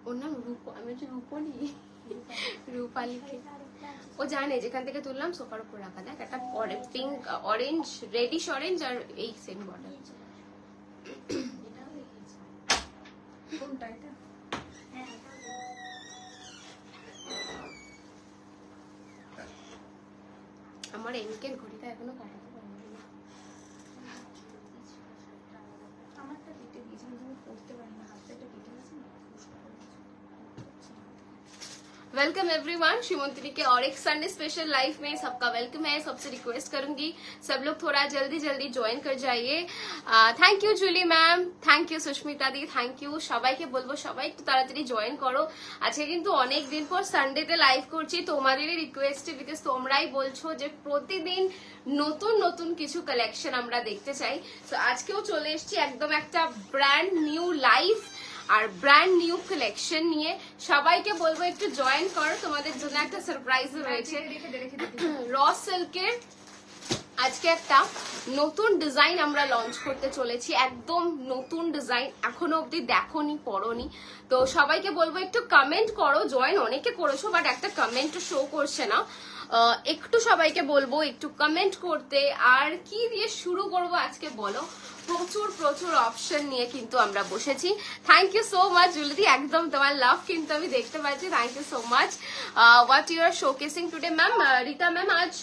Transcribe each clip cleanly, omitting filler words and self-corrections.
ওর নাম রূপ, আমি হচ্ছে রূপলি, রূপালীকে ও জানে যেখান থেকে তুললাম সোফার উপর রাখা। দেখ একটা পিঙ্ক অরেঞ্জ, রেডিশ অরেঞ্জ আর এই সেম বর্ডার। আমার এনকের ঘড়িটা এখনো কাটাতে পারিনি। আমারটা কেটে দিয়েছি, আমি পড়তে পারি না, হাতটা কেটে গেছে না। वेलकम एवरीवन, श्रीमंतरी के और एक संडे स्पेशल लाइफ में सबका वेलकम है। सबसे रिक्वेस्ट करूंगी सब लोग थोड़ा जल्दी जल्दी ज्वाइन कर जाइए। Thank you Julie ma'am, thank you Sushmita di, thank you. সবাইকে বলবো সবাই একটু তাড়াতাড়ি জয়েন করো। আজকে কিন্তু অনেক দিন পর সানডেতে লাইভ করছি, তোমাদেরই রিকোয়েস্টে, বিকজ তোমরাই বলছো যে প্রতিদিন নতুন নতুন কিছু কালেকশন আমরা দেখতে চাই। তো আজকেও চলে এসেছি একদম একটা ব্র্যান্ড নিউ লাইভ আর ব্র্যান্ড নিউ কালেকশন নিয়ে। সবাইকে বলবো একটু জয়েন করো, তোমাদের জন্য একটা সারপ্রাইজ রয়েছে। র সিল্কের আজকে একটা নতুন ডিজাইন আমরা লঞ্চ করতে চলেছি, একদম নতুন ডিজাইন, এখনো অব্দি দেখোনি পড়োনি। তো সবাইকে বলবো একটু কমেন্ট করো, জয়েন অনেকে করেছো বাট একটা কমেন্ট শো করছে না। একটু সবাইকে বলবো একটু কমেন্ট করতে। আর কি দিয়ে শুরু করবো আজকে বলো? প্রচুর প্রচুর অপশন নিয়ে কিন্তু আমরা বসেছি। থ্যাংক ইউ সো মাচ জুলিদি, একদম তোমার লাভ কিন্তু আমি দেখতে পাচ্ছি। Thank you so much. What you are showcasing today ma'am? Rita ma'am आज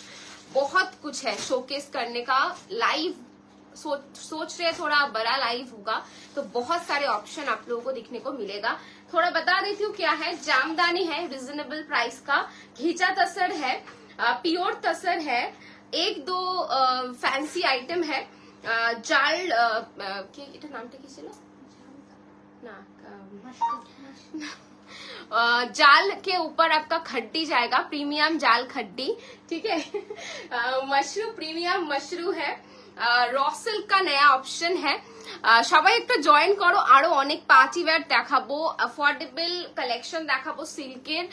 बहुत कुछ है शोकेस करने का। लाइव सोच रहे थोड़ा बड़ा लाइव होगा तो बहुत सारे ऑप्शन आप लोगों को दिखने को मिलेगा। थोड़ा बता देती हूँ क्या है। जामदानी है रिजनेबल प्राइस का, घीचा तसर है, प्योर तसर है, एक दो फैंसी आइटम है, জাল কি এটা নামটা কি ছিল না, जाल के ऊपर आपका खड्डी जाएगा, प्रीमियम जाल खड्डी, ठीक है। मशरू प्रीमियम मशरू है, रॉ सिल्क का नया ऑप्शन है। সবাই একটু জয়েন করো। আরো অনেক পার্টি ওয়্যার দেখাবো, অ্যাফোর্ডেবল কালেকশন দেখাবো, সিল্কের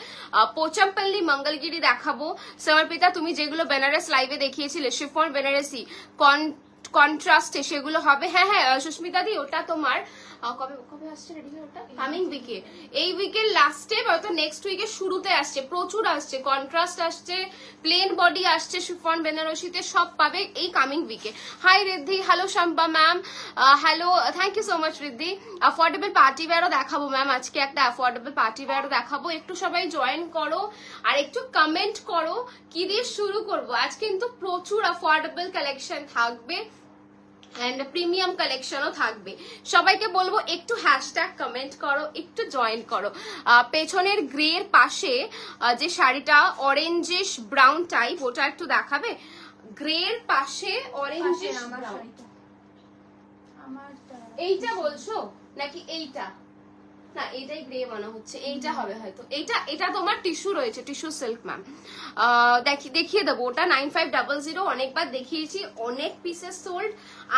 পোচামপল্লি মঙ্গলগিরি দেখাবো। সমর্পিতা তুমি যেগুলো বেনারস লাইভে দেখিয়েছিলে শিফন বেনারসি কন্ট্রাস্টে সেগুলো হবে। হ্যাঁ হ্যাঁ সুস্মিতা দি, ওটা তোমার কবে কবে আসছে রেডি হয়ে? ওটা কামিং উইকে, এই উইকের লাস্টে হয়তো নেক্সট উইকের শুরুতে আসছে, প্রচুর আসছে, কন্ট্রাস্ট আসছে, প্লেন বডি আসছে, শিফন বেনারসিতে সব পাবে এই কামিং উইকে। Hi Riddhi, hello Shampa ma'am, hello, thank you so much Riddhi. Affordable party ওয়্যারও দেখাবো ম্যাম, আজকে একটা অ্যাফোর্ডেবল পার্টি ওয়্যারও দেখাবো। একটু সবাই জয়েন করো আর একটু কমেন্ট করো কি দিয়ে শুরু করবো। আজ কিন্তু প্রচুর অ্যাফোর্ডেবল কালেকশন থাকবে এন্ড প্রিমিয়াম কালেকশনও থাকবে। সবাইকে বলবো একটু হ্যাশট্যাগ কমেন্ট করো, একটু জয়েন করো। পেছনের গ্রের পাশে যে শাড়িটা অরেঞ্জিশ ব্রাউন টাইপ, ওটা একটু দেখাবে। গ্রের পাশে অরেঞ্জিশ ব্রাউন, এইটা বলছো নাকি এইটা? না এইটাই গ্রে মনে হচ্ছে, এইটা হবে হয়তো। এটা তোমার টিস্যু রয়েছে, টিস্যু সিল্ক ম্যাম। দেখিয়ে দেবো, ওটা 9500 অনেকবার দেখিয়েছি, অনেক পিসেস সোল্ড,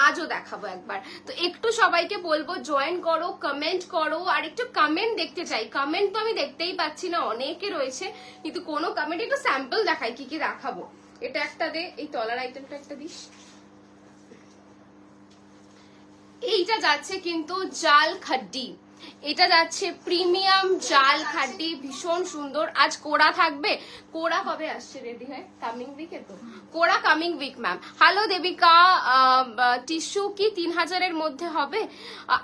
আজও দেখাবো একবার। তো একটু সবাইকে বলবো জয়েন করো, কমেন্ট করো, আর একটু কমেন্ট দেখতে চাই। কমেন্ট তো আমি দেখতেই পাচ্ছি না, অনেকে রয়েছে কিন্তু কোনো কমেন্ট, একটু স্যাম্পল দেখাই কি কি দেখাবো। এটা একটা দে, এই তলার আইটেমটা একটা দিস। এইটা যাচ্ছে কিন্তু জাল খাড্ডি, এটা যাচ্ছে প্রিমিয়াম জাল খাড্ডি, ভীষণ সুন্দর। আজ কোড়া থাকবে, কোড়া কবে আসছে রেডি হয়? কামিং উইকে তো কোড়া coming week ma'am. Hello Debika, tissue কি 3000-এর মধ্যে হবে?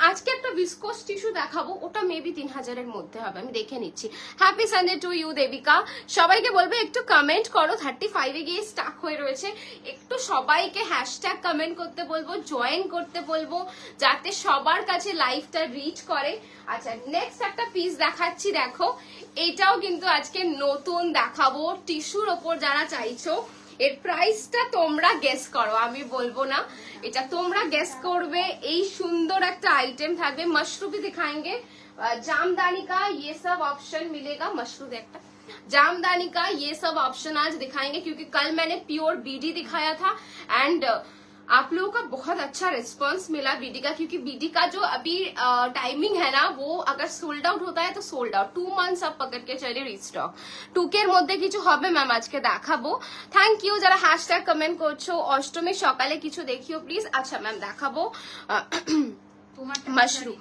আজকে একটা ভিসকোস টিস্যু দেখাবো, ওটা মেবি 3000-এর মধ্যে হবে, আমি দেখে নিচ্ছি। Happy Sunday to you Debika. সবাইকে বলবো একটু কমেন্ট করো, 35-এ গিয়ে স্টাক হয়ে রয়েছে। একটু সবাইকে হ্যাশট্যাগ কমেন্ট করতে বলবো, জয়েন করতে বলবো, যাতে সবার কাছে লাইভটা রিচ করে। আচ্ছা নেক্সট একটা পিস দেখাচ্ছি, দেখো এটাও কিন্তু আজকে নতুন দেখাবো, টিস্যুর ওপর যারা চাইছো। এর প্রাইসটা তোমরা গেস করো, আমি বলবো না, এটা তোমরা গেস করবে। এই সুন্দর একটা आइटम থাকবে, मशरू भी दिखाएंगे, जामदानी का ये सब ऑप्शन मिलेगा। मशरू देखता जामदानी का ये सब ऑप्शन आज दिखाएंगे, क्योंकि कल मैंने प्योर बीडी दिखाया था एंड आप लोगों का बहुत अच्छा रिस्पांस मिला बीडी का, क्योंकि बीडी का जो अभी टाइमिंग है ना, वो अगर सोल्ड आउट होता है तो सोल्ड आउट, 2 मंथ्स अब पकड़ के चलिए রিস্টক। 2K-র মধ্যে কিছু হবে ম্যাম, আজকে দেখাবো। থ্যাংক ইউ যারা হ্যাশট্যাগ কমেন্ট করছো। অষ্টমীর সকালে কিছু দেখিও প্লিজ। আচ্ছা ম্যাম দেখাবো। মাশরু,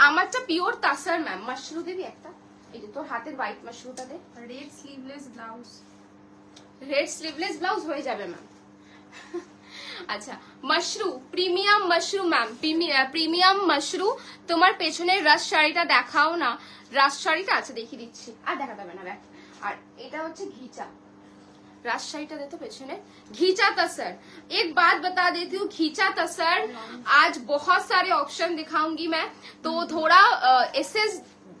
আমারটা পিওর তাসার ম্যাম। মাশরু দিবি একটা, এই যে তোর হাতের হোয়াইট মাশরুটা দে। Red sleeveless blouse, red sleeveless blouse হয়ে যাবে ম্যাম। আচ্ছা mashru, premium mashru ma'am, premium mashru. তোমার পেছনের রাস শাড়িটা দেখাও না, রাস শাড়িটা আছে দেখিয়ে দিচ্ছি, আর দেখা যাবে না দেখ। আর এটা হচ্ছে ঘিচা, राज शाড়িটা दे तो पेछने घीचा तसर। एक बात बता देती हूँ, घीचा तसर आज बहुत सारे ऑप्शन दिखाऊंगी मैं, तो थोड़ा एसेस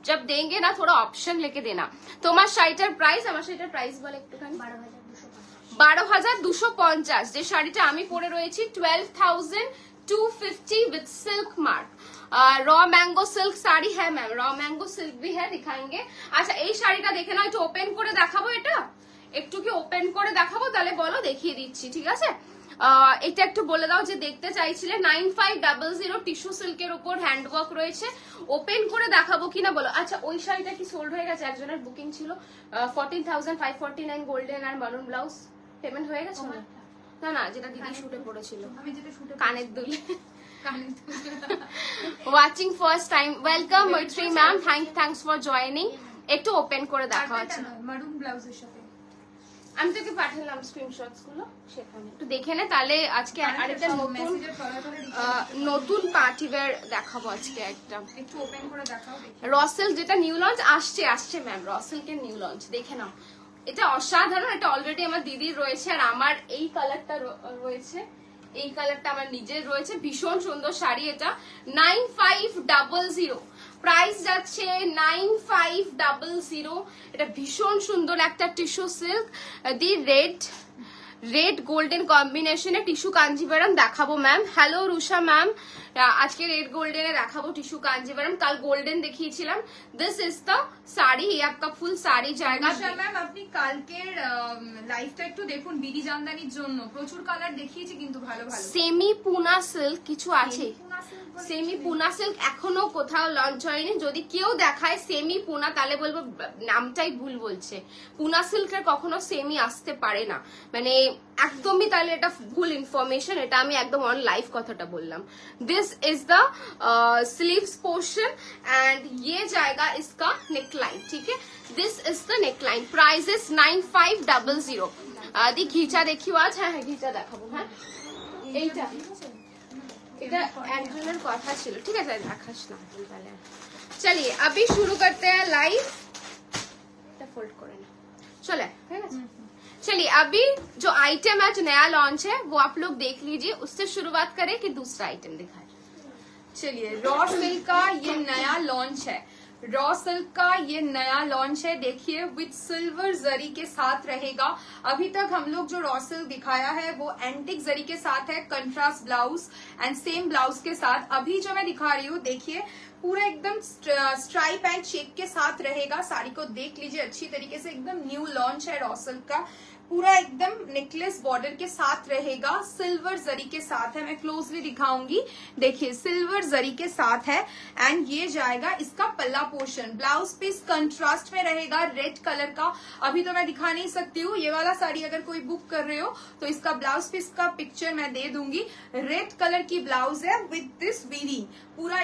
जब देंगे ना थोड़ा ऑप्शन लेके देना। তোমার শাড়িটার প্রাইস, আমার শাড়িটার প্রাইস বলে একটুখানি। 12,250। যে শাড়িটা আমি পরে রয়েছি 12,250 with silk mark. Raw mango silk sari है मैम, रॉ मैंगो सिल्क भी है, दिखाएंगे। अच्छा এই শাড়িটা দেখে নাও, একটু ওপেন করে দেখাবো, এটা একটু কি ওপেন করে দেখাবো, তাহলে বলো দেখিয়ে দিচ্ছি, ঠিক আছে। এটা একটু বলে দাও যে দেখতে চাইছিলে। 9500 টিস্যু সিল্কের উপর হ্যান্ডওয়ার্ক রয়েছে, ওপেন করে দেখাবো কিনা বলো। আচ্ছা ওই শাড়িটা কি সোল্ড হয়ে গেছে? একজনের বুকিং ছিল 14,549 গোল্ডেন আর মারুন ব্লাউজ, পেমেন্ট হয়ে গেছে না? না যেটা দিদি শুটে পড়েছিল, আমি যেটা শুটে কানের দুল। ওয়াচিং ফার্স্ট টাইম, ওয়েলকাম মৈত্রী ম্যাম, থ্যাঙ্কস ফর জয়েনিং। একটু ওপেন করে দেখা আছে মারুন ব্লাউজের সাথে। আমি তোকে পাঠালাম স্ক্রিনশটস গুলো, সেখানে একটু দেখে নে, তাহলে আজকে আরেকটা নতুন পার্টি ওয়্যার দেখাবো আজকে একটা। একটু ওপেন করে দেখাও দেখি। রসেল যেটা নিউ লঞ্চ আসছে ম্যাম, রসেলকে নিউ লঞ্চ দেখে নাও। এটা অসাধারণ, এটা অলরেডি আমার দিদির রয়েছে, আর আমার এই কালারটা রয়েছে, এই কালারটা আমার নিজের রয়েছে। ভীষণ সুন্দর শাড়ি এটা। 9500 প্রাইস যাচ্ছে 9500। এটা ভীষণ সুন্দর একটা টিস্যু সিল্ক দি রেড গোল্ডেন কম্বিনেশনে টিস্যু কাঞ্জিভারম দেখাবো ম্যাম। হ্যালো রুষা ম্যাম, আজকে রেড গোল্ডেনে দেখাবো টিস্যু কাঞ্জিভারম, কাল গোল্ডেন দেখিয়েছিলাম। দিস ইজ দ্য শাড়ি, ये आपका ফুল শাড়ি জায়গা। ম্যাম আপনি কালকের লাইভটা একটু দেখুন, বিডি জামদানির জন্য প্রচুর কালার দেখিয়েছি কিন্তু ভালো ভালো। সেমি পুনা সিল্ক কিছু আছে, সেমি পুনা সিল্ক এখনো কোথাও লঞ্চ হয়নি। যদি কেউ দেখায় সেমি পুনা, তাহলে বলবো নামটাই ভুল বলছে। পুনা সিল্কের কখনো সেমি আসতে পারে না, মানে একদমই, তাহলে এটা ভুল ইনফরমেশন। এটা আমি একদম অন লাইভ কথাটা বললাম। This is the sleeves portion and ये जाएगा इसका नेकलाइन, ठीक है। This is the neckline, price is 9500। दी घीचा देखियो आज, হ্যাঁ ঘিচা দেখাবো। হ্যাঁ এইটা এটা একজনের কথা ছিল, ঠিক আছে দেখাস না তাহলে। चलिए अभी शुरू करते हैं लाइव, এটা फोल्ड করে না, চলে ঠিক আছে। चलिए अभी जो आइटम है, जो नया लॉन्च है, वो आप लोग देख लीजिए। उससे शुरुआत करें कि दूसरा आइटम दिखाएं? चलिए रॉ सिल्क का ये नया लॉन्च है, रॉ सिल्क का ये नया लॉन्च है। देखिए विद सिल्वर जरी के साथ रहेगा। अभी तक हम लोग जो रॉ सिल्क दिखाया है वो एंटिक जरी के साथ है, contrast blouse and same blouse के साथ। अभी जो मैं दिखा रही हूँ देखिए पूरा एकदम स्ट्राइप एंड शेप के साथ रहेगा। साड़ी को देख लीजिए अच्छी तरीके से, एकदम न्यू लॉन्च है रॉ सिल्क का। पूरा एकदम नेकलेस बॉर्डर के साथ रहेगा, सिल्वर जरी के साथ है। मैं क्लोजली दिखाऊंगी, देखिए सिल्वर जरी के साथ है। एंड ये जाएगा इसका पल्ला पोर्शन। ब्लाउज पीस कंट्रास्ट में रहेगा, रेड कलर का। अभी तो मैं दिखा नहीं सकती हूँ, ये वाला साड़ी अगर कोई बुक कर रहे हो तो इसका ब्लाउज पीस का पिक्चर मैं दे दूंगी। रेड कलर की ब्लाउज है विद दिस वीविंग, पूरा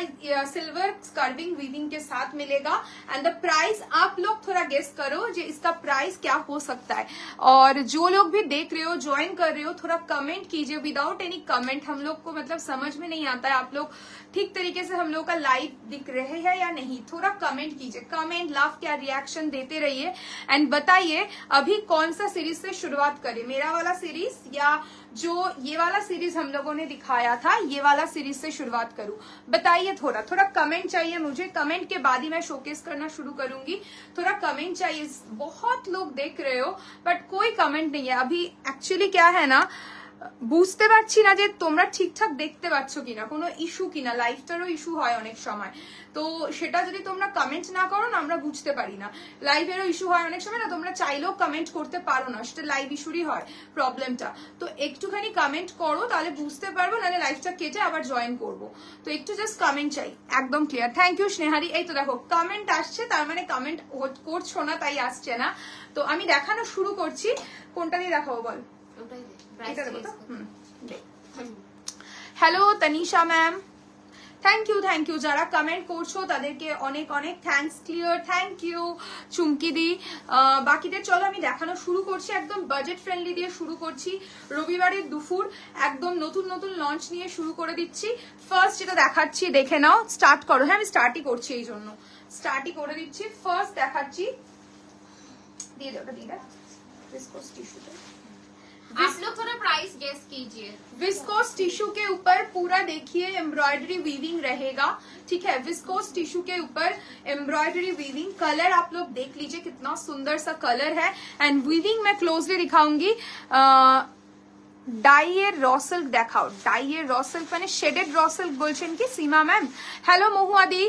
सिल्वर स्कर्विंग वीविंग के साथ मिलेगा। एंड द प्राइस आप लोग थोड़ा गेस करो जो इसका प्राइस क्या हो सकता है। और जो लोग भी देख रहे हो, ज्वाइन कर रहे हो, थोड़ा कमेंट कीजिए। विदाउट एनी कमेंट हम लोग को मतलब समझ में नहीं आता है आप लोग ठीक तरीके से हम लोग का लाइव दिख रहे हैं या नहीं। थोड़ा कमेंट कीजिए, कमेंट लव क्या रिएक्शन देते रहिए। एंड बताइए अभी कौन सा सीरीज से शुरुआत करें, मेरा वाला सीरीज या जो ये वाला सीरीज हम लोगों ने दिखाया था, ये वाला सीरीज से शुरुआत करूं? बताइए, थोड़ा कमेंट चाहिए मुझे। कमेंट के बाद ही मैं शोकेस करना शुरू करूंगी। थोड़ा कमेंट चाहिए, बहुत लोग देख रहे हो बट कोई कमेंट नहीं है। अभी एक्चुअली क्या है ना, বুঝতে পারছি না যে তোমরা ঠিকঠাক দেখতে পাচ্ছ কিনা, কোনো ইস্যু কিনা, লাইভটারও ইস্যু হয় অনেক সময়। তো সেটা যদি তোমরা কমেন্ট না করো না, আমরা বুঝতে পারি না। লাইভেরও ইস্যু হয় অনেক সময়, না তোমরা চাইলেও কমেন্ট করতে পারো না, সেটা লাইভ ইস্যুরই হয় প্রবলেমটা। তো একটুখানি কমেন্ট করো, তাহলে বুঝতে পারবো, নাহলে লাইভটা কেটে আবার জয়েন করবো। তো একটু জাস্ট কমেন্ট চাই, একদম ক্লিয়ার। Thank you স্নেহারি। এই তো দেখো কমেন্ট আসছে, তার মানে কমেন্ট করছো না তাই আসছে না। তো আমি দেখানো শুরু করছি, কোনটা দিয়ে দেখাবো বল? Hello Tanisha ma'am, thank you যারা কমেন্ট করছো তাদেরকে অনেক অনেক thanks. Clear, thank you Chumki দি। বাকিদের চলো আমি দেখানো শুরু করছি, একদম বাজেট ফ্রেন্ডলি দিয়ে শুরু করছি। রবিবারের দুপুর একদম নতুন নতুন লঞ্চ নিয়ে শুরু করে দিচ্ছি। ফার্স্ট যেটা দেখাচ্ছি দেখে নাও, স্টার্ট করো। হ্যাঁ আমি স্টার্টই করছি, এই জন্য স্টার্টই করে দিচ্ছি। ফার্স্ট দেখাচ্ছি, দিয়ে দে ওটা, দিয়ে দে विस्कोस टिश्यू पे। आप लोग थोड़ा प्राइस गेस कीजिए। विस्कोस टिश्यू के ऊपर पूरा देखिए एम्ब्रॉयडरी वीविंग रहेगा, ठीक है। विस्कोस टिश्यू के ऊपर एम्ब्रॉयडरी वीविंग। कलर आप लोग देख लीजिए कितना सुंदर सा कलर है। एंड वीविंग मैं क्लोजली दिखाऊंगी। ডাইয়ের র সিল্ক দেখাও। ডাইয়ের র সিল্ক মানে শেডেড র সিল্ক বলছেন কি সীমা ম্যাম? হ্যালো মহুয়াদি,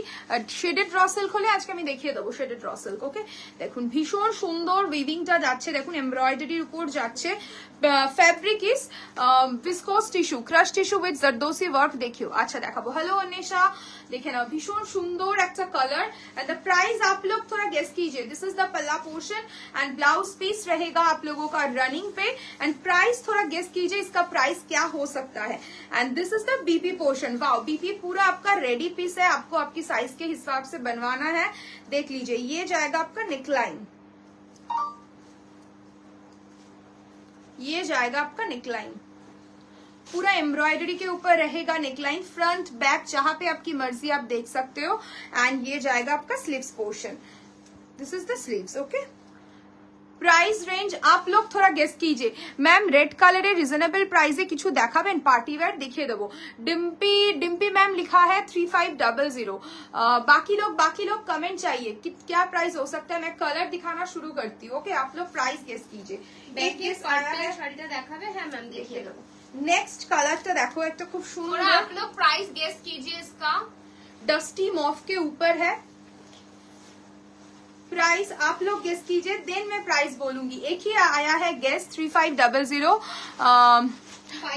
শেডেড র সিল্ক হলে আজকে আমি দেখিয়ে দেবো শেডেড র সিল্ক। ওকে দেখুন ভীষণ সুন্দর উইভিংটা যাচ্ছে, দেখুন এমব্রয়ডারির উপর যাচ্ছে। Fabric is viscose tissue, crush tissue with zardozi work. দেখিও, আচ্ছা দেখাবো। हेलो अनिशा, देखे ना भीषण सुंदर एक कलर। एंड द प्राइस आप लोग थोड़ा गेस कीजिए। दिस इज द पल्ला पोर्शन एंड ब्लाउज पीस रहेगा आप लोगों का रनिंग पे। एंड प्राइस थोड़ा गेस कीजिए इसका प्राइस क्या हो सकता है। And this is the BP portion. Wow, BP पूरा आपका रेडी पीस है, आपको आपकी साइज के हिसाब से बनवाना है। देख लीजिए, ये जाएगा आपका नेकलाइन, ये जाएगा आपका नेकलाइन, पूरा एम्ब्रॉयडरी के ऊपर रहेगा नेकलाइन। फ्रंट बैक जहां पे आपकी मर्जी आप देख सकते हो। एंड ये जाएगा आपका sleeves portion. This is the sleeves. Okay price range आप लोग थोड़ा गेस कीजिए। Ma'am red colour reasonable price है किछु देखाबेन? पार्टी वेयर दिखिए देबो। डिम्पी मैम लिखा है 3500। बाकी लोग कमेंट चाहिए कि क्या प्राइस हो सकता है। मैं कलर दिखाना शुरू करती हूँ। ओके आप लोग प्राइस गेस कीजिए। एक गेस आया है, শাড়িটা দেখাবে। হ্যাঁ ম্যাম দেখিয়ে দেবো। नेक्स्ट कलरটা देखो, एक तो खूब सुंदर। आप लोग प्राइस गेस कीजिए इसका। डस्टी मॉफ के ऊपर है। प्राइस आप लोग गेस कीजिए, देन मैं प्राइस बोलूंगी। एक ही आया है गेस 3500।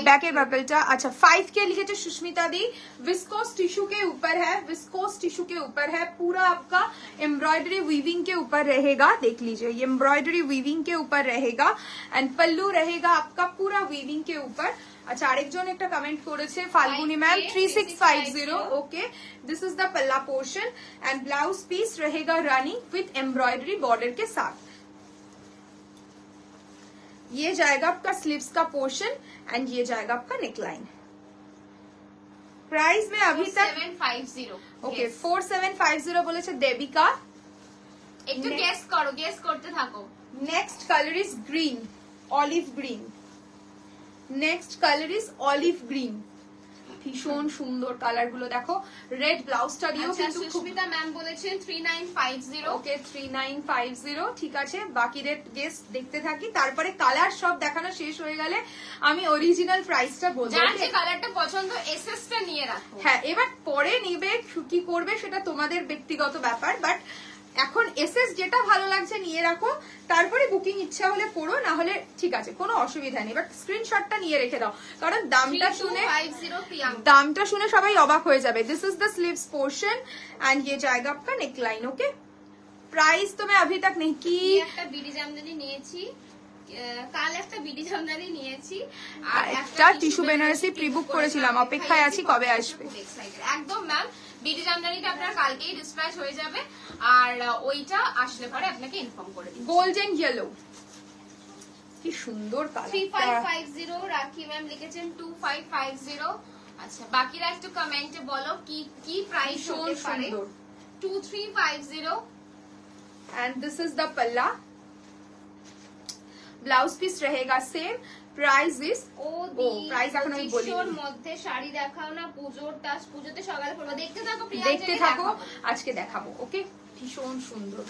बैकेट बबलटा, अच्छा 5 के लिखे सुष्मिता दी। विस्कोस टिश्यू के ऊपर है, विस्कोस टिश्यू के ऊपर है। पूरा आपका एम्ब्रॉयडरी वीविंग के ऊपर रहेगा। देख लीजिए ये एम्ब्रॉयडरी वीविंग के ऊपर रहेगा। एंड पल्लू रहेगा आपका पूरा वीविंग के ऊपर। अच्छा আরেকজন একটা কমেন্ট করেছে Falguni ma'am 3650। Okay this is the पल्ला पोर्शन एंड ब्लाउज पीस रहेगा रनिंग विथ एम्ब्रॉयडरी बॉर्डर के साथ। ये जाएगा आपका स्लीव्स का पोर्शन एंड ये जाएगा आपका नेकलाइन। प्राइस में अभी तक 4750। ओके 4750 बोलेছে देविका। একটু গেস করো, গেস করতে থাকো। Next colour is green, olive green. Next colour is olive green. ভীষণ সুন্দর কালার গুলো দেখো। রেড ব্লাউজটা দিও কিন্তু সুস্মিতা ম্যাম বলেছেন 3950। ওকে 3950 ঠিক আছে। বাকিদের গেস দেখতে থাকি, তারপরে কালার সব দেখানো শেষ হয়ে গেলে আমি অরিজিনাল প্রাইসটা বলবো। যার যে কালারটা পছন্দ এসএসটা নিয়ে রাখো। হ্যাঁ এবার পরে নিবে কি করবে সেটা তোমাদের ব্যক্তিগত ব্যাপার, বাট এখন এসএস যেটা ভালো লাগছে নিয়ে রাখো। তারপরে বুকিং ইচ্ছা হলে করো, না হলে ঠিক আছে কোনো অসুবিধা নেই, বাট স্ক্রিনশটটা নিয়ে রেখে দাও কারণ দামটা শুনে সবাই অবাক হয়ে যাবে। This is the sleeves portion and ये जाएगा आपका नेकलाइन। ओके प्राइस तो मैं अभी तक नहीं की। একটা বিডি জামদানি নিয়েছি, কাল একটা বিডি জামদানি নিয়েছি আর একটা টিস্যু বেনারসি প্রিবুক করেছিলাম, অপেক্ষায় আছি কবে আসবে। একদম ম্যাম বিডি জামদানিটা আপনার কালকেই ডিসপ্যাচ হয়ে যাবে আর ওইটা আসলে পরে আপনাকে ইনফর্ম করে দিই। গোল্ডেন ইয়েলো কি সুন্দর কালার। 3550 রাখি ম্যাম লিখেছেন 2550। আচ্ছা বাকিরা একটু কমেন্টে বলো কি কি প্রাইস হতে পারে। 2350 एंड दिस इज द पल्ला। ब्लाउज पीस रहेगा सेम। प्राइस इज प्राइस এখন আমি বলি মধ্যে শাড়ি দেখাও না, পুজোর টাস পুজোতে সকালে পরবো। দেখতে থাকো প্রিয়া, দেখতে থাকো আজকে দেখাবো। ওকে ভীষণ সুন্দর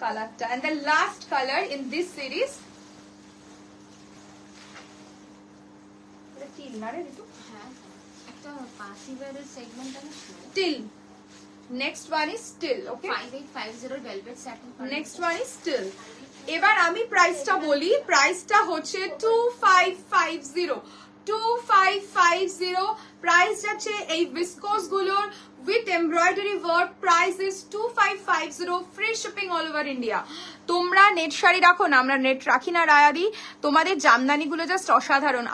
কালারটা। And the last colour in this series এটা টিল না রে ঋতু? হ্যাঁ একটা পার্টি ওয়্যারের সেগমেন্ট আছে teal. Next one is teal. Okay 5850 velvet satin. Next one is teal. এবার আমি প্রাইসটা বলি, প্রাইসটা হচ্ছে 2550। 2550 প্রাইস যাচ্ছে এই ভিসকোস গুলোর with embroidery work, price is 2550, free shipping all over India. তোমরা নেট শাড়ি রাখো না, আমরা নেট রাখি না রায়াদি। তোমাদের জামদানি গুলো জাস্ট অসাধারণ।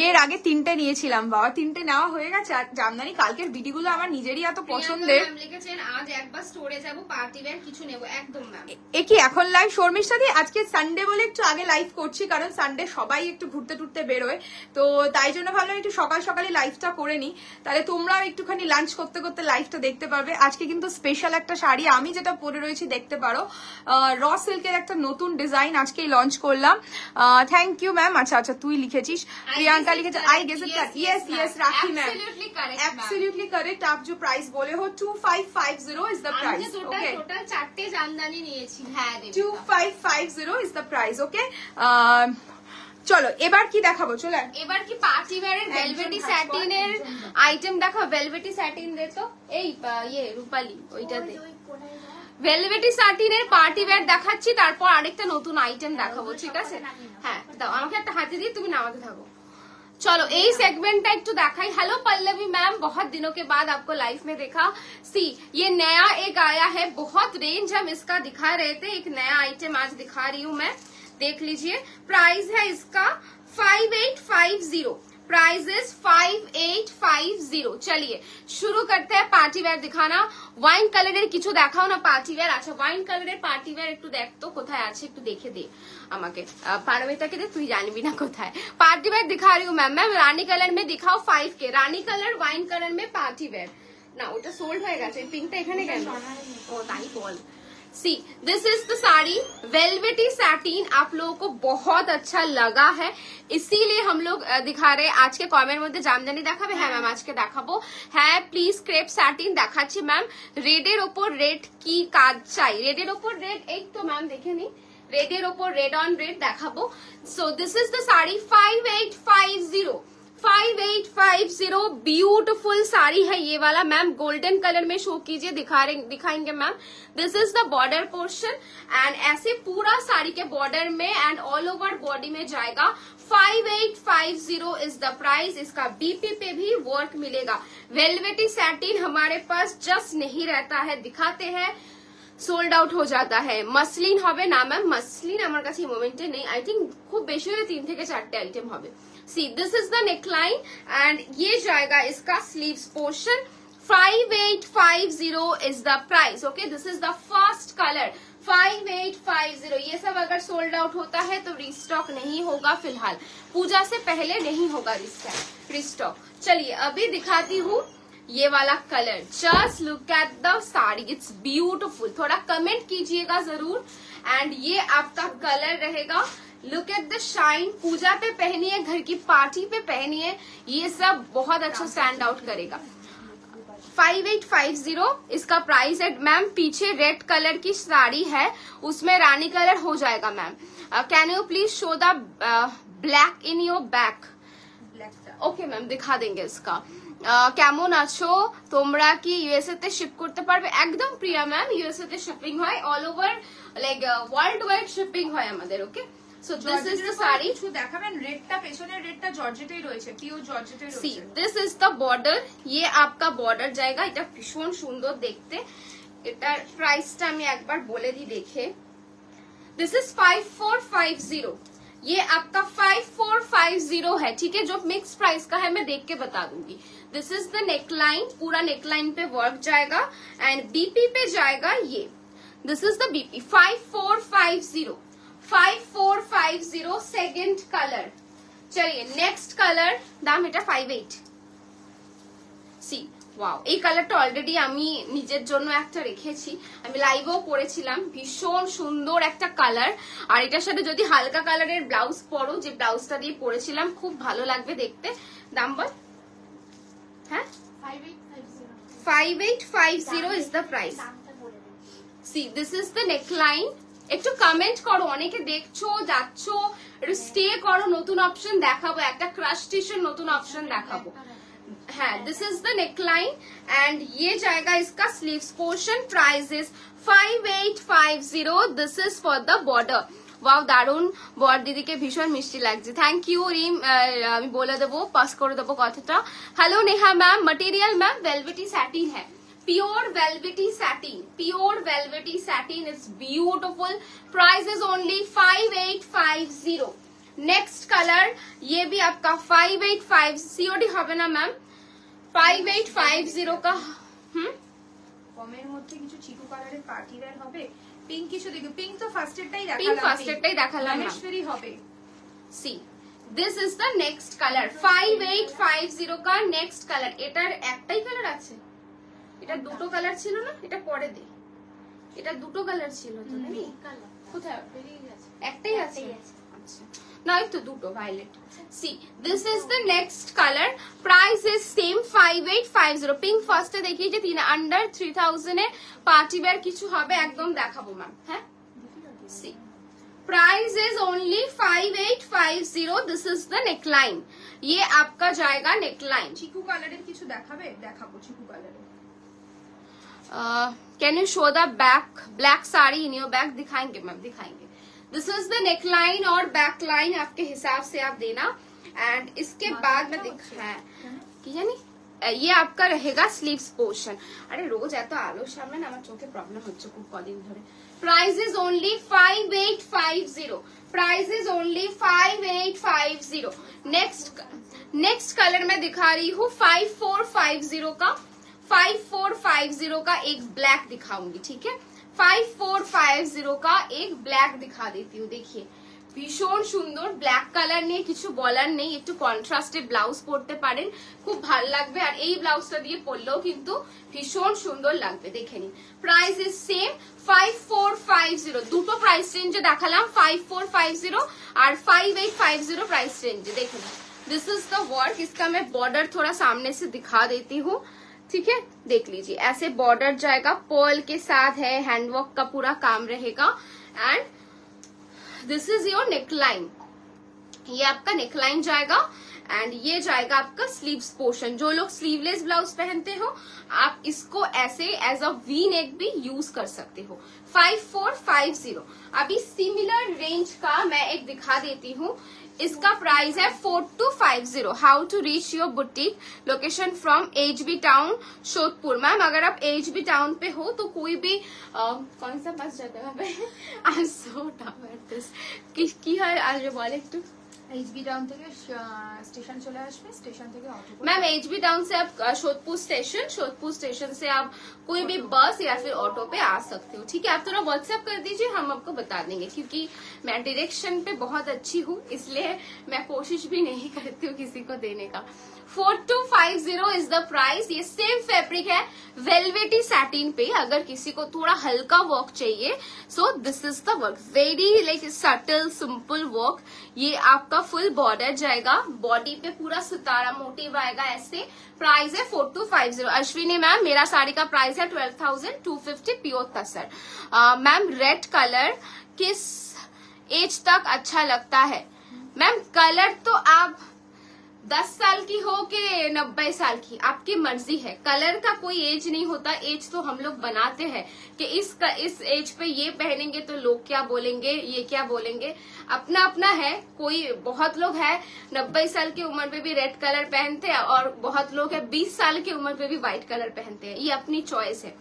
এর আগে 3টে নিয়েছিলাম বাবা, 3টে নেওয়া হয়ে গেছে। আর জামদানি কালকের বিডিগুলো আমার নিজেরই এত পছন্দের। লিখেছেন আজ একবার স্টোরে যাব, পার্টি ওয়্যার কিছু নেব। একদম ম্যাম। এ কি এখন লাইভ শর্মিষ্ঠা দি? আজকে সানডে বলে একটু আগে লাইভ করছি, কারণ সানডে সবাই একটু ঘুরতে টুরতে বেরোয়, তো তাই জন্য ভাবলাম একটু সকাল সকালে লাইভটা করে নি, তাহলে তোমরাও একটুখানি লাঞ্চ করতে করতে লাইভটা দেখতে পারবে। আজকে কিন্তু স্পেশাল একটা শাড়ি আমি যেটা পরে রয়েছি দেখতে পারো, র সিল্কের একটা নতুন ডিজাইন আজকেই লঞ্চ করলাম। Thank you ma'am. আচ্ছা আচ্ছা, তুই লিখেছিস, প্রিয়াঙ্কা লিখেছে I guess it. Yes yes Rakhi ma'am, absolutely correct. आप जो प्राइस बोले हो 2550 is the price. Okay, total 4টে জামদানি নিয়েছি। হ্যাঁ 2550 ইজ দ্য প্রাইস। ওকে, চলো এবার কি দেখাবো? চলো এবার কি পার্টি ওয়্যারের ভেলভেটি স্যাটিনের আইটেম দেখাবো। ভেলভেটি স্যাটিন দে তো, এই ইয়ে রূপালি ওইটাতে ভেলভেটি স্যাটিনের পার্টি ওয়্যার দেখাচ্ছি, তারপর আরেকটা নতুন আইটেম দেখাবো, ঠিক আছে? হ্যাঁ দাও আমাকে একটা হাতে দিয়ে, তুমি নামাতে থাকো। चलो এই সেগমেন্টটা একটু দেখাই। हेलो पल्लवी मैम, बहुत दिनों के बाद आपको लाइव में देखा। सी ये नया एक आया है, बहुत रेंज हम इसका दिखा रहे थे, एक नया आइटम आज दिखा रही हूँ मैं, देख लीजिए। प्राइस है इसका 5850, प्राइस इज 5850। चलिए शुरू करते हैं पार्टी वेयर दिखाना। ওয়াইন কালারের কিছু দেখাও না পার্টি ওয়্যার। আচ্ছা ওয়াইন কালারের পার্টি ওয়্যার একটু দেখ তো কোথায় আছে, একটু দেখে দে আমাকে। পারমিতাকে দে, তুই জানবি না কোথায়। पार्टी वेयर दिखा रही हूँ मैम। मैम रानी कलर में दिखाओ 5K, रानी कलर वाइन कलर में पार्टी वेयर ना, ওটা সোল্ড হয়ে গেছে। পিঙ্কটা এখানে কেন? ও তাই বল। See this is the sari velvety satin, आप लोगों को बहुत अच्छा लगा है इसीलिए हम लोग दिखा रहे हैं। आज के कमेंट মধ্যে জামদানি দেখাবে? হ্যাঁ ম্যাম আজকে দেখাবো। হ্যাঁ প্লিজ ক্রেপ স্যাটিন দেখাচ্ছি ম্যাম। রেডের ওপর রেড কি কাজ চাই? রেডের ওপর রেড, এই তো ম্যাম দেখে নি, রেডের ওপর রেড অন রেড দেখাবো। So this is the sari 5850, 5850 beautiful sari है ये वाला। मैम गोल्डन कलर में शो कीजिए, दिखाएंगे ma'am. This is the border portion and ऐसे पूरा साड़ी के बॉर्डर में एंड ऑल ओवर बॉडी में जाएगा। 5850 इज द प्राइस। इसका बीपी पे भी वर्क मिलेगा। वेलवेटी सैटिन हमारे पास जस्ट नहीं रहता है, दिखाते हैं সোল্ড আউট হয়ে যাতা है। মসলিন হবে না ম্যাম, মসলিন আমার কাছে মোমেন্টে নেই। আই থিঙ্ক খুব বেশি হলে 3 থেকে 4টে আইটেম হবে। सी this is the neckline and ये जाएगा इसका sleeves portion. 5850 is the price. Okay, this is the first colour 5850। ये सब अगर सोल्ड आउट होता है तो रिस्टॉक नहीं होगा, फिलहाल पूजा से पहले नहीं होगा रिस्टॉक। चलिए अभी दिखाती हूँ ये वाला colour. Just look at the sari, it's beautiful. थोड़ा कमेंट कीजिएगा जरूर। एंड ये आपका कलर रहेगा। लुक एट द शाइन, पूजा पे पहनिए, घर की पार्टी पे पहनिए, ये सब बहुत अच्छा स्टैंड आउट करेगा। 5850 इसका प्राइस है मैम। पीछे रेड कलर की साड़ी है, उसमें रानी कलर हो जाएगा ma'am. Can you please show the black in your back? Okay ma'am दिखा देंगे इसका। কেমন আছো তোমরা? কি ইউএসএ তে শিপ করতে পারবে? একদম প্রিয়া ম্যাম, ইউএসএ তে শিপিং হয়, all over like world wide shipping হয় আমাদের। Okay, so this is the sari. কিছু দেখাবেন? রেডটা পেছনের রেডটা জর্জেটেই রয়েছে, পিওর জর্জেটেই রয়েছে। C this is the border, ये आपका বর্ডার জায়গা। এটা ভীষণ সুন্দর দেখতে। এটার প্রাইসটা আমি একবার বলে দিই দেখে। दिस इज 5450, ये आपका 5450 है, ठीक है। जो मिक्स प्राइस का है मैं देख के बता दूंगी। दिस इज द नेकलाइन, पूरा नेकलाइन पे वर्क जाएगा एंड बीपी पे जाएगा ये। This is the BP 5450 second colour. चलिए नेक्स्ट कलर, दाम এটা 58। सी ওয়াও, এই কালারটা অলরেডি আমি নিজের জন্য একটা রেখেছি, আমি লাইভেও পরেছিলাম। ভীষণ সুন্দর একটা কালার। আর এটার সাথে যদি হালকা কালারের ব্লাউজ পরো, যে ব্লাউজটা দিয়ে পরেছিলাম, খুব ভালো লাগবে দেখতে। দাম বল? হ্যাঁ 5850 is the price. C this is the neckline. একটু কমেন্ট করো, অনেকে দেখছো যাচ্ছ, একটু স্টে করো। নতুন অপশন দেখাবো, একটা ক্রাশ টিশার্ট নতুন অপশন দেখাবো। हाँ, this is the neckline and ये जाएगा इसका sleeves portion. Price is 5850। This is for the border. Wow দারুন, বর দিদিকে ভীষণ মিষ্টি লাগছে। থ্যাংক ইউ রিম, আমি বলে দেবো, পাস করে দেবো কথাটা। Hello Neha ma'am, material ma'am velvety satin है, pure velvety satin, pure velvety satin, it's beautiful. Price is only 5850। Next colour ये भी आपका 5850 सीओडी হবে না ম্যাম? 5850 का। কমের মধ্যে কিছু চিকু কালারের পার্টি ওয়্যার হবে, পিঙ্ক কিছু দেখো, পিঙ্ক তো ফার্স্ট এরটাই দেখালাম, পিঙ্ক ফার্স্ট এরটাই দেখালাম না, রামেশ্বরী হবে। C this is the next colour, 5850 का নেক্সট কালার। এটার একটাই কালার আছে, এটা দুটো কালার ছিল না? এটা পরে দে, এটা দুটো কালার ছিল তো নাকি? কোথায় একটাই আছে? আচ্ছা না, এই তো দুটো violet. See this is the next colour, price is same 5850। Pink ফার্স্টে দেখিয়ে যে আন্ডার 3000 এ পার্টি ওয়্যার কিছু হবে, একদম দেখাবো ম্যাম। হ্যাঁ, see price is only 5850। This is the neckline, ये आपका जाएगा नेकलाइन। চিকু কালারের কিছু দেখাবে? দেখাবো চিকু কালারের। Can you show the black sari in your back? दिखाएंगे मैम, दिखाएंगे। दिस इज द नेकलाइन और बैक लाइन आपके हिसाब से आप देना। एंड इसके बाद में दिखाया यानी ये आपका रहेगा स्लीव्स पोर्शन। अरे रोज এত আলো সামনে না, আমার চোখে প্রবলেম হচ্ছে খুব কদিন ধরে। Price is only 5850। Price is only 5850। Next colour मैं दिखा रही हूँ 5450 का। 5450 का एक ब्लैक दिखाऊंगी, ठीक है? 5450 का एक ब्लैक दिखा देती हूँ। देखिए ভীষণ সুন্দর ব্ল্যাক কালার নিয়ে কিছু বলার নেই, একটু কন্ট্রাস্টেড ব্লাউজ পরতে পারেন, খুব ভালো লাগবে। আর এই ব্লাউজটা দিয়ে পরলেও কিন্তু ভীষণ সুন্দর লাগবে, দেখে নিন। Price is same 5450। দুটো প্রাইস রেঞ্জে দেখালাম, 5450 আর 5850 प्राइस रेंज। देखो दिस इज द वर्क, इसका मैं बॉर्डर थोड़ा सामने से दिखा देती हूँ, ठीक है? देख लीजिए ऐसे बॉर्डर जाएगा, पर्ल के साथ है, हैंडवर्क का पूरा काम रहेगा। And this is your neckline, ये आपका नेकलाइन जाएगा। एंड ये जाएगा आपका स्लीव्स पोर्शन। जो लोग स्लीवलेस ब्लाउज पहनते हो आप इसको ऐसे एज अ वी नेक भी यूज कर सकते हो। 5450। अभी सिमिलर रेंज का मैं एक दिखा देती हूँ, इसका प्राइस है 4250। How to reach your boutique? Location from HB town Sodepur. Ma'am अगर आप एचबी टाउन पे हो तो कोई भी कौन सा बस जगह पे? I am so tired this की है आज बोले একটু। এইচবি টাউন থেকে স্টেশন চলে আসবে, স্টেশন থেকে অটো। मैम एचबी टाउन से आप सोदपुर स्टेशन से आप कोई भी बस या फिर ऑटो पे आ सकते हो, ठीक है? आप थोड़ा व्हाट्सएप कर दीजिए, हम आपको बता देंगे, क्योंकि मैं डायरेक्शन पे बहुत अच्छी हूँ, इसलिए मैं कोशिश भी नहीं करती हूँ किसी को देने का। 4250 इज द प्राइस। ये सेम फैब्रिक है वेलवेटी सैटिन पे। अगर किसी को थोड़ा हल्का वर्क चाहिए सो this is the work, very like subtle simple work. ये आपका फुल बॉर्डर जाएगा, बॉडी पे पूरा सितारा मोटिव आएगा ऐसे। प्राइस है 4250। अश्विनी मैम मेरा साड़ी का प्राइस है 12,250 प्योर तसर। मैम रेड कलर किस एज तक अच्छा लगता है? मैम कलर तो आप 10 साल की हो के 90 साल की, आपकी मर्जी है। कलर का कोई एज नहीं होता, एज तो हम लोग बनाते हैं कि इस एज पे ये पहनेंगे तो लोग क्या बोलेंगे, ये क्या बोलेंगे, अपना अपना है। कोई बहुत लोग है 90 साल की उम्र पे भी रेड कलर पहनते हैं और बहुत लोग है 20 साल की उम्र पे भी व्हाइट कलर पहनते हैं, ये अपनी चॉइस है।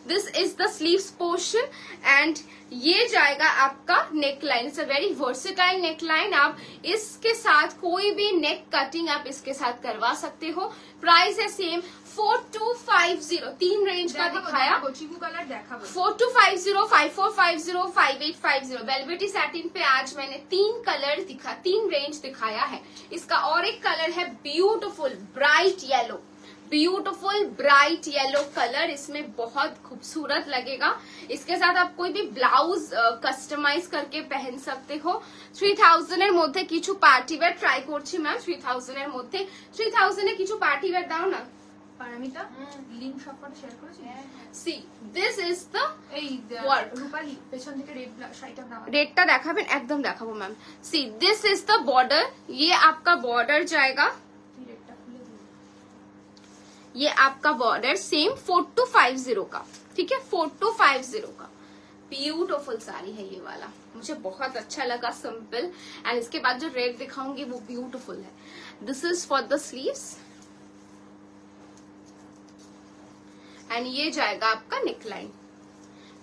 This is the sleeves portion and ये जाएगा आपका neck line. It's a very versatile neck line. आप इसके साथ कोई भी नेक कटिंग आप इसके साथ करवा सकते हो। प्राइस है सेम 4250। 3 रेंज का दिखाया, 4250, 5450, 5850। वेलवेटी सैटिन पे आज मैंने 3 कलर 3 रेंज दिखाया है। इसका और एक कलर है beautiful bright yellow, beautiful bright yellow colour, इसमें बहुत खूबसूरत लगेगा। इसके साथ आप कोई भी ब्लाउज कस्टमाइज करके पहन सकते हो। 3000 এর মধ্যে কিছু পার্টি ওয়্যার ট্রাই করছি ম্যাম। 3000 এর মধ্যে 3000 এ কিছু পার্টি ওয়্যার দাও না। পারমিতা লিংক সব করে শেয়ার করেছি। সি দিস ইজ দ্য এই ওয়ার্ক। রূপালি পেছন থেকে রেড শাড়িটা নাও, रेडটা দেখাবেন, একদম দেখাবো ma'am. See this is the border, ये आपका बॉर्डर जाएगा, ये आपका बॉर्डर सेम 4250 का, ठीक है? 4250 का ब्यूटीफुल साड़ी है ये वाला, मुझे बहुत अच्छा लगा, सिंपल। एंड इसके बाद जो रेड दिखाऊंगी वो ब्यूटीफुल है। This is for the sleeves and ये जाएगा आपका नेकलाइन।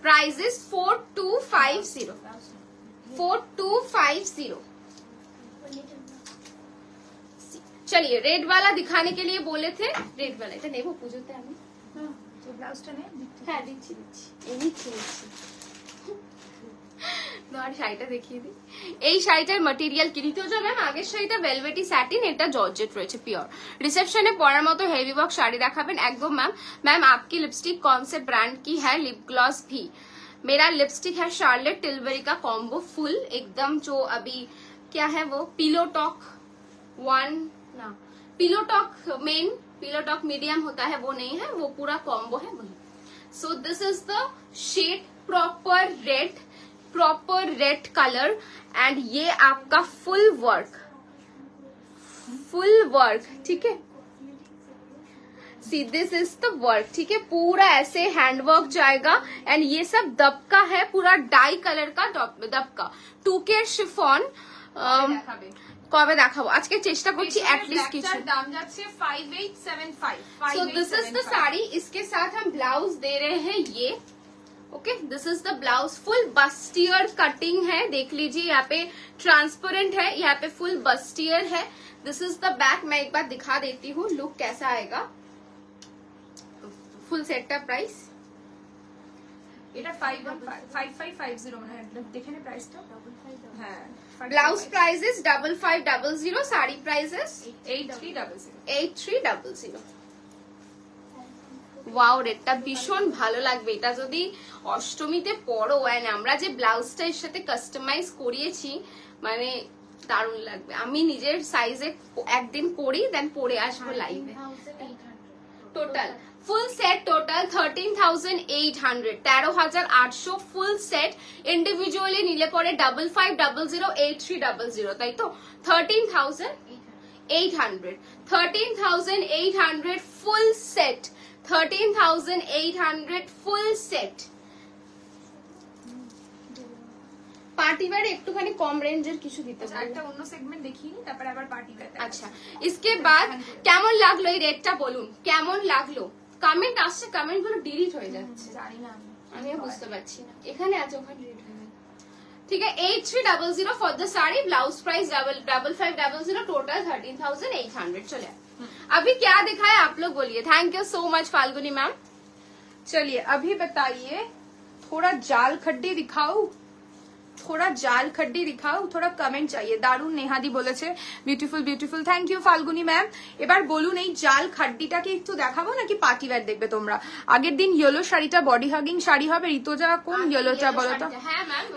Price is 4250 4250। चलिए रेड वाला दिखाने के लिए बोले थे, रेड वाला এটা নেব পুজোতে আমি। তো ব্লাউজটা নেই? হ্যাঁ দিচ্ছি এই নিচ্ছি। আর শাড়িটা দেখিয়ে দিই। এই শাড়িটার ম্যাটেরিয়াল কি নিতে হবে ম্যাম? আগের শাড়িটা ভেলভেটি স্যাটিন, এটা জর্জেট রয়েছে পিওর। রিসেপশনে পরার মতো হেভি ওয়ার্ক শাড়ি দেখাবেন একদম मैम। मैम आपकी लिपस्टिक कौन से ब्रांड की है? लिप ग्लॉस भी। मेरा लिपस्टिक है शार्लेट टिलबरी का कॉम्बो फुल एकदम, जो अभी क्या है वो पिलो टॉक वन ना, pillow talk main, pillow talk medium होता है वो नहीं है, वो पूरा कॉम्बो है वही। So this is the shade proper red colour and ये आपका फुल वर्क, ठीक है। See this is the work, ठीक है, पूरा ऐसे हैंडवर्क जाएगा एंड ये सब दबका है, पूरा डाई कलर का दबका। 2K शिफॉन কবে দেখাবো, আজকে চেষ্টা করছি এটলিস্ট কিছু। দাম যাচ্ছে 5875। सो दिस इज द साड़ी, इसके साथ हम ब्लाउज दे रहे हैं ये। Okay, this is the blouse, full bustier cutting है, देख लीजिए यहाँ पे ट्रांसपेरेंट है, यहाँ पे फुल बस्टियर है। दिस इज द बैक, मैं एक बार दिखा देती हूँ लुक कैसा आएगा। फुल सेट का प्राइस এটা 5550 মানে দেখে নে প্রাইসটা। হ্যাঁ, blouse price is 5500, sari price is 8300। Wow, রেটটা ভীষণ ভালো লাগবে, এটা যদি অষ্টমীতে পরো এন্ড আমরা যে ব্লাউজটা এর সাথে কাস্টমাইজ করিয়েছি মানে দারুণ লাগবে। আমি নিজের সাইজে একদিন পরি, দেন পরে আসবো লাইভে। Total full set total 13,800, 13,800 full set. Individually নিলে পরে 5500 8300, তাই তো 13,800 13,800 full set, 13,800 full set. Party wear একটুখানি কম রেঞ্জের কিছু দিতে পারো, একটা অন্য সেগমেন্ট দেখিয়ে নি, তারপর আবার পার্টি ওয়্যার। আচ্ছা, इसके बाद কেমন লাগলো এই রেটটা বলুন, কেমন লাগলো? কমেন্ট আসছে, কমেন্ট গুলো ডিলিট হয়ে যাচ্ছে, জানি না আমিও বুঝতে পারছি না, এখানে আছে ওখানে ডিলিট হয়ে গেল। ठीक है, 8300 for the sari, blouse price 5500, total 13,800। चले अभी क्या दिखाए आप लोग बोलिए। Thank you so much Falguni ma'am. चलिए अभी बताइए, थोड़ा जाल खड्डी दिखाओ, थोड़ा जाल खड्डी दिखाओ, थोड़ा कमेंट चाहिए। दारुण नेहादी বলেছে beautiful beautiful, thank you Falguni ma'am. এবার বলুন এই জাল খাড্ডিটাকে একটু দেখাবো নাকি পার্টি ওয়্যার দেখবে তোমরা? আগের দিন ইয়েলো শাড়িটা বডি হাগিং শাড়ি হবে, ঋতুজা কোন ইয়েলোটা বলো তো?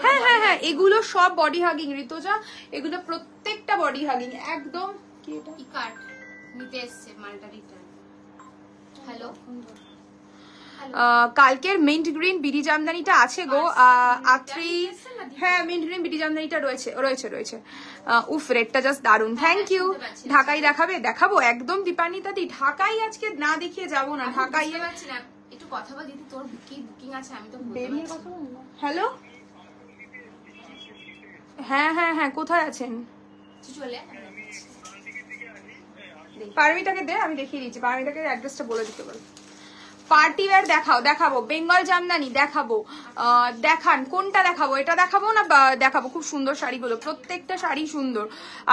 হ্যাঁ হ্যাঁ হ্যাঁ, এগুলো সব বডি হাগিং ঋতুজা, এগুলো প্রত্যেকটা বডি হাগিং একদম। কি এটা? ইকার্ট নিতে এসেছে মালটা রিটার্ন। হ্যালো, কালকের মিন্ট গ্রিন বিডি জামদানিটা আছে গো, আত্রি। হ্যাঁ, মিন্ট গ্রিন বিডি জামদানিটা রয়েছে রয়েছে রয়েছে। উফ, রেটটা জাস্ট দারুন, থ্যাংক ইউ। ঢাকাই দেখাবে? দেখাবো একদম দীপান্বিতা দি, ঢাকাই আজকে না দেখিয়ে যাবো না। ঢাকাই একটু কথা বল দিদি, তোর কি বুকিং আছে? আমি তো হ্যালো, হ্যাঁ হ্যাঁ হ্যাঁ, কোথায় আছেন? চলে পারমিতাকে দে, আমি দেখিয়ে দিচ্ছি। পারমিতাকে অ্যাড্রেসটা বলে দিতে বল। পার্টি ওয়্যার দেখাও, দেখাবো বেঙ্গল জামদানি দেখাবো। দেখান কোনটা দেখাবো? এটা দেখাবো না দেখাবো? খুব সুন্দর শাড়িগুলো, প্রত্যেকটা শাড়ি সুন্দর,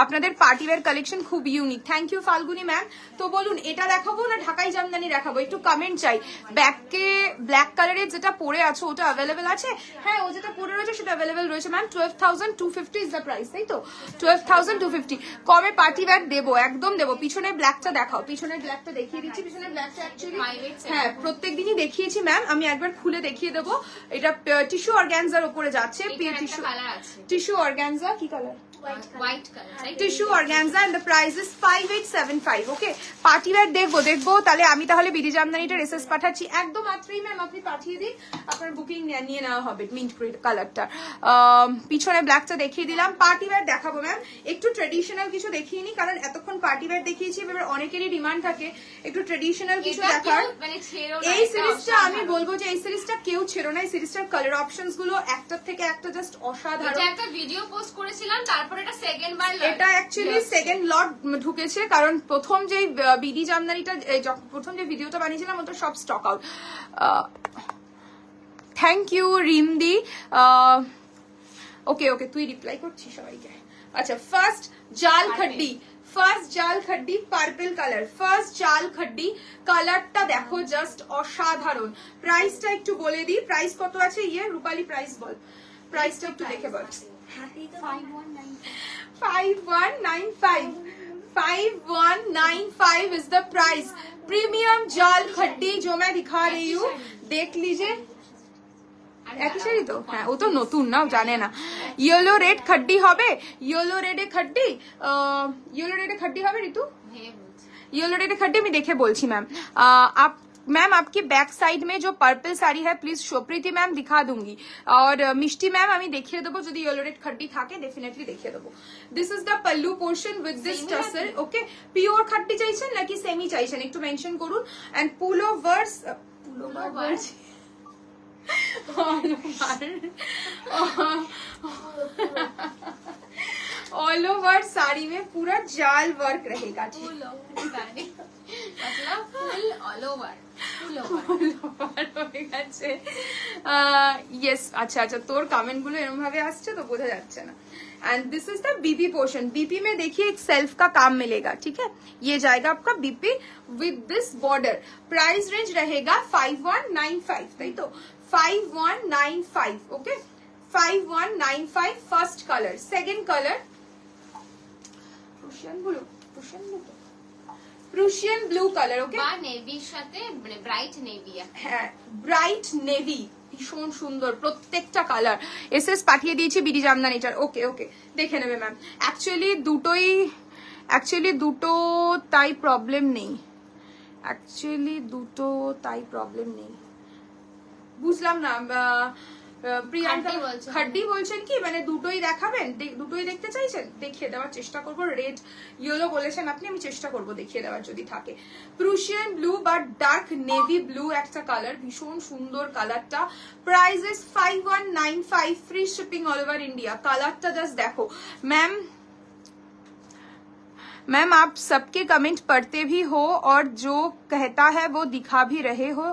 আপনাদের পার্টি ওয়্যার কালেকশন খুব unique. Thank you Falguni ma'am. তো বলুন এটা দেখাবো না ঢাকাই জামদানি দেখাবো? একটু কমেন্ট চাই। ব্যাকে ব্ল্যাক কালারের যেটা পরে আছো ওটা অ্যাভেলেবেল আছে? হ্যাঁ, ও যেটা পরে রয়েছে সেটা অ্যাভেলেবেল রয়েছে ম্যাম। 12,250 ইজ দ্য প্রাইস, তাই তো? 12,250। কবে পার্টি ওয়্যার দেবো? একদম দেবো। পিছনের ব্ল্যাকটা দেখাও, পিছনের ব্ল্যাকটা দেখিয়ে দিচ্ছি। পিছনের ব্ল্যাকটা অ্যাকচুয়ালি হ্যাঁ প্রত্যেকদিনই দেখিয়েছি ম্যাম, আমি একবার খুলে দেখিয়ে দেবো। এটা টিস্যু অর্গানজার উপরে যাচ্ছে, টিস্যু অর্গানজা। কি colour? White colour tissue organza and the price is 5875 okay party wear দেখবো তাহলে আমি তাহলে বিধি জামদানিটা এসএস পাঠাচ্ছি একদম মাত্রই ম্যাম আপনি পাঠিয়ে দিন আপনার বুকিং নিয়ে নেওয়া হবে মিন্ট কালারটা পিছনে ব্ল্যাকটা দেখিয়ে দিলাম পার্টি ওয়্যার দেখাবো ম্যাম একটু ট্রেডিশনাল কিছু দেখিয়ে নি কারণ এতক্ষণ পার্টি ওয়্যার দেখিয়েছি এবার অনেকেরই ডিমান্ড থাকে একটু ট্রেডিশনাল কিছু দেখার এই সিরিজটা আমি বলবো যে এই সিরিজটা কেউ ছেড়ো না এই সিরিজটার কালার অপশনস গুলো একটার থেকে একটা জাস্ট অসাধারণ একটা ভিডিও পোস্ট করেছিলাম তারপর এটা সেকেন্ড বার এটা অ্যাকচুয়ালি সেকেন্ড লট ঢুকেছে কারণ প্রথম যে বিডি জামদানিটা প্রথম যে ভিডিওটা বানিয়েছিলাম ওটা সব স্টক আউট থ্যাংক ইউ রিমদি ওকে ওকে তুই রিপ্লাই করছিস সবাইকে আচ্ছা ফার্স্ট জাল খড্ডি পার্পল কালার ফার্স্ট জাল খড্ডি কালারটা দেখো জাস্ট অসাধারণ প্রাইসটা একটু বলে দিই প্রাইস কত আছে ইয়ে রূপালী প্রাইস বল প্রাইসটা একটু দেখে বল 5195 is the price प्रीमियम जाल खड्डी जो मैं दिखा रही हूँ देख लीजिए একই শাড়ি তো হ্যাঁ ও তো নতুন না জানে না ইয়েলো রেড খড্ডি হবে ইয়েলো রেডে খড্ডি হবে ঋতু येलो रेड खड्डे में देखे बोलছি मैम आप मैम आपकी बैक साइड में जो पर्पल साड़ी है प्लीज शोप्रीति मैम दिखा दूंगी और मिष्टी मैम আমি দেখিয়ে দেবো যদি येलो रेड खड्डी থাকে ডেফিনেটলি দেখিয়ে দেবো this is the pallu portion with this tassel okay pure khaddi চাইছেন নাকি সেমি চাইছেন একটু মেনশন করুন and pullovers all over sari में पूरा जाल वर्क रहेगा मतलब ফুল অল ওভার यस अच्छा अच्छा तोर कमेंट गुलो एरम भावे আসছে তো বোঝা যাচ্ছে না and this is the BP portion BP में देखिए एक सेल्फ का काम मिलेगा ठीक है ये जाएगा आपका BP with this border price range रहेगा 5195 ताई तो 5195 okay 5195 first colour second colour Prussian blue colour okay বা নেভির সাথে মানে ব্রাইট নেভি হ্যাঁ ব্রাইট নেভি ভীষণ সুন্দর প্রত্যেকটা কালার এসএস পাঠিয়ে দিয়েছি বিডি জামদানিটার ওকে ওকে দেখে নেবে ম্যাম অ্যাকচুয়ালি দুটো তাই প্রবলেম নেই বুঝলাম না প্রিয়াঙ্কা খড্ডি বলছেন কি মানে দুটোই দেখাবেন দুটোই দেখতে চাইছেন দেখিয়ে দেওয়ার চেষ্টা করব রেড ইয়েলো বলেছেন আপনি আমি চেষ্টা করব দেখিয়ে দেওয়ার যদি থাকে প্রুশিয়ান ব্লু বা ডার্ক নেভি ব্লু একটা কালার ভীষণ সুন্দর কালারটা price is 5195 free shipping all over India কালারটা জাস্ট দেখো मैम आप सबके कमेंट पढ़ते भी हो और जो कहता है वो दिखा भी रहे हो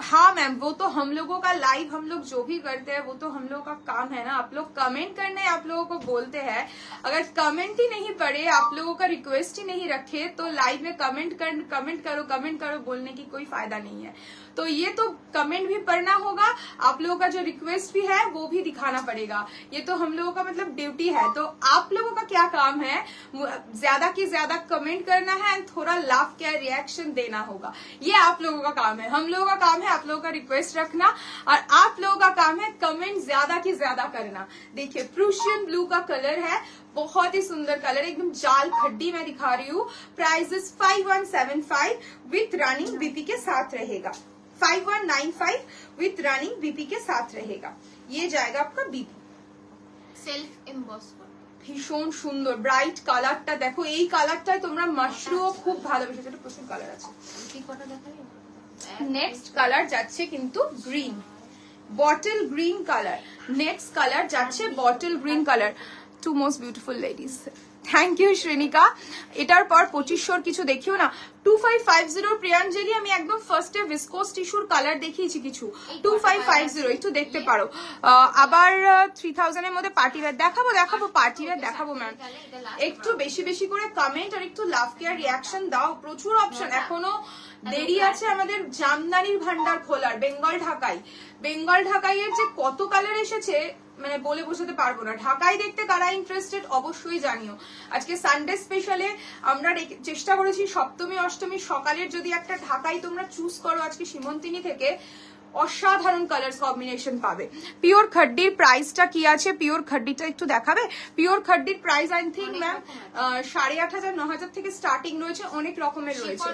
हाँ मैम वो तो हम लोगों का लाइव हम लोग जो भी करते हैं वो तो हम लोगों का काम है ना आप लोग कमेंट करने आप लोगों को बोलते हैं अगर कमेंट ही नहीं पढ़े आप लोगों का रिक्वेस्ट ही नहीं रखे तो लाइव में कमेंट करो बोलने की कोई फायदा नहीं है तो ये तो कमेंट भी पढ़ना होगा आप लोगों का जो रिक्वेस्ट भी है वो भी दिखाना पड़ेगा ये तो हम लोगों का मतलब ड्यूटी है तो आप लोगों का क्या काम है ज्यादा की ज्यादा कमेंट करना है एंड थोड़ा लाफ क्या रिएक्शन देना होगा ये आप लोगों का काम है हम लोगों का काम है आप लोगों का रिक्वेस्ट रखना और आप लोगों का काम है कमेंट ज्यादा की ज्यादा करना देखिए प्रूशियन ब्लू का कलर है बहुत ही सुंदर कलर एकदम जाल खड्डी मैं दिखा रही हूँ price is 5175 with running BP के साथ रहेगा 5195 विथ रनिंग बीपी के साथ रहेगा ये जाएगा आपका बीपी সেলফ এমবস ভীষণ সুন্দর ব্রাইট কালারটা দেখো এই কালারটায় তোমরা মাশরুমও খুব ভালোবেসেছো এটা প্রচুর কালার আছে নেক্সট কালার যাচ্ছে কিন্তু green bottle green colour next colour যাচ্ছে bottle green colour to most beautiful ladies thank you Shrenika এটার পর 2500 কিছু দেখিও না 2550 প্রিয়াঞ্জলি আমি একদম ফার্স্টে ভিসকোস টিস্যুর কালার দেখিয়েছি কিছু 2550 একটু দেখতে পারো আবার 3000 এর মধ্যে পার্টি ওয়্যার দেখাবো পার্টি ওয়্যার দেখাবো ম্যাম একটু বেশি বেশি করে কমেন্ট আর একটু লাভ কেয়ার রিঅ্যাকশন দাও প্রচুর অপশন এখনো দেরি আছে আমাদের জামদানির ভান্ডার খোলার বেঙ্গল ঢাকাইয়ের যে কত কালার এসেছে মানে বলে বোঝাতে পারবো না ঢাকায় দেখতে কারা ইন্টারেস্টেড অবশ্যই জানিও আজকে সানডে স্পেশালে আমরা চেষ্টা করেছি সপ্তমী অষ্টমী সকালের যদি একটা ঢাকাই তোমরা চুজ করো আজকে সীমন্তিনী থেকে অসাধারণ কালার্স কম্বিনেশন পাবে। পিওর খাড্ডির প্রাইসটা কি আছে, পিওর খাড্ডিটা একটু দেখাবে। পিওর খাড্ডির প্রাইস আই থিঙ্ক ম্যাম 8,500 9,000 থেকে স্টার্টিং রয়েছে, অনেক রকমের রয়েছে।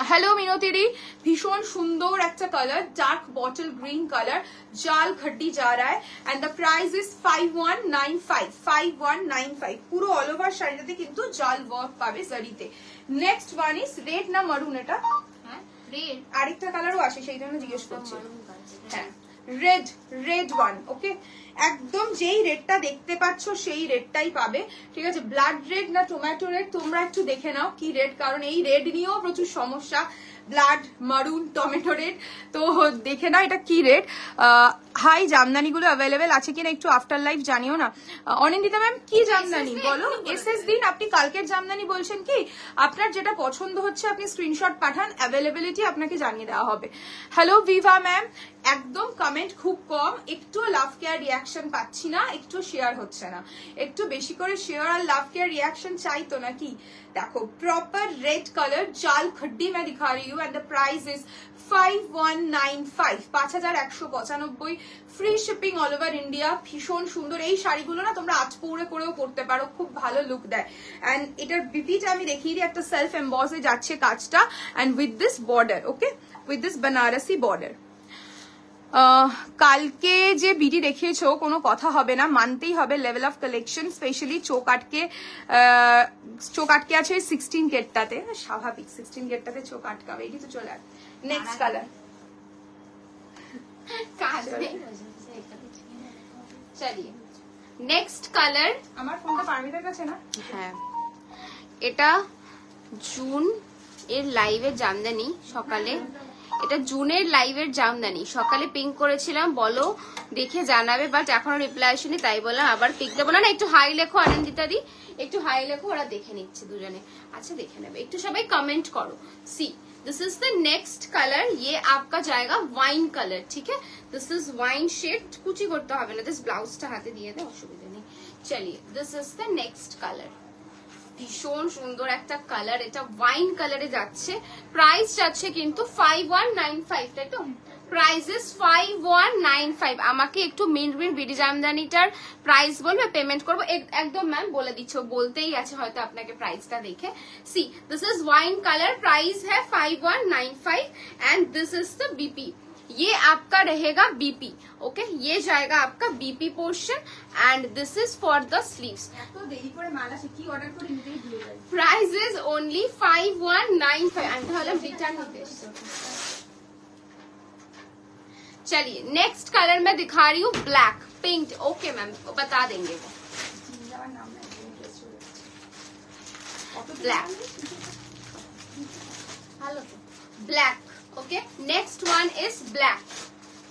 হ্যালো মিনতিদি, ভীষণ সুন্দর একটা colour, dark bottle green colour, জাল খাড্ডি যা রা है and the price is 5195 পুরো অল ওভার শাড়িটাতে কিন্তু জাল ওয়ার্ক পাবে জারিতে। নেক্সট ওয়ান ইজ রেড না মারুন, এটা রেড, আরেকটা কালারও আসে সেই জন্য জিজ্ঞেস করছি। হ্যাঁ রেড ওয়ান, ওকে একদম যেই রেডটা দেখতে পাচ্ছ সেই রেডটাই পাবে, ঠিক আছে। ব্লাড রেড না টমেটো রেড তোমরা একটু দেখে নাও কি রেড, কারণ এই রেড নিয়েও প্রচুর সমস্যা, ব্লাড মারুন টমেটো রেড, তো দেখে না এটা কি রেড। হাই, জামদানি গুলো অ্যাভেলেবেল আছে কিনা একটু আফটার লাইফ জানিও না। অনিন্দিতা ম্যাম কি জামদানি বলো, এসএস দিন, আপনি কালকের জামদানি বলছেন কি, আপনার যেটা পছন্দ হচ্ছে আপনি স্ক্রিনশট পাঠান, অ্যাভেলেবিলিটি আপনাকে জানিয়ে দেওয়া হবে। হ্যালো ভিভা ম্যাম, একদম কমেন্ট খুব কম, একটু লাভ কেয়ার রিয়াকশন পাচ্ছি না, একটু শেয়ার হচ্ছে না, একটু বেশি করে শেয়ার আর লাভ কেয়ার রিয়াকশন চাই তো নাকি। দেখো প্রপার রেড কালার জাল খड्डी मैं दिखा रही हूँ and the price is 5195 5195 free shipping all over India. ভীষণ সুন্দর এই শাড়িগুলো না তোমরা আজ পৌড়ে করেও পরতে পারো, খুব ভালো লুক দেয়। এন্ড এটার বিপিটা আমি দেখিয়ে দিই, একটা সেলফ এমবসে যাচ্ছে কাজটা and with this border, okay with this Banarasi border. কালকে যে বিডি দেখিয়েছো কোনো কথা হবে না, মানতেই হবে লেভেল অফ কালেকশন, স্পেশালি চোখ আটকে আছে 16 গেটটাতে, স্বাভাবিক 16 গেটটাতে চোখ আটকাবে, এটি তো চলে আসে। নেক্সট কালার চলিয়ে নেক্সট কালার, আমার ফোনটা পারমিতার কাছে না। হ্যাঁ এটা জুন এর লাইভের জামদানি, সকালে এটা জুনের লাইভের জামদানি, সকালে পিঙ্ক করেছিলাম, বলো দেখে জানাবে, বাট এখনো রিপ্লাই আসেনি, তাই বললাম আবার পিক দেবো না। একটু হাই লেখো আনন্দিতা দি, একটু হাই লেখো, ওরা দেখে নিচ্ছে দুজনে। আচ্ছা দেখে নেবে, একটু সবাই কমেंट करो। सी this is the next colour, ये आपका जाएगा वाइन कलर, ठीक है। दिस इज वाइन शेड, कुछ ही करते হবে না, दिस ব্লাউজটা হাতে দিয়ে দাও, অসুবিধা নেই। চলিয়ে this is the next colour, ভীষণ সুন্দর একটা কালার, এটা ওয়াইন কালারে যাচ্ছে, প্রাইস যাচ্ছে কিন্তু 5195, তাই তো, প্রাইস ইজ 5195। আমাকে একটু মিন্ট বিডি জামদানিটার প্রাইস বলবে, পেমেন্ট করবো একদম ম্যাম, বলে দিচ্ছ, বলতেই আছে হয়তো আপনাকে প্রাইসটা দেখে। C this is wine colour, price है 5195 and this is the BP, ये आपका रहेगा बीपी, ओके ये जाएगा आपका BP portion and this is for the sleeves. Price is only 5195 and return होते। चलिए नेक्स्ट कलर मैं दिखा रही हूँ ब्लैक पिंक, ओके मैम बता देंगे वो black, black, okay. Next one is black,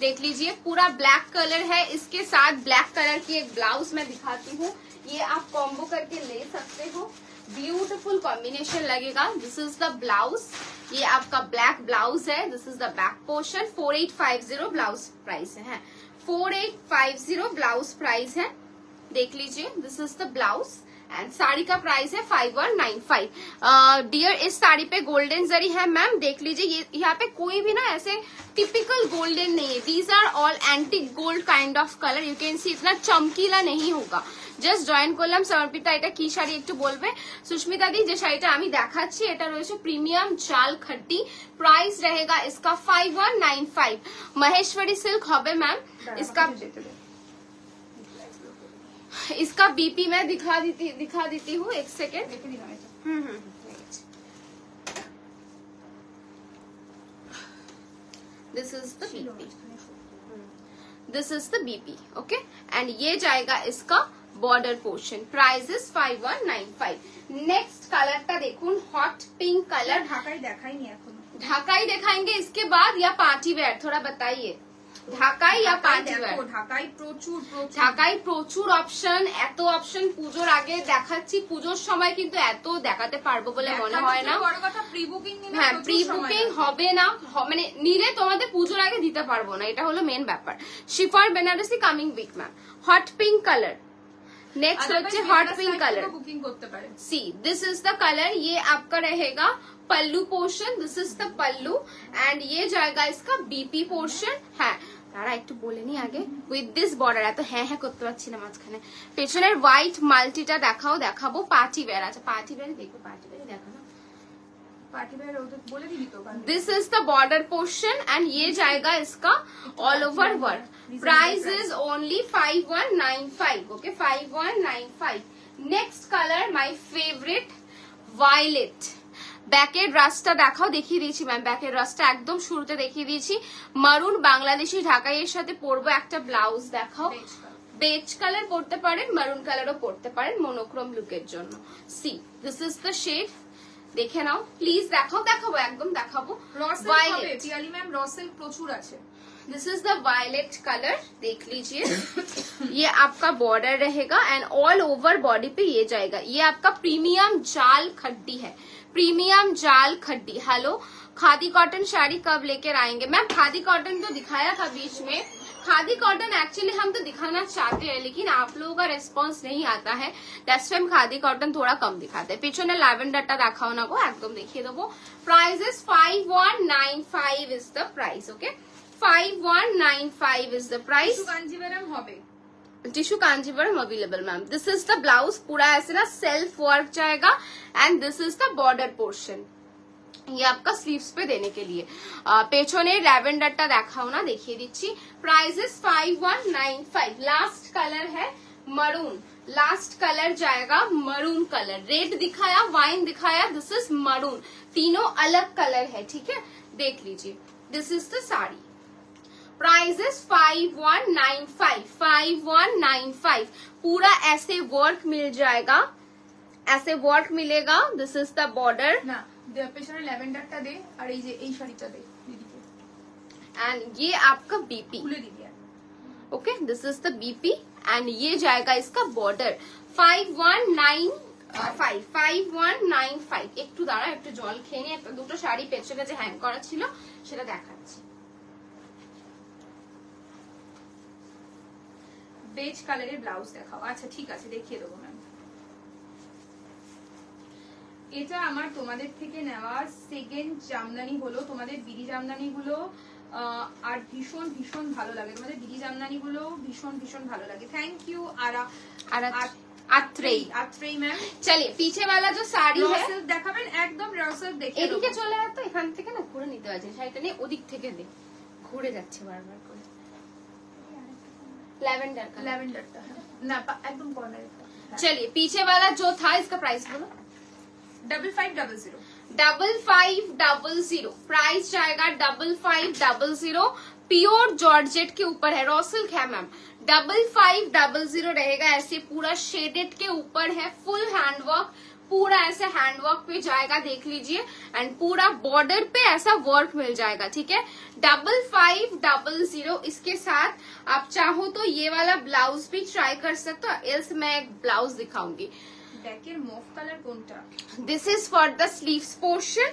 देख लीजिए पूरा ब्लैक कलर है, इसके साथ ब्लैक कलर की एक ब्लाउज मैं दिखाती हूँ, ये आप कॉम्बो करके ले सकते हो, ब्यूटीफुल कॉम्बिनेशन लगेगा। दिस इज द ब्लाउज, ये आपका ब्लैक ब्लाउज है, this is the back portion, 4850 blouse price है, 4850 ब्लाउज प्राइस है, देख लीजिए this is the blouse and sari का प्राइस है 5195। डियर इस साड़ी पे गोल्डन जरी है मैम, देख लीजिए ये यहाँ पे कोई भी ना ऐसे टिपिकल गोल्डन नहीं है, these are all antique gold kind of colour, you can see इतना चमकीला नहीं होगा। জাস্ট জয়েন করলাম। সমর্পিতা এটা কি শাড়ি একটু বলবে? সুস্মিতা दी যে শাড়িটা আমি দেখাচ্ছি এটা রয়েছে প্রিমিয়াম জাল খड्डी, प्राइस रहेगा इसका 5195। महेश्वरी सिल्क হবে मैम, इसका बीपी मैं दिखा देती हूँ, एक second. This is the BP, this is the BP, okay and ये जाएगा इसका border portion, price is 5195। Next कलरটা দেখুন हॉट पिंक कलर, ঢাকাই দেখাইনি এখনো, ঢাকাই দেখাएंगे इसके बाद या पार्टी वेयर, थोड़ा बताइए ঢাকাই या পার্টি ওয়্যার। ঢাকাই প্রচুর অপশন, এত অপশন পুজোর আগে দেখাচ্ছি, পুজোর সময় কিন্তু এত দেখাতে পারবো বলে মনে হয় না। হ্যাঁ প্রি বুকিং হবে না, মানে নিলে তোমাদের পুজোর আগে দিতে পারবো না, এটা হলো মেন ব্যাপার। Chiffon Benarasi coming week ma'am, hot pink colour next হচ্ছে हॉट पिंक कलर, बुकिंग করতে পারে। See this is the colour, ये आपका रहेगा pallu portion, this is the pallu and ये जाएगा इसका बीपी पोर्शन है। তারা একটু বলে নি আগে, উইথ দিস বর্ডার, এত হ্যাঁ হ্যাঁ করতে পারছি না মাঝখানে। পেছনের হোয়াইট মাল্টিটা দেখাবো পার্টি ওয়্যার। আচ্ছা পার্টি ওয়্যার দেখবো, পার্টি ওয়্যার দেখানো, पार्टी वेयर बोले दी तो। This is the border portion and ये जाएगा इसका all over work. Price is only 5195, okay 5195। Next colour my favourite violet. ব্যাকের রাস্টটা দেখাও, দেখিয়ে দিয়েছি ম্যাম, ব্যাকের রাস্টটা একদম শুরুতে দেখিয়ে দিয়েছি। মারুন বাংলাদেশি ঢাকাইয়ের সাথে পরবো একটা ব্লাউজ দেখাও, বেজ কালার পরতে পারেন, মারুন কালারও পরতে পারেন মনোক্রোম লুকের জন্য। See this is the shade, দেখে নাও প্লিজ, দেখাবো একদম দেখাবো। वायलेट पियाली मैम रॉसल প্রচুর আছে। This is the violet colour, देख लीजिए। ये आपका बॉर्डर रहेगा एंड ऑल ओवर बॉडी पे ये जाएगा। ये आपका प्रीमियम जाल खड्डी है, प्रीमियम जाल खड्डी। हेलो, खादी कॉटन साड़ी कब लेकर आएंगे मैम? खादी कॉटन तो दिखाया था बीच में, खादी कॉटन एक्चुअली हम तो दिखाना चाहते हैं लेकिन आप लोगों का रेस्पॉन्स नहीं आता है, दैट्स व्हाई हम खादी कॉटन थोड़ा कम दिखाते हैं। পিছনে ল্যাভেন্ডারটা দেখাও না গো, একদম দেখিয়ে দেবো। Price is 5195 is the price, okay 5195 is the price। Tissue Kanjivaram হবে, tissue Kanjivaram available ma'am. This is the blouse, पूरा ऐसे ना सेल्फ वर्क जाएगा and this is the border portion, ये आपका स्लीव्स पे देने के लिए। পেছনে ল্যাভেন্ডারটা দেখাও না, দেখিয়ে দিচ্ছি। Price is 5195। लास्ट कलर है मरून, लास्ट कलर जाएगा मरून कलर। रेड दिखाया, वाइन दिखाया, दिस इज मरून, तीनों अलग कलर है, ठीक है देख लीजिए। This is the sari, price is 5195। पूरा ऐसे वर्क मिल जाएगा, ऐसे वर्क मिलेगा। दिस इज द बॉर्डर না পেছনে ল্যাভেন্ডারটা দে আর এই যে এই শাড়িটা দে দিদিকে, एंड ये आपका बीपी, খুলে দিবি। Okay this is the BP and ये जाएगा इसका बॉर्डर। 5195। একটু দাঁড়া, একটু জল খেয়ে নিয়ে, দুটো শাড়ি পেছনে যে হ্যাং করা ছিল সেটা দেখাচ্ছি। বেজ কালারের ব্লাউজ দেখাও। আচ্ছা ঠিক আছে, দেখিয়ে দেবো ম্যাম। এটা আমার তোমাদের থেকে নেওয়া সেকেন্ড জামদানি হলো। তোমাদের বিডি জামদানি গুলো আর ভীষণ ভীষণ ভালো লাগে, তোমাদের বিডি জামদানি গুলো ভীষণ ভীষণ ভালো লাগে। Thank you Atreyi ma'am. চলিए पीछे वाला जो साड़ी है রসল দেখাবেন, একদম রসল দেখিয়ে এদিকে দেবো। চলে আসতো, এখান থেকে না ঘুরে নিতে পারছে, শাড়িটা নিয়ে ওদিক থেকে দে, ঘুরে যাচ্ছে বারবার করে। ল্যাভেন্ডার का, ল্যাভেন্ডারটা না একদম কর্নারে। चलिए पीछे वाला जो था इसका प्राइस बोलो। 5500। 5500 प्राइस जाएगा। 5500 प्योर जॉर्जेट के ऊपर है, रॉ सिल्क है मैम। 5500 रहेगा, ऐसे पूरा शेडेड के ऊपर है, फुल हैंडवर्क, पूरा ऐसे हैंडवर्क पे जाएगा, देख लीजिए। एंड पूरा बॉर्डर पे ऐसा वर्क मिल जाएगा, ठीक है 5500। इसके साथ आप चाहो तो ये वाला ब्लाउज भी ट्राई कर सकते हो, एल्स मैं एक ब्लाउज दिखाऊंगी। ব্যাকের মুভ কালার কোনটা? This is for the sleeves portion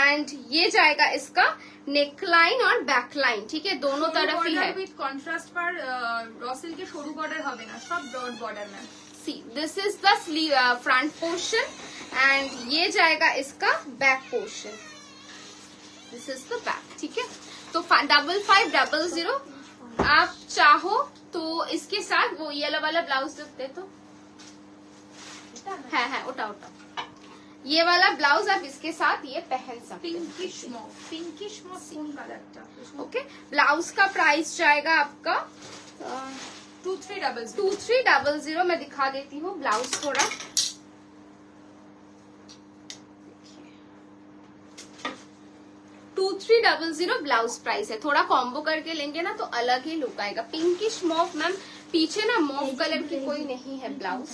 and ये जाएगा इसका नेक लाइन और बैक लाइन, ठीक है दोनों तरफ ही है। উইথ কন্ট্রাস্ট পার রসেল के সরু বর্ডার হবে না, সব broad border ma'am. See this is the front portion and ये जाएगा इसका back portion, this is the back, ठीक है। तो 5500 आप चाहो तो इसके साथ वो येलो वाला ब्लाउज दे तो है उठा ये वाला ब्लाउज आप इसके साथ ये पहन सकते हैं। पिंकिश मॉफ কোন কালারটা? ओके ब्लाउज का प्राइस जाएगा आपका 2300। मैं दिखा देती हूँ ब्लाउज थोड़ा, 2300 ब्लाउज प्राइस है। थोड़ा कॉम्बो करके लेंगे ना तो अलग ही लुक आएगा। पिंकिश मॉफ मैम, पीछे ना मॉफ कलर की कोई नहीं है ब्लाउज,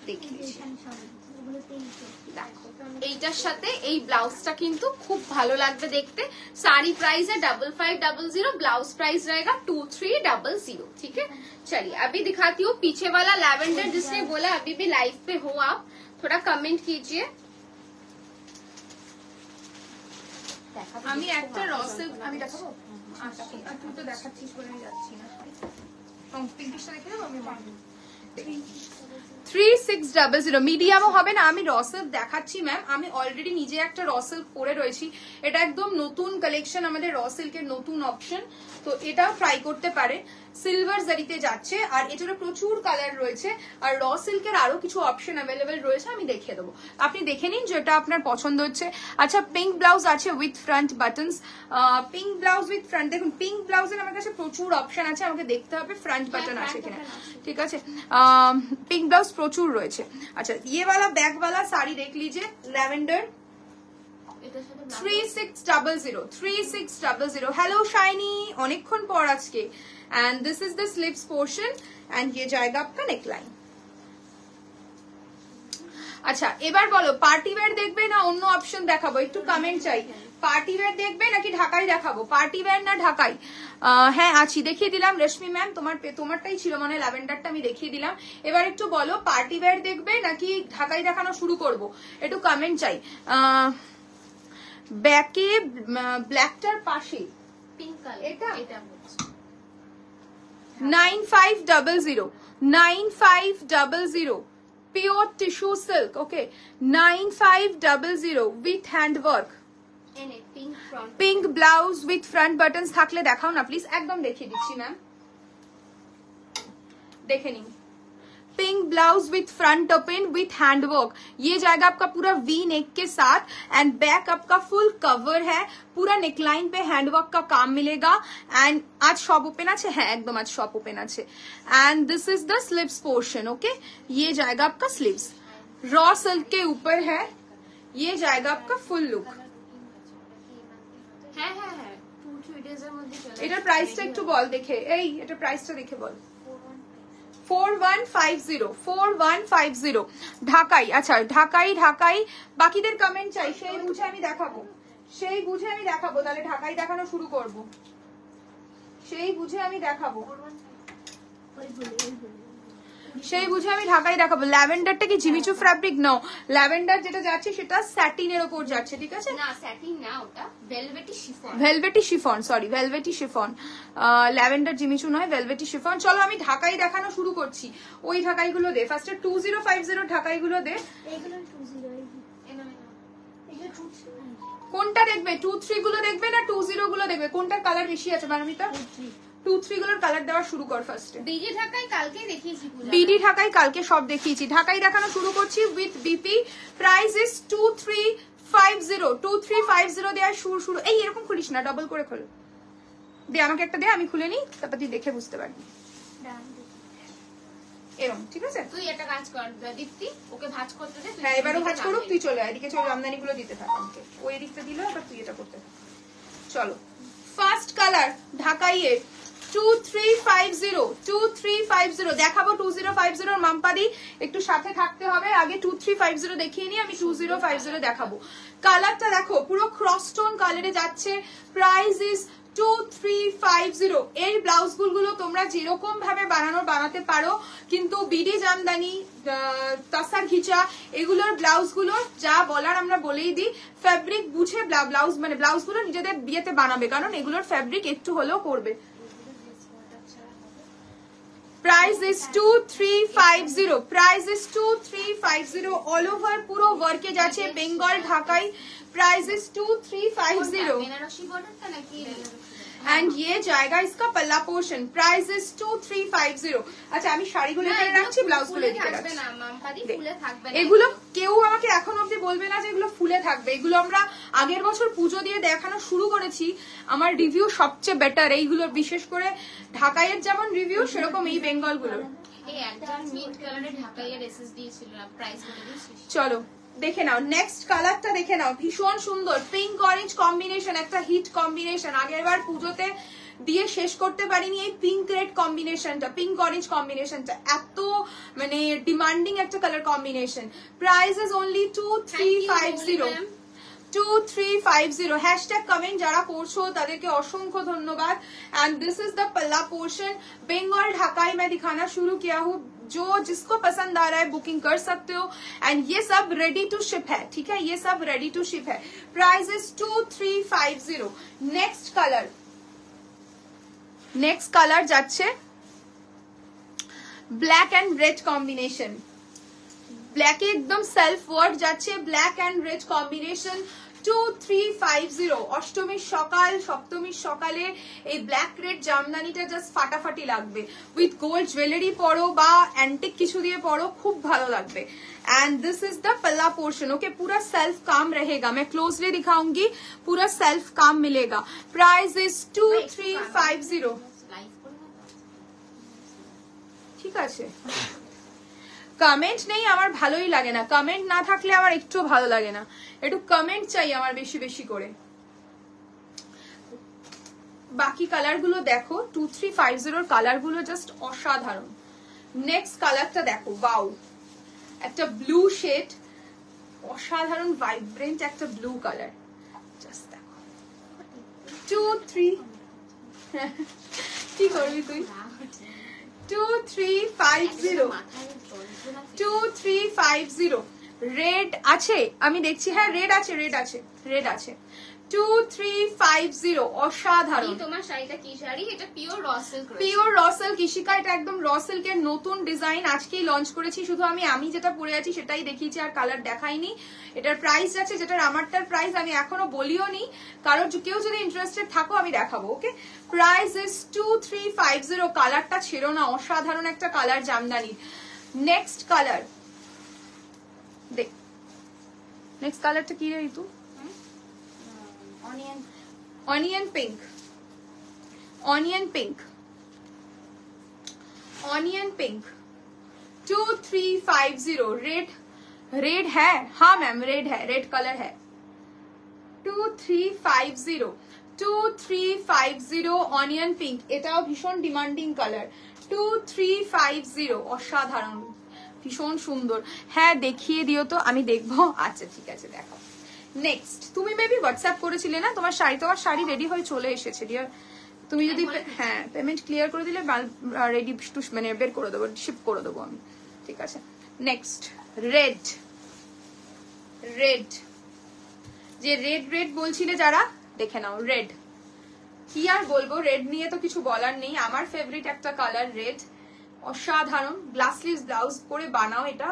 देख लीजिए। এইটার সাথে এই ব্লাউজটা কিন্তু খুব ভালো লাগবে দেখতে। साड़ी प्राइस है 5500, ब्लाउज प्राइस रहेगा 2300, ठीक है। चलिए अभी दिखाती हूँ पीछे वाला लैवेंडर, जिसने बोला अभी भी लाइव पे हो आप थोड़ा कमेंट कीजिए। আমি একটা রসেল আমি দেখাবো, আচ্ছা তুই তো দেখাচ্ছিস বলে আমি যাচ্ছি না। পিঙ্কিশটা দেখে দেবো আমি। 3600 মিডিয়ামও হবে না। আমি র সিল্ক দেখাচ্ছি ম্যাম, আমি অলরেডি নিজে একটা র সিল্ক পরে রয়েছি, এটা একদম নতুন কালেকশন, আমাদের র সিল্কের নতুন অপশন, তো এটাও ট্রাই করতে পারে। সিলভার জারিতে যাচ্ছে আর এটারও প্রচুর কালার রয়েছে, আর র সিল্কের আরো কিছু অপশন অ্যাভেলেবেল রয়েছে, আমি দেখিয়ে দেবো, আপনি দেখে নিন যেটা আপনার পছন্দ হচ্ছে। আচ্ছা, পিঙ্ক ব্লাউজ আছে with front buttons, pink blouse with front, দেখুন পিঙ্ক ব্লাউজের আমার কাছে প্রচুর অপশন আছে, আমাকে দেখতে হবে ফ্রন্ট বাটন আছে কিনা, ঠিক আছে। পিঙ্ক ব্লাউজ প্রচুর রয়েছে। আচ্ছা, ये वाला बैग वाला साड़ी देख लीजिए, लैवेंडर 3600 हेलो शाइनी, অনেকক্ষণ পর আজকে। And this is the sleeves portion and ये जाएगा आपका नेकलाइन। আচ্ছা, এবার বলো পার্টি ওয়্যার দেখবে না অন্য অপশন দেখাবো, একটু কমেন্ট চাই। পার্টি ওয়্যার দেখবে নাকি ঢাকাই দেখাবো? পার্টি ওয়্যার না ঢাকাই? হ্যাঁ আছি, দেখিয়ে দিলাম রশ্মি ম্যাম, তোমারটাই ছিল মানে ল্যাভেন্ডারটা আমি দেখিয়ে দিলাম। এবার একটু বলো পার্টি ওয়্যার দেখবে নাকি ঢাকাই দেখানো শুরু করব, একটু কমেন্ট চাই। ব্যাকে ব্ল্যাকটার পাশে পিঙ্ক কালার, এটা 9500 pure tissue silk, okay 9500 with hand work, pink blouse with front buttons থাকলে দেখাও না প্লিজ, একদম দেখিয়ে দিচ্ছি ম্যাম, দেখে নিন। Pink blouse with front open with hand work, ये जाएगा आपका पूरा वी नेक के साथ एंड बैक आपका फुल कवर है, पूरा नेकलाइन पे हैंड वर्क का काम मिलेगा। एंड आज शॉप ओपन আছে, হ্যাঁ একদম आज शॉप ओपन আছে। And this is the sleeves portion, okay ये जाएगा आपका स्लीव्स, रॉ सिल्क के ऊपर है, ये जाएगा आपका फुल लुक। হ্যাঁ হ্যাঁ হ্যাঁ 2-3 ডেজ এর মধ্যে চলে। এটার প্রাইসটা একটু বল দেখে, এই এটার প্রাইসটা দেখে বল। 4150 ঢাকাই। আচ্ছা ঢাকাই বাকিদের কমেন্ট চাই, সেই বুঝে আমি দেখাবো, তাহলে ঢাকাই দেখানো শুরু করব, ঢাকাই দেখাবো। ল্যাভেন্ডারটা কি জিমিচু ফ্যাব্রিক? নাও, ল্যাভেন্ডার যেটা যাচ্ছে সেটা স্যাটিনের ওপর যাচ্ছে, ঠিক আছে না স্যাটিন না, ওটা ভেলভেটি শিফন, ল্যাভেন্ডার জিমিচু নয়, ভেলভেটি শিফন। চলো আমি ঢাকাই দেখানো শুরু করছি, ওই ঢাকাইগুলো দে ফার্স্টে, 2050 ঢাকাইগুলো দে। কোনটা দেখবে, 23 গুলো দেখবে না 20 গুলো দেখবে, কোনটার কালার বেশি আছে পারমিতা? 23 গুলোর কালার দেওয়া শুরু কর ফার্স্টে। বিডি ঢাকাই কালকে দেখিয়েছি, বিডি ঢাকাই কালকে সব দেখিয়েছি, ঢাকাই দেখানো শুরু করছি উইথ বিপি। প্রাইস ইজ 2350 দেওয়া শুরু। এই এরকম খুলিস না, ডাবল করে খোল, দে আমাকে একটা দে, আমি খুলে নিই, তারপর তুই দেখে বুঝতে পারবি এরকম, ঠিক আছে। তুই একটা কাজ কর দীপ্তি, ওকে ভাঁজ করতে দে। হ্যাঁ এবারও ভাঁজ করুক, তুই চলে এদিকে চলে, আমদানি গুলো দিতে থাক আমাকে, ওই এদিকটা দিল, এবার তুই এটা করতে থাক। চলো ফার্স্ট কালার ঢাকাইয়ের 2350 দেখাবো। 2050 মাম্পাদি একটু সাথে থাকতে হবে, আগে 2350 দেখিয়ে নি, আমি 2050 দেখাবো। কালারটা দেখো পুরো ক্রস টোন কালারে যাচ্ছে, প্রাইস ইজ 2350। এই ব্লাউজ গুলো তোমরা যেরকম ভাবে বানাতে পারো, কিন্তু বিডি জামদানি, তাসার ঘিচা, এগুলোর ব্লাউজ গুলো যা বলার আমরা বলেই দিই, ফ্যাব্রিক বুঝে ব্লাউজ মানে ব্লাউজ গুলো নিজেদের বিয়েতে বানাবে, কারণ এগুলোর ফ্যাব্রিক একটু হলেও করবে। প্রাইস ইজ 2350 অল ওভার পুরো ওয়ার্কে যাচ্ছে, বেঙ্গল ঢাকাই। प्राइस इज 2350 एंड ये जाएगा इसका पल्ला पोर्शन, प्राइस इज 2350। আচ্ছা আমি শাড়িগুলো এখানে রাখছি, ব্লাউজগুলো এদিকে রাখছি। এগুলো কেউ আমাকে এখন অবধি বলবে না যে এগুলো ফুলে থাকবে, এগুলো আমরা আগের বছর পুজো দিয়ে দেখানো শুরু করেছি, আমার রিভিউ সবচেয়ে বেটার এইগুলো, বিশেষ করে ঢাকাইয়ের যেমন রিভিউ সেরকম এই বেঙ্গল গুলোর। চলো দেখে নাও নেক্সট কালারটা, দেখে নাও ভীষণ সুন্দর পিঙ্ক অরেঞ্জ কম্বিনেশন, একটা হিট কম্বিনেশন, আগের বার পুজোতে দিয়ে শেষ করতে পারিনি এই পিঙ্ক রেড কম্বিনেশনটা, পিঙ্ক অরেঞ্জ কম্বিনেশনটা এত মানে ডিমান্ডিং একটা colour combination. Price is only 2350 hashtag comment যারা করছো তাদেরকে অসংখ্য ধন্যবাদ। एंड दिस इज द पल्ला पोर्शन, बंगाल ढाकाई मैं दिखाना शुरू किया हूँ, जो जिसको पसंद आ रहा है बुकिंग कर सकते हो। एंड ये सब रेडी टू शिप है, ठीक है, ये सब रेडी टू शिप है। Price is 2350। नेक्स्ट कलर যাচ্ছে ব্ল্যাক অ্যান্ড রেড কম্বিনেশন, ব্ল্যাকে একদম সেলফ ওয়ার্ক যাচ্ছে, ব্ল্যাক অ্যান্ড রেড কম্বিনেশন 2350। অষ্টমীর সকাল সপ্তমীর সকালে এই ব্ল্যাক রেড জামদানিটা জাস্ট ফাটাফাটি লাগবে। উইথ গোল্ড জুয়েলারি পরো বা অ্যান্টিক কিছু দিয়ে পরো, খুব ভালো লাগবে। एंड दिस इज द पल्ला पोर्शन। ओके, पूरा सेल्फ काम रहेगा, मैं क्लोजली दिखाऊंगी, पूरा सेल्फ काम मिलेगा। Price is 2350। ঠিক আছে, কমেন্ট নেই আমার ভালোই লাগে না, কমেন্ট না থাকলে আমার একটু ভালো লাগে না, একটু কমেন্ট চাই আমার বেশি বেশি করে। বাকি কালার গুলো দেখো, 2350 কালার গুলো জাস্ট অসাধারণ। নেক্সট কালারটা দেখো, ওয়াও, একটা ব্লু শেড, অসাধারণ ভাইব্রেন্ট একটা ব্লু কালার, জাস্ট দেখো। কি করবি তুই? 2350 রেড আছে, আমি দেখছি, হ্যাঁ রেড আছে, রেড আছে, রেড আছে। 2350 অসাধারণ। তোমার শাড়িটা কি শাড়ি? এটা pure raw silk, pure raw silk Ishika, এটা একদম র সিল্কের নতুন ডিজাইন, আজকেই লঞ্চ করেছি। শুধু আমি যেটা পরে আছি সেটাই দেখিয়েছি, আর কালার দেখাইনি। এটার প্রাইস আছে, যেটার আমারটার প্রাইস আমি এখনো বলিও নি, কারণ কেউ যদি ইন্টারেস্টেড থাকো আমি দেখাবো। Okay, price is 2350। কালারটা ছিল না, অসাধারণ একটা কালার জামদানি। নেক্সট কালার দেখ, নেক্সট কালারটা কি রে Ritu? Onion pink, onion pink, onion pink 2350। Red, red है, हाँ मैम रेड है, रेड कलर है। 2350 অনিয়ন পিঙ্ক, এটাও ভীষণ ডিমান্ডিং কালার। 2350 অসাধারণ, ভীষণ সুন্দর। হ্যাঁ দেখিয়ে দিও তো, আমি দেখবো। আচ্ছা ঠিক আছে, দেখো। নেক্সট, তুমি মেবি হোয়াটসঅ্যাপ করেছিলে না তোমার শাড়ি রেডি হয়ে চলে এসেছে ডিয়ার। তুমি যদি হ্যাঁ পেমেন্ট ক্লিয়ার করে দিলে রেডি মানে বের করে দেবো, শিপ করে দেবো আমি, ঠিক আছে। নেক্সট রেড, রেড যে রেড রেড বলছিলে যারা, দেখে নাও রেড। কি আর বলবো, রেড নিয়ে তো কিছু বলার নেই, আমার ফেভারিট একটা কালার রেড। অসাধারণ, গ্লাস স্লিভস ব্লাউজ করে বানাও, এটা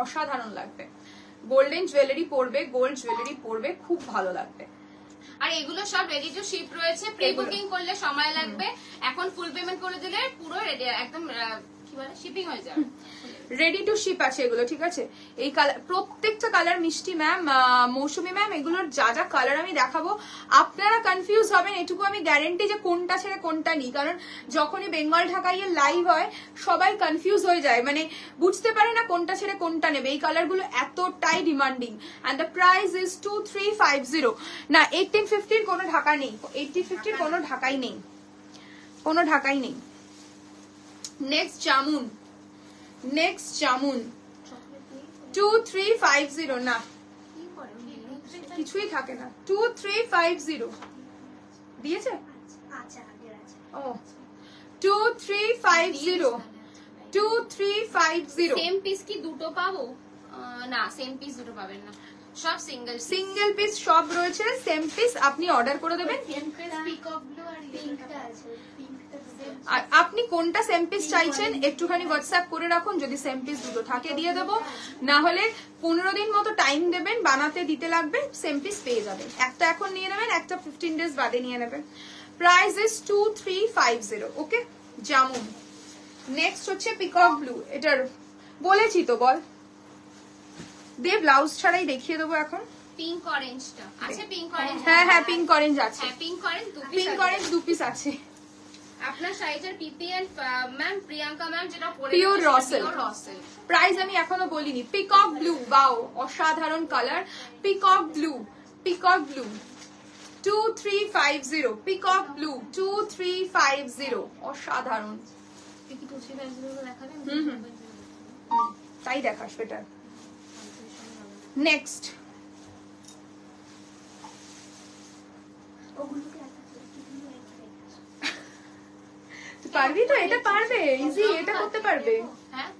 অসাধারণ লাগবে। গোল্ডেন জুয়েলারি পরবে, গোল্ড জুয়েলারি পরবে, খুব ভালো লাগবে। আর এগুলো সব রেডি টু শিপ রয়েছে, প্রি বুকিং করলে সময় লাগবে, এখন ফুল পেমেন্ট করে দিলে পুরো রেডি, একদম কি বলে শিপিং হয়ে যাবে। রেডি টু শিপ আছে এগুলো, ঠিক আছে। এই কালার, প্রত্যেকটা কালার মিষ্টি ম্যাম, মৌসুমি ম্যাম, এগুলোর যা যা কালার আমি দেখাবো আপনারা কনফিউজ হবেন, এটুকু আমি গ্যারেন্টি যে কোনটা ছেড়ে কোনটা নি, কারণ যখনই বেঙ্গল ঢাকাইয়ের লাইভ হয় সবাই কনফিউজ হয়ে যায়, মানে বুঝতে পারে না কোনটা ছেড়ে কোনটা নেবে। এই কালারগুলো এতটাই demanding. And the price is 2350। না 1850 কোনো ঢাকা নেই, 1850 কোনো ঢাকাই নেই, কোনো ঢাকাই নেই। Next jamun, next jamun 2350। না কিছুই থাকে না, 2350 দিয়েছে। ও 2350, 2350। সেম পিস কি দুটো পাবো? না সেম পিস দুটো পাবেন না, সব সিঙ্গেল সিঙ্গেল পিস সব রয়েছে, সেম পিস আপনি অর্ডার করে দেবেন। আর আপনি কোনটা সেম পিস চাইছেন একটুখানি হোয়াটসঅ্যাপ করে রাখুন, যদি সেম পিস দুটো থাকে দিয়ে দেবো, না হলে 15 দিন মতো টাইম দেবেন, বানাতে দিতে লাগবে, সেম পিস পেয়ে যাবেন। একটা এখন নিয়ে নেবেন, একটা 15 ডেজ বাদে নিয়ে নেবেন। Price is 2350। Okay, jamun. Next হচ্ছে পিকক ব্লু, এটার বলেছি তো, বল দে, ব্লাউজ ছাড়াই দেখিয়ে দেবো এখন। পিঙ্ক অরেঞ্জটা আছে, পিঙ্ক অরেঞ্জ, হ্যাঁ হ্যাঁ পিঙ্ক অরেঞ্জ আছে, হ্যাঁ পিঙ্ক অরেঞ্জ দু পিস, পিঙ্ক অরেঞ্জ দু পিস আছে। আপনার শাড়িটার পিপি এন্ড ম্যাম প্রিয়াঙ্কা ম্যাম যেটা পরে পিওর রসেল, প্রাইস আমি এখনো বলিনি। পিকক ব্লু, বাও অসাধারণ colour, peacock blue, peacock blue 2350, peacock blue 2350 অসাধারণ। তাই দেখাস বেটার। নেক্সট পারবি তো, এটা পারবে, ইজি, এটা করতে পারবে। হ্যাঁ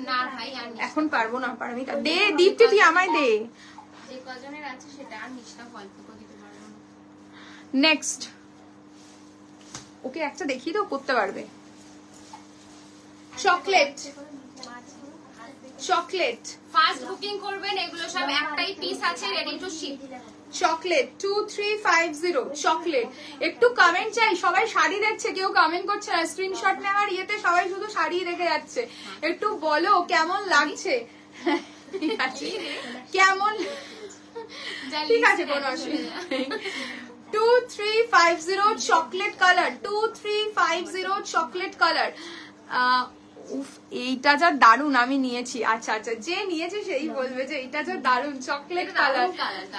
না ভাই এখন পারবো না, পারবি না, দে দীপ্তি তুই আমায় দে। যে কজনের আছে সেটা আর নিচটা গল্প করে দিতে পারবো না। নেক্সট, ওকে একটা দেখিয়ে দাও, করতে পারবে। চকলেট চকলেট ফার্স্ট বুকিং করবেন, এগুলো সব একটাই পিস আছে, ready to sheep. Chocolate 2350 chocolate. একটু কমেন্ট চাই, সবাই শাড়ি দেখছে, কেউ কমেন্ট করছে না, স্ক্রিনশট নেওয়ার ইয়েতে সবাই শুধু শাড়ি দেখে যাচ্ছে। একটু বলো কেমন লাগছে। ঠিক আছে, কেমন, ঠিক আছে, কোনো অসুবিধা নেই। 2350 চকলেট কালার, 2350 চকলেট কালার। উফ, এইটা যা দারুন, আমি নিয়েছি। আচ্ছা আচ্ছা, যে নিয়েছে সেই বলবে যে এইটা যা দারুন, চকলেট কালার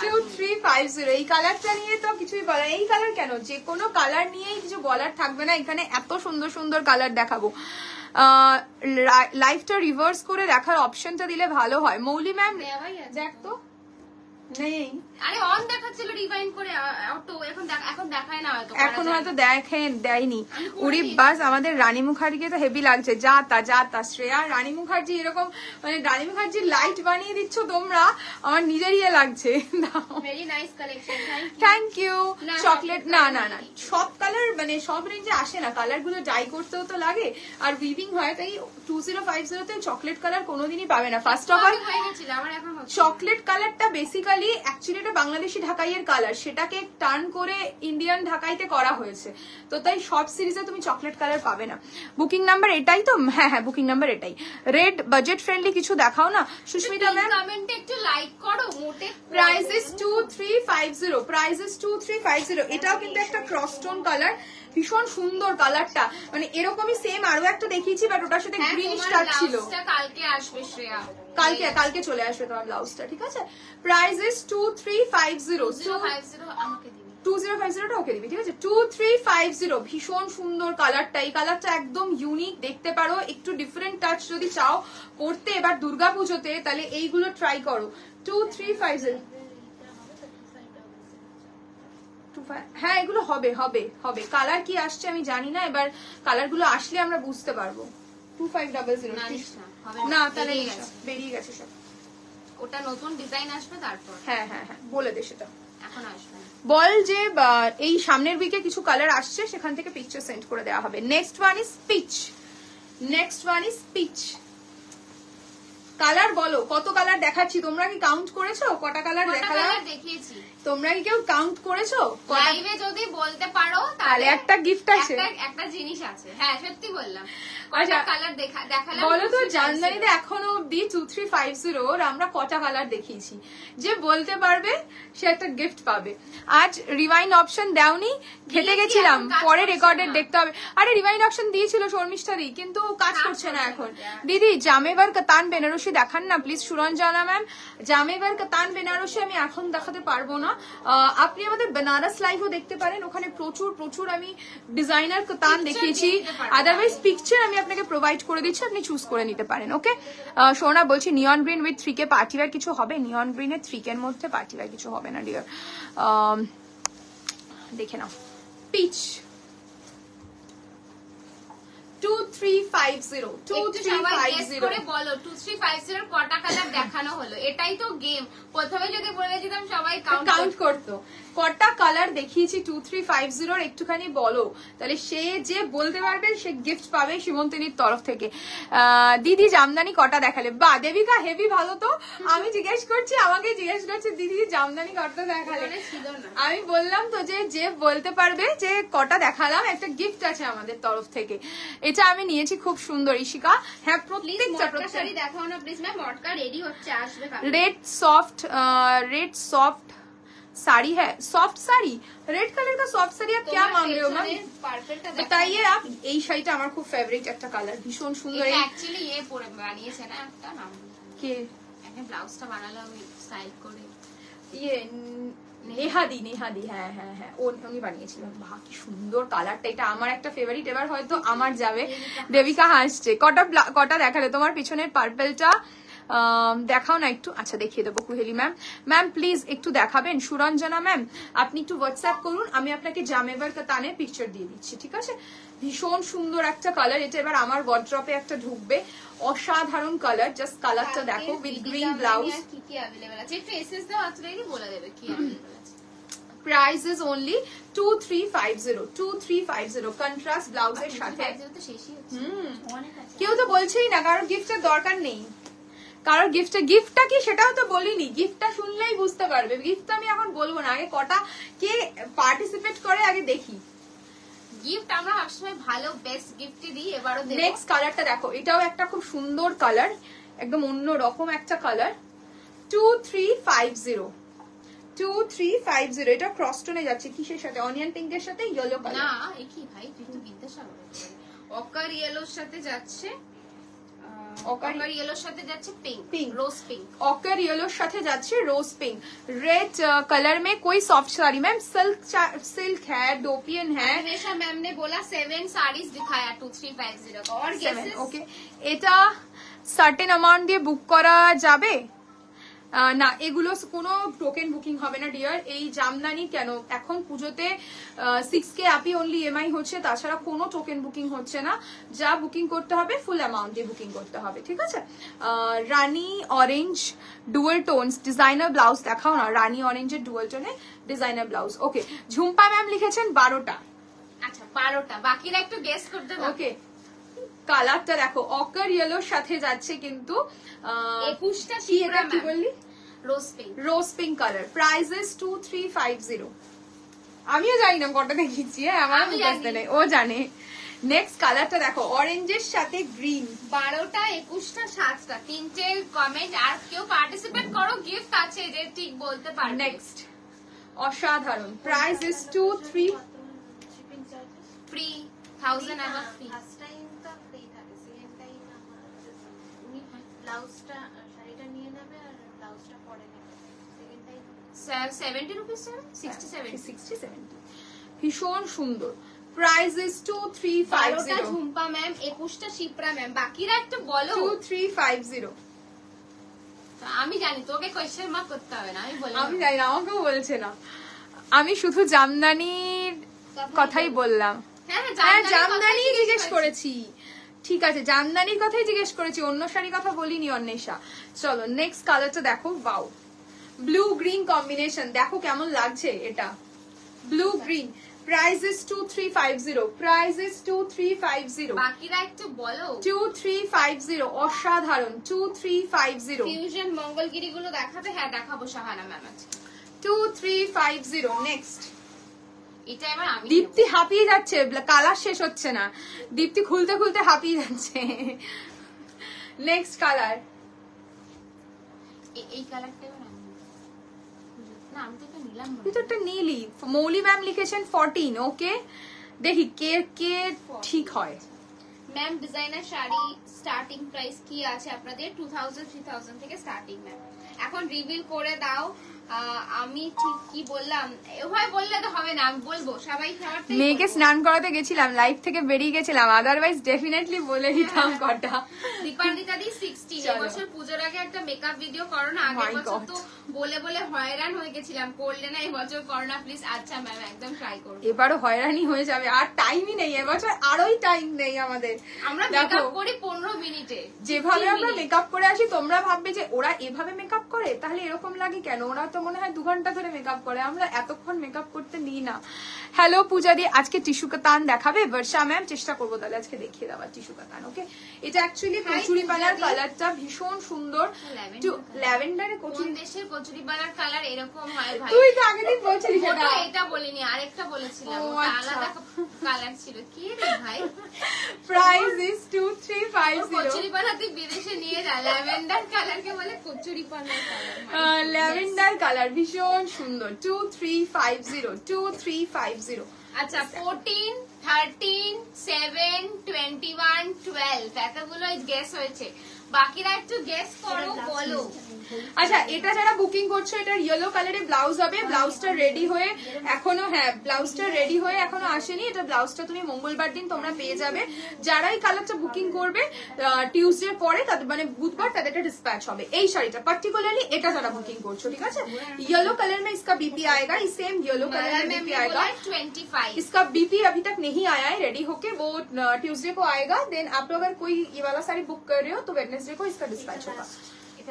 2350। এই কালারটা নিয়ে তো কিছুই বলার, এই কালার কেন, যে কোনো কালার নিয়েই কিছু বলার থাকবে না। এখানে এত সুন্দর সুন্দর কালার দেখাবো। লাইফটা রিভার্স করে দেখার অপশনটা দিলে ভালো হয়। মৌলি ম্যাম দেখ তো, নেই, আরে অন দেখাচ্ছিল রিভাইন্ড করে, অটো এখন দেখায় না, হয়তো এখন হয়তো দেয়নি। উরি বাস, আমাদের রানী মুখার্জিকে তো হেভি লাগছে। যা তা শ্রেয়া, রানী মুখার্জি এরকম, মানে রানী মুখার্জির লাইট বানিয়ে দিচ্ছ তোমরা, আমার নিজের ইয়ে লাগছে। Very nice collection, thank you. Chocolate না না না, সব কালার মানে সব রেঞ্জে আসে না, কালার গুলো ডাই করতেও তো লাগে, আর উইভিং হয়, তাই 2050 তে চকলেট কালার কোনোদিনই পাবে না। ফার্স্ট অফ অল চকলেট কালারটা বেসিক্যালি অ্যাকচুয়ালি এটা বাংলাদেশি ঢাকাইয়ের কালার, সেটাকে টার্ন করে ইন্ডিয়ান ঢাকাইতে করা হয়েছে, তো তাই সব সিরিজে তুমি চকলেট কালার পাবে না। বুকিং নাম্বার এটাই তো? হ্যাঁ হ্যাঁ, বুকিং নাম্বার এটাই। রেড বাজেট ফ্রেন্ডলি কিছু দেখাও না সুস্মিতা ম্যাম। কমেন্টে একটু লাইক করো। মোটে প্রাইস ইজ 2350, প্রাইস ইজ 2350। এটাও কিন্তু একটা ক্রস টোন কালার, ভীষণ সুন্দর কালারটা, মানে এরকমই সেম আরো একটা দেখিয়েছি, বাট ওটার সাথে গ্রিন স্টার ছিল। কালকে আসবে শ্রেয়া, কালকে চলে আসবে তোমার ব্লাউজটা, ঠিক আছে। Price is 2350। আমাকে দিবি 2050টা ওকে দিবি, ঠিক আছে। 2350, ভীষণ সুন্দর কালারটা। এই কালারটা একদম ইউনিক, দেখতে পারো। একটু ডিফারেন্ট টাচ যদি চাও করতে এবার দুর্গাপুজোতে, তাহলে এইগুলো ট্রাই করো। 2350, হ্যাঁ এগুলো হবে হবে হবে। কালার কি আসছে আমি জানি না, এবার কালার গুলো আসলে আমরা বুঝতে পারবো। 2500 না, তাহলে বেরিয়ে গেছে সব, ওটা নতুন ডিজাইন আসবে তারপর। হ্যাঁ হ্যাঁ হ্যাঁ, বলে দে সেটা, এখন আসবে। বল যে এই সামনের উইকে কিছু কালার আসছে, সেখান থেকে পিকচার সেন্ড করে দেওয়া হবে। Next one is peach. Colour বলো, কত কালার দেখাচ্ছি, তোমরা কি কাউন্ট করেছো? কটা কালার দেখালাম দেখিয়েছি, তোমরা কি কেউ কাউন্ট করেছো? লাইভে যদি বলতে পারো তাহলে একটা গিফট আছে, একটা জিনিস আছে। হ্যাঁ সত্যি বললাম, আচ্ছা কালার দেখালাম। বলো তো জানুয়ারিতে এখনো অব্দি 2350 আমরা কটা কালার দেখিয়েছি? যে বলতে পারবে সে একটা গিফট পাবে। আজ রিমাইন্ড অপশন দাওনি, খেতে গেছিলাম, পরে রেকর্ডেড দেখতে হবে। আরে রিমাইন্ড অপশন দিয়েছিল শর্মিষ্ঠা দি, কিন্তু কাজ করছে না এখন। দিদি জামেবার কাতান বেনারসি দেখান না প্লিজ। সুরঞ্জনা ম্যাম, জামেবার কাতান বেনারসি আমি এখন দেখাতে পারবো না, আপনি আমাদের বেনারস লাইভও দেখতে পারেন, ওখানে প্রচুর আমি ডিজাইনার কাতান দেখিয়েছি। আদারওয়াইজ পিকচার আমি আপনাকে প্রোভাইড করে দিচ্ছি, আপনি চুজ করে নিতে পারেন। ওকে সোনা বলছি, নিয়ন গ্রিন উইথ 3K পার্টিওয়ার কিছু হবে? নিয়ন গ্রিনের 3K এর মধ্যে পার্টিওয়ার কিছু হবে না ডিয়ার, দেখে নাও। পিচ 2350 বলো 2350 এর কটা কালার দেখানো হলো? এটাই তো গেম। প্রথমে যদি বলে দিতাম সবাই কাউন্ট করতো। কটা কালার দেখিয়েছি 2350 একটুখানি বলো, তাহলে সে যে বলতে পারবে সে গিফট পাবে সীমন্তিনীর তরফ থেকে। দিদি জামদানি কটা দেখালে? বা দেবিকা হেভি ভালো তো। আমি জিজ্ঞেস করছি, আমাকে জিজ্ঞেস করছে দিদি জামদানি কটা দেখালে, আমি বললাম তো যে বলতে পারবে যে কটা দেখালাম একটা গিফট আছে আমাদের তরফ থেকে। এটা আমি নিয়েছি, খুব সুন্দর ইশিকা। হ্যাঁ প্রত্যেকটা দেখাও না প্লিজ ম্যাম, মটকা রেডি হচ্ছে, আসবে। रेड सॉफ्ट साड़ी है, सॉफ्ट साड़ी, रेड कलर का सॉफ्ट साड़ी आप क्या मांग रहे हो मैम? बताइए आप। এই শাড়িটা আমার খুব ফেভারিট একটা কালার, ভীষণ সুন্দর। অ্যাকচুয়ালি এ পরে বানিয়েছে না একটা নাম, কে একটা ব্লাউজটা বানালাম স্টাইল করে, ইয়ে নেহাদি। হ্যাঁ হ্যাঁ হ্যাঁ, উনি বানিয়েছিলেন। বাহ কি সুন্দর কালারটা, এটা আমার একটা ফেভারিট, এবার হয়তো আমার যাবে। দেবিকা হাসছে। কটা দেখালে? তোমার পিছনের পার্পলটা দেখাও না একটু। আচ্ছা দেখিয়ে দেবো কুহেলি ম্যাম প্লিজ একটু দেখাবেন। সুরঞ্জনা ম্যাম আপনি একটু হোয়াটসঅ্যাপ করুন, আমি আপনাকে জামেবার কাতানের পিকচার দিয়ে দিচ্ছি, ঠিক আছে। ভীষণ সুন্দর একটা কালার, এটা এবার আমার ওয়ার্ড্রপে একটা ঢুকবে। অসাধারণ কালার, জাস্ট কালারটা দেখো উইথ গ্রিন ব্লাউজ। কি কি अवेलेबल আছে একটু এসএস দাও, আজকে বলে দেবে কি अवेलेबल আছে। প্রাইস ইজ অনলি 2350 কন্ট্রাস্ট ব্লাউজের সাথে। কেউ তো বলছেই না কারোর গিফটের দরকার নেই, কারোর গিফটটা কি সেটাও তো বলিনি, গিফটটা শুনলেই বুঝতে পারবে। গিফট আমি এখন বলবো না, আগে কটা কে পার্টিসিপেট করে আগে দেখি। গিফট আমরা সবসময় ভালো বেস্ট গিফটই দিই, এবারও দেব। নেক্সট কালারটা দেখো, এটাও একটা খুব সুন্দর কালার, একদম অন্য রকম একটা কালার। 2350 এটা ক্রস টোনে যাচ্ছে কিসের সাথে? অনিয়ন পিঙ্কের সাথে ইয়েলো কালার। না এই কি ভাই, তুই তো বিদ্যাসাগর অকার ইয়েলোর সাথে যাচ্ছে, অকার ইয়েলোর সাথে যাচ্ছে pink, rose pink. Ochre yellow साथे जाच्छे रोज पिंक। रेड कलर में कोई सॉफ्ट साड़ी मैम, सिल्क है, डोपियन है। हमेशा मैम ने बोला 7 साड़ीज दिखाया 2350 का। और गेसेस? ओके, এটা সার্টেন অ্যামাউন্ট দিয়ে বুক করা যাবে না, এগুলো কোনো টোকেন বুকিং হবে না ডিয়ার। এই জামদানি কেন এখন পুজোতে 6K অ্যাপি অনলি EMI হচ্ছে, তাছাড়া কোনো টোকেন বুকিং হচ্ছে না। যা বুকিং করতে হবে ফুল অ্যামাউন্ট দিয়ে বুকিং করতে হবে, ঠিক আছে। Rani orange dual tones designer blouse দেখাও না, রানী অরেঞ্জের ডুয়াল টোনে designer blouse. Okay, Jhumpa ma'am লিখেছেন 12টা। আচ্ছা 12টা, বাকিরা একটু গেস করতে হবে। ওকে, কালারটা দেখো অকার ইয়েলোর সাথে যাচ্ছে কিন্তু 21টা কি এটা কি বললি? Rose pink. Rose pink colour. Price is 2350। আমিও জানি না কটা দেখিয়েছি, আমার বুঝতে নেই, ও জানে। নেক্সট কালারটা দেখো অরেঞ্জের সাথে গ্রিন। 12টা 21টা 7টা, তিনটে কমেন্ট। আর কেউ পার্টিসিপেট করো, গিফট আছে যে ঠিক বলতে পারবে। নেক্সট অসাধারণ। প্রাইস ইজ 23 ফ্রি 1000 আবার ফ্রি। ফার্স্ট টাইম তো ফ্রি থাকে, সেকেন্ড টাইম আমার উনি ব্লাউজটা শাড়িটা নিয়ে নেবে আর ব্লাউজটা পরে নেবে, সেকেন্ড টাইম 70 রুপিস, 67। 60-70 ভীষণ সুন্দর। Price is 2350। 12টা ঝুম্পা ম্যাম, 21টা শিপ্রা ম্যাম, বাকিরা একটু বলো। 2350। আমি জানি তোকে কোয়েশ্চেন মার্ক করতে হবে না, আমি বলি। আমি জানি না, আমাকেও বলছে না, আমি শুধু জামদানির কথাই বললাম। হ্যাঁ হ্যাঁ জামদানি জিজ্ঞেস করেছি, ঠিক আছে জামদানির কথাই জিজ্ঞেস করেছি, অন্য শাড়ির কথা বলিনি অন্বেষা। চলো নেক্সট কালারটা দেখো, ওয়াও ব্লু গ্রিন কম্বিনেশন, দেখো কেমন লাগছে এটা, blue green. Price is 2350। Price is 2350। বাকিরা একটু বলো। 2350 অসাধারণ। 2350। ফিউশন মঙ্গলগিরি গুলো দেখাবে? হ্যাঁ দেখাবো শাহানা ম্যাম আজকে। 2350। নেক্সট এটা এবার আমি দীপ্তি হাঁপিয়ে যাচ্ছে, কালার শেষ হচ্ছে না, দীপ্তি খুলতে খুলতে হাঁপিয়ে যাচ্ছে। নেক্সট কালার, এই কালারটা এবার আমি না, আমি তো এটা নিলাম না। এটা একটা নীলি। মৌলি ম্যাম লিখেছেন 14। ওকে, দেখি কে কে ঠিক হয়। Ma'am designer sari starting price কি আছে আপনাদের? 2000-3000 থেকে স্টার্টিং ম্যাম। এখন রিভিল করে দাও। আমি ঠিক কি বললাম? ওভাবে বললে তো হবে না, আমি বলবো সবাই সবারটাই মেয়েকে বলবো। স্নান করাতে গেছিলাম, লাইফ থেকে বেরিয়ে গেছিলাম, আদারওয়াইজ ডেফিনেটলি বলে দিতাম কটা। দীপান্বিতা দি 16। চলো। এবছর পুজোর আগে একটা মেকআপ ভিডিও করো না, আগের My বছর God. তো বলে বলে হয়রান হয়ে গেছিলাম, করলে না, এবছর করো না প্লিজ। আচ্ছা ম্যাম একদম ট্রাই করবো। এবারও হয়রানি হয়ে যাবে, আর টাইমই নেই এবছর, আরোই টাইম নেই আমাদের। আমরা দেখো, মেকআপ করি 15 মিনিটে, যেভাবে 15 আমরা মিনিট। মেকআপ করে আসি, তোমরা ভাববে যে ওরা এভাবে মেকআপ করে, তাহলে এরকম লাগে কেন? ওরা তো মনে হয় 2 ঘন্টা ধরে মেকআপ করে, আমরা এতক্ষণ মেকআপ করতে নিই না। হ্যালো পূজা দি, আজকে টিস্যু কাতান দেখাবে? বর্ষা ম্যাম চেষ্টা করবো তাহলে আজকে দেখিয়ে দেওয়ার টিস্যু কাতান। ওকে, এটা অ্যাকচুয়ালি কচুরি পানার কালারটা ভীষণ সুন্দর, ল্যাভেন্ডারে কোন কচুরি। দেশের কচুরি বানার কালার এরকম হয় ভাই? তুই তো আগের দিন বলছিলি ওটা সেটা। এটা বলিনি, আরেকটা বলেছিলাম, ও, ওটা আচ্ছা। আলাদা কালার ছিল। কি রে ভাই, প্রাইস ইজ 2350। কচুরি পানা তুই বিদেশে নিয়ে যা, ল্যাভেন্ডার কালারকে বলে কচুরি পানার কালার। ল্যাভেন্ডার কালার ভীষণ সুন্দর। 2350। 2350। আচ্ছা 14, 13, 7, 21, 12 এতগুলো গেস হয়েছে, বাকিরা একটু গেস করো, বলো। আচ্ছা, এটা যারা বুকিং করছো, এটার ইয়েলো কালারের ব্লাউজ হবে। ব্লাউজটা রেডি হয়ে এখনো, হ্যাঁ ব্লাউজটা রেডি হয়ে এখনো আসেনি, এটা ব্লাউজটা তুমি মঙ্গলবার দিন তোমরা পেয়ে যাবে। যারা এই কালারটা বুকিং করবে টিউসডে পরে, তাদের মানে বুধবার তাদের এটা ডিসপ্যাচ হবে। এই শাড়িটা পার্টিকুলারলি এটা যারা বুকিং করছো, ঠিক আছে। येलो कलर में इसका बीपी आएगा, इस सेम येलो कलर में बीपी आएगा। 25। इसका बीपी अभी तक नहीं आया है रेडी होके, वो ट्यूसडे को आएगा। देन आप लोग अगर कोई ये वाला साड़ी बुक कर रहे हो तो वेडनेसडे को इसका डिस्पैच होगा।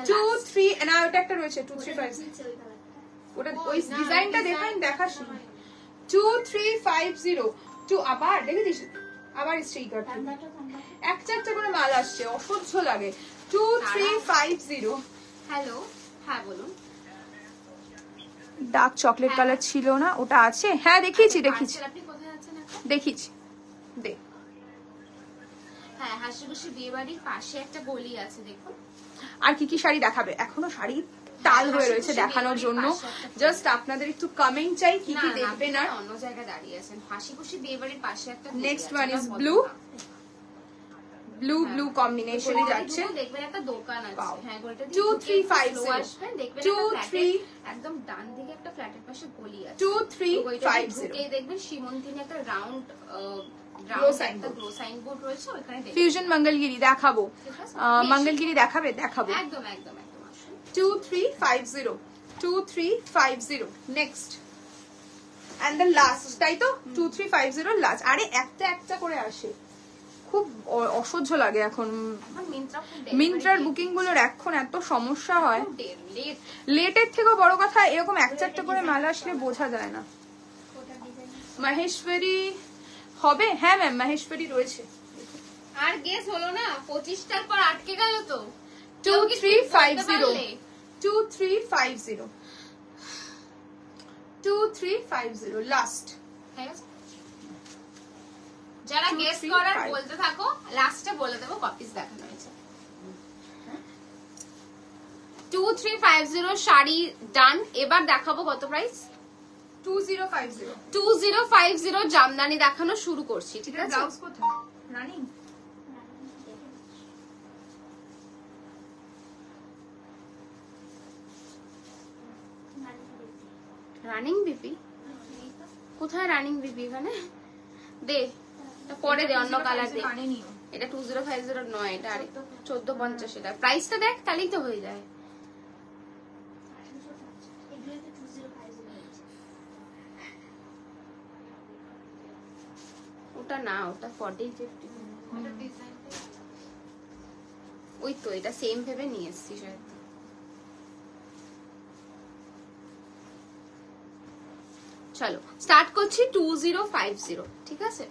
2-3 না ওটা একটা রয়েছে 2350। ওটা ওই ডিজাইনটা দেখাস 2350 টু আবার দেখেছিস আবার স্টিকার একটা করে মাল আসছে অসহ্য লাগে 2350 হ্যালো, হ্যাঁ বলুন। ডার্ক চকলেট কালার ছিল না, ওটা আছে? হ্যাঁ দেখিয়েছি আপনি কোথায় আছেন এখন? দেখিয়েছি দেখ। হ্যাঁ, হাসিখুশি বিয়ে বাড়ির পাশে একটা গলি আছে, দেখুন। আর কি কি শাড়ি দেখাবে? এখনো শাড়ি টাল হয়ে রয়েছে দেখানোর জন্য। জাস্ট আপনাদের একটু কমেন্ট চাই কি কি দেখবেন। আর অন্য জায়গায় দাঁড়িয়ে আছেন, হাসিখুশি বিয়ে বাড়ির পাশে একটা next one is blue blue কম্বিনেশনে যাচ্ছে। দেখবেন একটা দোকান আছে, হ্যাঁ গলিটা 2350 আসবেন, দেখবেন 23 একদম ডান দিকে একটা ফ্ল্যাটের পাশে গলি আছে 2350 এই দেখবেন সীমন্তিনী একটা রাউন্ড গ্রো সাইনবোর্ড রয়েছে, ওখানে ফিউশন মঙ্গলগিরি দেখাবো। মঙ্গলগিরি দেখাবে? দেখাবো একদম একদম একদম। 2350 নেক্সট এন্ড দ্য লাস্ট, তাই তো 2350 লাস্ট। আরে একটা করে আসে, খুব অসহ্য লাগে এখন। মিন্ত্রার বুকিং গুলোর এখন এত সমস্যা হয়, লেটের থেকেও বড় কথা এরকম একটা করে মাল আসলে বোঝা যায় না। মহেশ্বরী হবে? হ্যাঁ ম্যাম মহেশ্বরী রয়েছে। আর গেস হলো না, 25টার পর আটকে গেল তো। 2350 লাস্ট। যারা গেস করার বলতে থাকো, লাস্টে বলে দেবো কপিস দেখানো হয়েছে। 2350 শাড়ি ডান। এবার দেখাবো কত প্রাইস? 2050 জামদানি দেখানো শুরু করছি, ঠিক আছে? ব্লাউজ কোথায়? রানিং রানিং বিপি কোথায়? রানিং বিপি এখানে দে, পরে দে, অন্য কালার দে। এটা 2050 নয়, এটা 1450। এটা প্রাইসটা দেখ, তাহলেই তো হয়ে যায়। ওটা না, ওটা 40-50। ওই তো এটা সেম ভেবে নিয়ে এসছি শায়দ। চলো স্টার্ট করছি 2050, ঠিক আছে?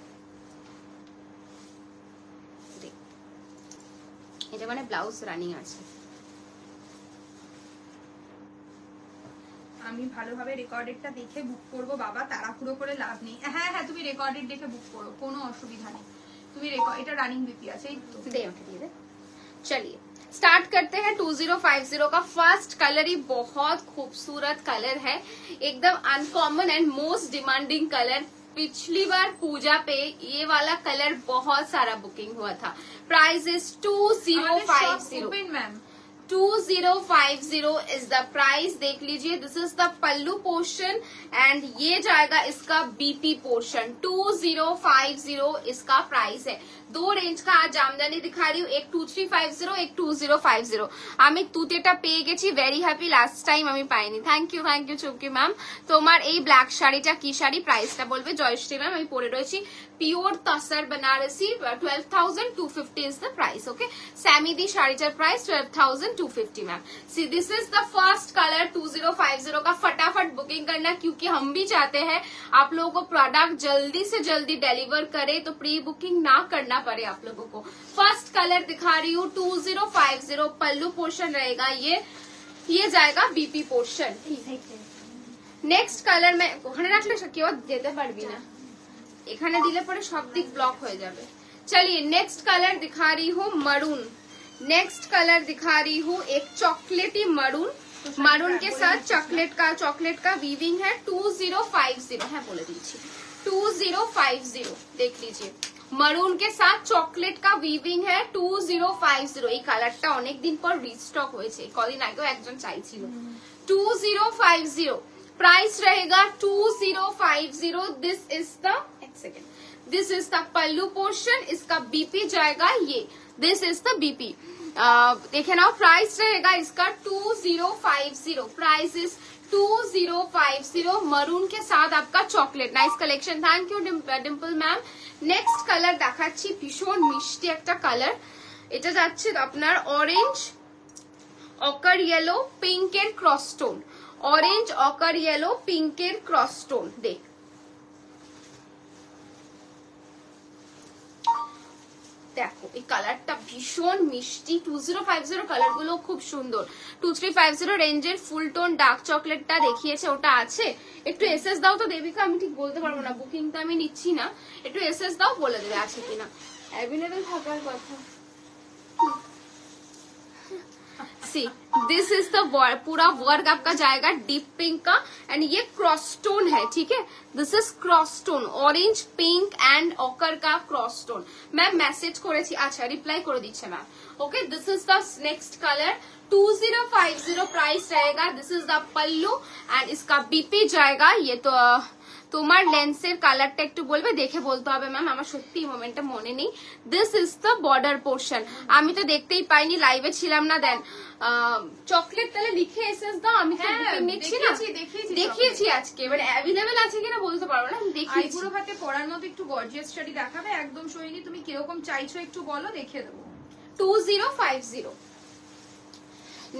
এটা মানে ব্লাউজ রানিং আছে। আমি ভালোভাবে রেকর্ডেডটা দেখে বুক করব বাবা, তাড়াহুড়ো করে লাভ নেই। হ্যাঁ হ্যাঁ তুমি রেকর্ডেড দেখে বুক করো, কোনো অসুবিধা নেই। তুমি এটা রানিং বিপি আছে, এই তো दे दे। चलिए स्टार्ट करते हैं। 2050 का फर्स्ट कलर ही बहुत खूबसूरत कलर है, एकदम uncommon and most demanding colour. पिछली बार पूजा पे ये वाला कलर बहुत सारा बुकिंग हुआ था। Price is 2050 ma'am. 2050 is the price. देख लीजिए, this is the pallu portion and ये जाएगा इसका बीपी पोर्शन। 2050 इसका प्राइस है। दो रेंज का आज জামদানি दिखा रही हूँ, एक 2350 एक 2050। আমি তুতেটা পেয়ে গেছি, ভেরি হ্যাপি। লাস্ট টাইম আমি পাইনি। Thank you Chumki ma'am. তোমার এই ব্ল্যাক শাড়িটা কি শাড়ি? প্রাইসটা বলবে জয়শ্রী ম্যাম। আমি পরে রয়েছি pure tussar Banarasi. 12,250 is the price. Okay, Samidi শাড়িটার price 12,250 ma'am. See this is the first colour 2050 का। फटाफट बुकिंग करना, क्योंकि हम भी चाहते हैं आप लोगों को प्रोडक्ट जल्दी से जल्दी डिलीवर करे, तो प्री बुकिंग ना करना पड़े आप लोगों को। फर्स्ट कलर दिखा रही हूँ 2050। पल्लू पोर्शन रहेगा ये जाएगा बीपी पोर्शन। नेक्स्ट कलर में ওখানে রাখলে কেউ যেতে পারবি না, এখানে দিলে পরে সব দিক ব্লক হয়ে যাবে। चलिए नेक्स्ट कलर दिखा रही हूँ मरून। नेक्स्ट कलर दिखा रही हूँ एक चॉकलेटी मरून। मरून के साथ चॉकलेट का वीविंग है। 2050 है, बोले दीजिए 2050। देख लीजिए, मरून के साथ चॉकलेट का वीविंग है। 2050। এই কালারটা অনেকদিন পর রিস্টক হয়েছে, কদিন আগেও একজন চাইছিল। 2050 प्राइस रहेगा 2050। दिस इज द एक second, this is the pallu portion. इसका बीपी जाएगा ये, दिस इज द बीपी। देखे ना, प्राइस रहेगा इसका 2050। Price is 2050। मरून के साथ आपका chocolate. Nice collection, thank you Dimple ma'am. Next colour দেখাচ্ছি, ভীষণ মিষ্টি একটা কালার। এটা যাচ্ছে আপনার অরেঞ্জ, অকার ইয়েলো, পিঙ্ক এর ক্রস টোন। অরেঞ্জ অকার ইয়েলো পিঙ্কের ক্রস স্টোন। দেখ দেখো এই কালারটা ভীষণ মিষ্টি, 2050 কালার গুলো খুব সুন্দর। 2350 রেঞ্জের ফুল টোন ডার্ক চকলেটটা দেখিয়েছে, ওটা আছে। একটু এসএস দাও তো দেবিকা, আমি ঠিক বলতে পারবো না, বুকিং তো আমি নিচ্ছি না, একটু এসএস দাও, বলে দেবে আছে কিনা, অ্যাভেলেবেল থাকার কথা। सी दिस इज द पूरा वर्क आपका जाएगा डीप पिंक का एंड ये क्रॉस स्टोन है, ठीक है। This is cross stone orange pink and ochre का क्रॉस स्टोन। मैम मैसेज করেছি, আচ্ছা রিপ্লাই করে দিচ্ছে ma'am. Okay this is the next colour 2050 price रहेगा। This is the pallu and इसका बीपी जाएगा। ये तो তোমার লেন্সের কালারটা একটু বলবে, দেখে বলতে হবে ম্যাম, আমার সত্যি এই মোমেন্টটা মনে নেই। This is the border portion, আমি তো দেখতেই পাইনি, লাইভে ছিলাম না। দেন চকলেট তাহলে লিখে এসএস দাও, আমি তো বুকিং নিচ্ছি না, দেখিয়েছি আজকে, এবার অ্যাভেলেবেল আছে কিনা বলতে পারবো না, আমি দেখিয়েছি। পুরো হাতে পরার মতো একটু গর্জিয়াস স্টাডি দেখাবে, একদম সোহিনী তুমি কিরকম চাইছো একটু বলো, দেখিয়ে দেবো। 2050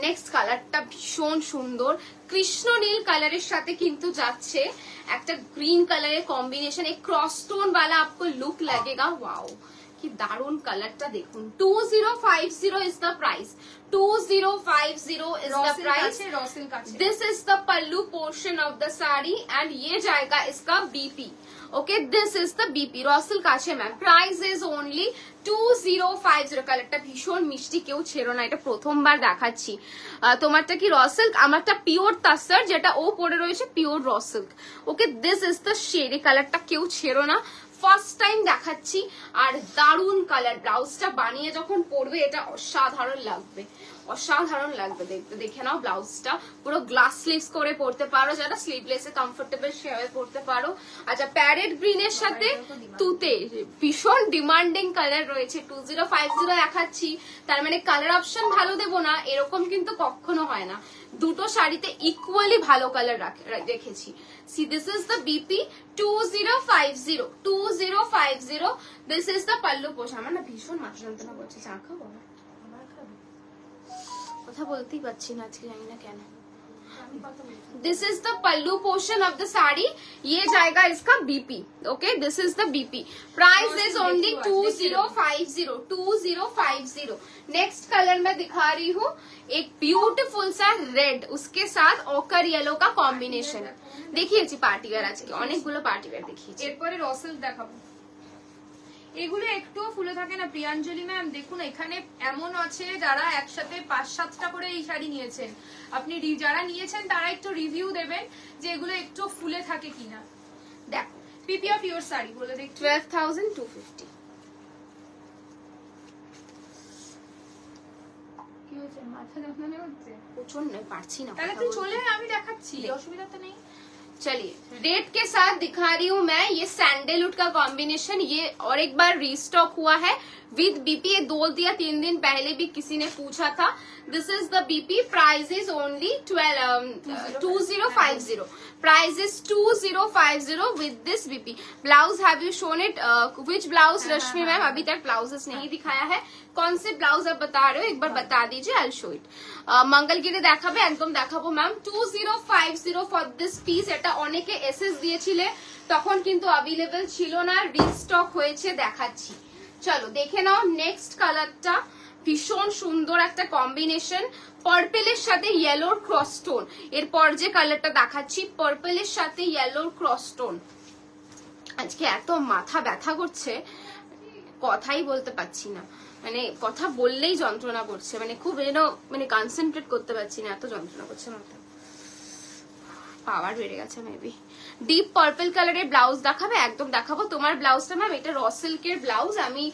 নেক্সট কালারটা ভীষণ সুন্দর, কৃষ্ণ নীল কালারের সাথে কিন্তু যাচ্ছে একটা গ্রিন কালারের কম্বিনেশন। एक क्रॉस स्टोन वाला आपको लुक लगेगा। वाओ কি দারুন কালারটা দেখুন। 2050 is the price, 2050 is the price. This is the pallu portion of the sari and ये जाएगा इसका BP. Okay this is the BP रॉसल কাছে ম্যাম। Price is only 2050। কালারটা ভীষণ মিষ্টি, কেউ ছেড়ো না, এটা প্রথমবার দেখাচ্ছি। তোমারটা কি র সিল্ক, আমারটা পিওর তাসার, যেটা ও পরে রয়েছে pure raw silk. Okay this is the shade, এই কালারটা কেউ ছেড়ো না, ফার্স্ট টাইম দেখাচ্ছি। আর দারুন কালার, ব্লাউজটা বানিয়ে যখন পরবে এটা অসাধারণ লাগবে, অসাধারণ লাগবে। দেখে নাও ব্লাউজটা, পুরো গ্লাস স্লিভস করে পরতে পারো, যারা স্লিভলেস এ কমফোর্টেবল সেভাবে পরতে পারো। আচ্ছা প্যারেট গ্রিনের সাথে তুতে ভীষণ ডিমান্ডিং কালার রয়েছে। 2050 দেখাচ্ছি, তার মানে কালার অপশন ভালো দেবো না এরকম কিন্তু কখনো হয় না। দুটো শাড়িতে ইকুয়ালি ভালো কালার রেখেছি। C this is the BP 2050। This is the pallu portion. আমার না ভীষণ মাথা যন্ত্রণা করছে, চা খাবো, কথা বলতেই পারছি না আজকে, জানি না কেন। This is the pallu portion of the sari, ये जाएगा इसका BP. Okay this is the BP, price is only 2050। Next colour मैं दिखा रही हूँ एक ब्यूटीफुल सा रेड, उसके साथ ओकर येलो का कॉम्बिनेशन দেখিয়েছি। পার্টিওয়ার আজকে অনেকগুলো পার্টিওয়ার দেখিয়েছি। এরপরে রসেল দেখাবো, এগুলো একটুও ফুলে থাকে না। প্রিয়াঞ্জলি ম্যাম দেখুন এখানে এমন আছে যারা একসাথে 5-7টা করে এই শাড়ি নিয়েছেন, আপনি যারা নিয়েছেন তারা একটু রিভিউ দেবেন যে এগুলো একটু ফুলে থাকে কিনা। দেখো পিপি অফ ইওর শাড়ি বলে দেখ 12,250। কি হচ্ছে, মাথা যন্ত্রণা হচ্ছে প্রচন্ড, পারছি না। তাহলে তুই চলে আয়, আমি দেখাচ্ছি, অসুবিধা তো নেই। चलिए रेड के साथ दिखा रही हूँ मैं, ये सैंडलवुड का कॉम्बिनेशन, ये और एक बार रीस्टॉक हुआ है विद बीपी। ये 2 या 3 दिन पहले भी किसी ने पूछा था। This is the BP, price is only 2050। Price is 2050 with this BP. Blouse have you shown it, which blouse Rashmi ma'am? अभी तक ब्लाउजेस नहीं दिखाया है, कौन से ब्लाउज आप बता रहे हो एक बार बता दीजिए, I will show it. Mangalgiri দেখাবে, একদম দেখাবো ম্যাম। 2050 for this piece. এটা অনেকে এসএস দিয়েছিলে, তখন কিন্তু অ্যাভেলেবল ছিল না, রিস্টক হয়েছে, দেখাচ্ছি। চলো দেখে নাও নেক্সট কালারটা, ভীষণ সুন্দর একটা কম্বিনেশন, পার্পেলের সাথে ইয়েলোর ক্রস স্টোন। এরপর যে কালারটা দেখাচ্ছি পার্পেলের সাথে ইয়েলোর ক্রস স্টোন। আজকে এত মাথা ব্যথা করছে, কথাই বলতে পারছি না, মানে কথা বললেই যন্ত্রণা করছে, মানে খুব মানে কনসেন্ট্রেট করতে পারছি না, এত যন্ত্রণা করছে মাথা, পাওয়ার বেড়ে গেছে মেবি। ডিপ পার্পল কালারের ব্লাউজ দেখাবে, একদম দেখাবো। তোমার ব্লাউজটা ম্যাম এটা র সিল্কের ব্লাউজ, আমি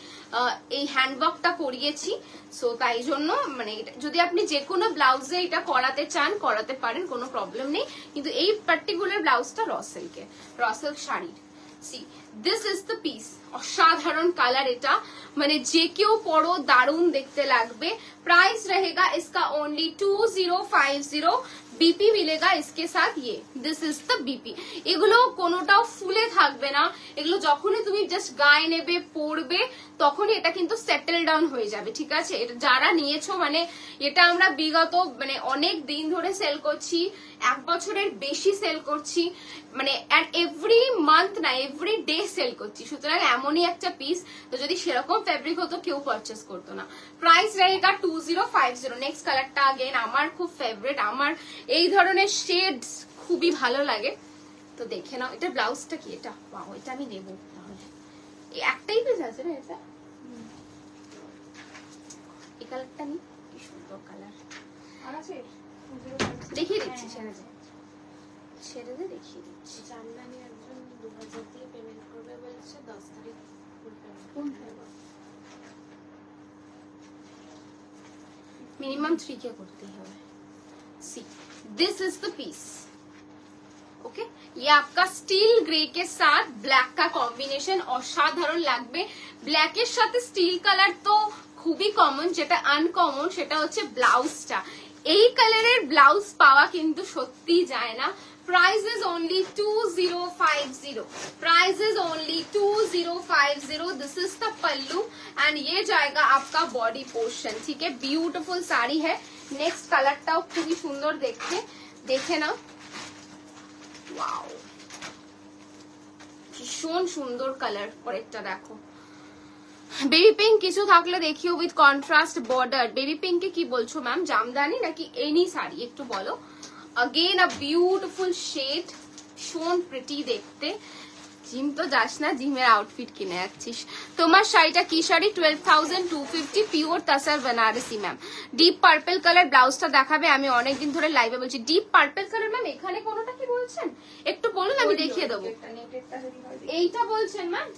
এই হ্যান্ডওয়ার্কটা করিয়েছি, সো তাই জন্য মানে যদি আপনি যে কোনো ব্লাউজে এটা করাতে চান করাতে পারেন, কোনো প্রবলেম নেই, কিন্তু এই পার্টিকুলার ব্লাউজটা র সিল্কের, র সিল্ক শাড়ির। C this is the piece, অসাধারণ কালার এটা, মানে যে কেউ পরো দারুণ দেখতে লাগবে। प्राइस रहेगा इसका ओनली 2050। बीपी मिलेगा इसके साथ, ये दिस इज द बीपी। এগুলো কোনোটাও ফুলে থাকবে না, এগুলো যখনই তুমি জাস্ট গায়ে নেবে পরবে তখনই এটা কিন্তু সেটেল ডাউন হয়ে যাবে, ঠিক আছে। এটা যারা নিয়েছো মানে এটা আমরা বিগত মানে অনেক দিন ধরে সেল করছি, এক বছরের বেশি সেল করছি, মানে এভরি মান্থ না এভরি ডে সেল করছি, সুতরাং এমনই একটা পিস। তো যদি সেরকম ফেব্রিক হতো কেউ পারচেস করতো না। প্রাইস रहेगा 2050। নেক্সট কালারটা আগেন আমার খুব ফেভারিট, আমার এই ধরনের শেডস খুবই ভালো লাগে। তো দেখে নাও, এটা ব্লাউজটা কি, এটা ওয়াও, এটা আমি নেবো তাহলে। এই একটাই পিস আছে না এটা, এই কালারটা নি, কি সুন্দর কালার। আর আছে দেখিয়ে দিচ্ছি, ছেড়ে দে দেখিয়ে দিচ্ছি। জানলানি একজন 2000 দিয়ে পেমেন্ট করবে বলছে, 10 তারিখ ফুল পেমেন্ট কোন मिनिमम 3 के करती है। See this is the piece, okay. ये आपका स्टील ग्रे के साथ ब्लैक का कॉम्बिनेशन অসাধারণ লাগবে। ব্ল্যাকের সাথে স্টিল কালার তো খুবই কমন, যেটা আনকমন সেটা হচ্ছে ব্লাউজটা। এই কালারের ব্লাউজ পাওয়া কিন্তু সত্যি যায় না। Price is only 2050। Price is only 2050। This is the pallu and ये जाएगा आपका बॉडी पोर्शन, ठीक है। ब्यूटीफुल साड़ी है। नेक्स्ट कलरटाও খুবই সুন্দর দেখতে, দেখে নাও। ওয়াও, ভীষণ সুন্দর কালার। পরেরটা দেখো, বেবি পিঙ্ক কিছু থাকলে দেখিও উইথ কন্ট্রাস্ট বর্ডার। বেবি পিঙ্কে কি বলছো ম্যাম, জামদানি নাকি এনি শাড়ি একটু বলো। अगेन अ ब्यूटिफुल शेड, ভীষণ প্রিটি দেখতে। জিম তো যাস না, জিমের আউটফিট কিনে যাচ্ছিস। তোমার শাড়িটা কি sari? 12,250 pure tussar Banarasi ma'am. Deep purple colour ব্লাউজটা দেখাবে, আমি অনেকদিন ধরে লাইভে বলছি ডিপ পার্পল কালার। ম্যাম এখানে কোনোটা কি বলছেন একটু বলুন, আমি দেখিয়ে দেবো। এইটা বলছেন ম্যাম,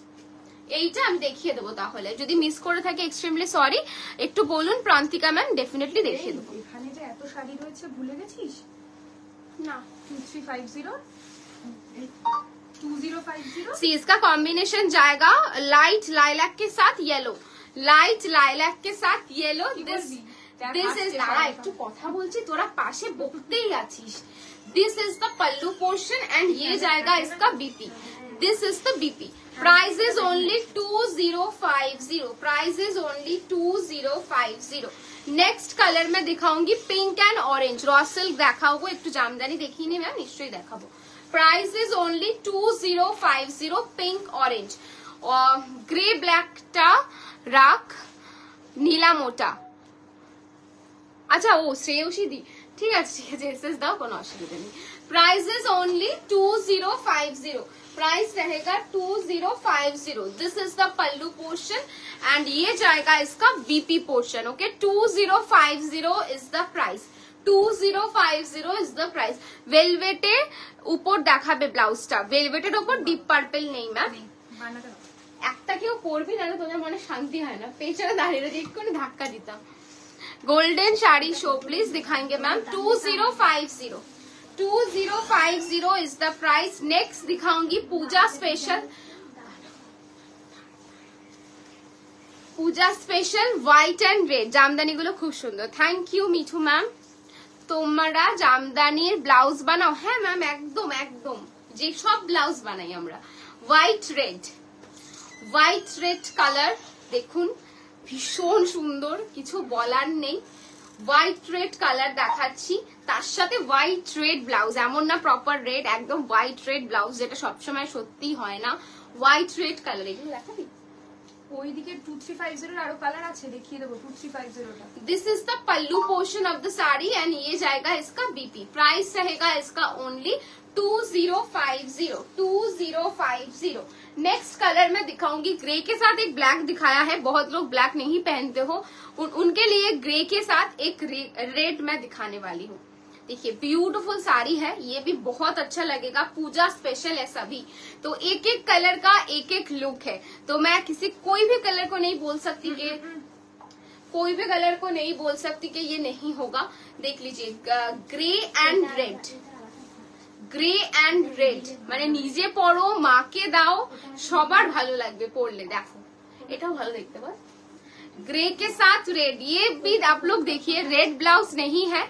এইটা আমি দেখিয়ে দেবো তাহলে, যদি মিস করে থাকে এক্সট্রিমলি সরি। একটু বলুন প্রান্তিকা ম্যাম, ডেফিনেটলি দেখিয়ে দেবো। এখানে যে এত শাড়ি রয়েছে ভুলে গেছিস না 2050। सी इसका कॉम्बिनेशन जाएगा लाइट लाइलैक के साथ येलो, लाइट लाइलैक के साथ येलो। दिस इज, दाঁড়া একটু কথা বলছি, তোরা পাশে বকতেই আছিস। This is the pallu portion and ये जाएगा इसका BP. This is the BP. Price is only 2050। Price is only 2050। Next colour में दिखाऊंगी pink and orange. Raw silk দেখাবো, একটু জামদানি দেখিয়ে নি ম্যাম, নিশ্চয়ই দেখাবো। Price is only 2050। Pink orange, grey ब्लैकটা রাখ, নীলা মোটা। আচ্ছা ও শ্রেয়সী দি, ঠিক আছে ঠিক আছে, এসএস দাও, কোনো অসুবিধা নেই। Price is only 2050। प्राइस रहेगा 2050। This is the pallu portion and ये जाएगा इसका BP portion, okay. 2050 is the price. 2050 is the price. वेलवेटेর উপর দেখাবে ব্লাউজটা, ভেলভেটের উপর ডিপ পার্পল নেই ম্যাম। একটা কেউ পরবি না, তোমার মনে শান্তি হয় না, পেছনে দাঁড়িয়ে রয়েছে, একটুখানি ধাক্কা দিতাম। गोल्डन साड़ी शो प्लीज दिखाएंगे ma'am. 2050। 2050 is the price. Next दिखाऊंगी Puja special, Puja special white and red. Jamdani গুলো খুব সুন্দর, থ্যাংক ইউ মিঠু ম্যাম। তোমরা জামদানির ব্লাউজ বানাও? হ্যাঁ ম্যাম, একদম একদম, যে সব ব্লাউজ বানাই আমরা। White red, white red colour দেখুন, ভীষণ সুন্দর, কিছু বলার নেই। হোয়াইট রেড কালার দেখাচ্ছি, তার সাথে হোয়াইট রেড ব্লাউজ, এমন না প্রপার রেড, একদম হোয়াইট রেড ব্লাউজ, যেটা সবসময় সত্যি হয় না। হোয়াইট রেড কালার, এগুলো দেখাবি? ওইদিকে 2350 এর আরো কালার আছে, দেখিয়ে দেবো 2350টা। This is the pallu portion of the sari and ये जाएगा इसका बीपी। प्राइस रहेगा इसका ओनली 2050। 2050। नेक्स्ट कलर मैं दिखाऊंगी, ग्रे के साथ एक ब्लैक दिखाया है, बहुत लोग ब्लैक नहीं पहनते हो, उनके लिए ग्रे के साथ एक रेड मैं दिखाने वाली हूँ। देखिए ब्यूटीफुल साड़ी है, ये भी बहुत अच्छा लगेगा। पूजा स्पेशल है सभी, तो एक एक कलर का एक एक लुक है, तो मैं कोई भी कलर को नहीं बोल सकती कि कोई भी कलर को नहीं बोल सकती कि ये नहीं होगा। देख लीजिए, grey and red, grey and red, মানে নিজে পরো, মাকে দাও, সবার ভালো লাগবে পরলে। দেখো এটাও ভালো দেখতে পাও, ग्रे के साथ रेड। ये भी आप लोग देखिए, रेड ब्लाउज नहीं है,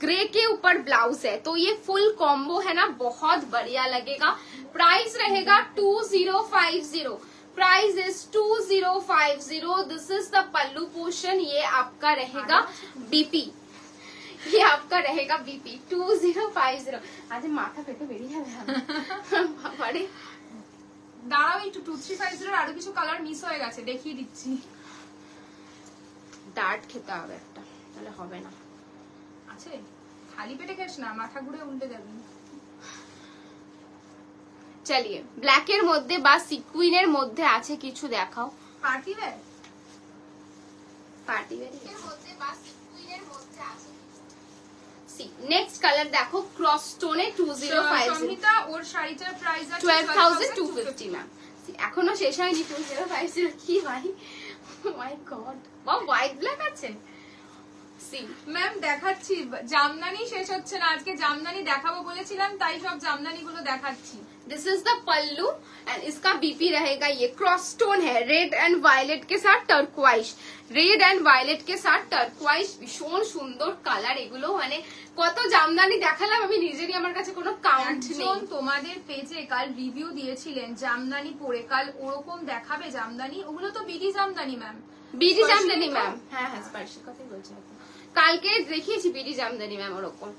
ग्रे के ऊपर ब्लाउज है, तो ये फुल कॉम्बो है ना, बहुत बढ़िया लगेगा। प्राइस रहेगा 2050। Price is 2050। This is the pallu portion, ये आपका रहेगा बीपी। ये आपका रहेगा बीपी 2050। आज माथा পেটে বেরিয়ে যাবে বাবারে। দাঁড়াও একটু 2350 আরো কিছু কালার মিস হয়ে গেছে, দেখিয়ে দিচ্ছি। ডার্ট খেতে হবে একটা, তাহলে হবে না। আছে খালি পেটে খাস না, মাথা ঘুরে উল্টে যাবি। চলিয়ে ব্ল্যাকের মধ্যে বা সিকুইনের মধ্যে আছে কিছু দেখাও। পার্টি ওয়্যার, পার্টি ওয়্যারের মধ্যে বা সিকুইনের মধ্যে আছে। নেক্সট কালার দেখো, ক্রস টোনে 2050। সঙ্গীতা ওর শাড়িটার প্রাইস আছে 12,250 ম্যাম। এখনো শেষ হয়নি 2050 কি ভাই, মাই গড। বা হোয়াইট ব্ল্যাক আছে। ম্যাম দেখাচ্ছি, জামদানি শেষ হচ্ছে না, আজকে জামদানি দেখাবো বলেছিলাম, তাই সব জামদানি গুলো দেখাচ্ছি। This is the pallu and इसका बीपी रहेगा, ये क्रॉस स्टोन है रेड एंड वायलेट के साथ टर्कवाइज, रेड एंड वायलेट के साथ टर्कवाइज। ভীষণ সুন্দর কালার এগুলো, মানে কত জামদানি দেখালাম আমি নিজেরই, আমার কাছে কোনো কাউন্ট নেই। একজন তোমাদের পেজে কাল রিভিউ দিয়েছিলেন জামদানি পরে, কাল ওরকম দেখাবে জামদানি, ওগুলো তো BD Jamdani ma'am, BD Jamdani ma'am. হ্যাঁ হ্যাঁ স্পার্শের কথাই বলছি, কালকে দেখিয়েছি বিডি জামদানি ম্যাম ওরকম।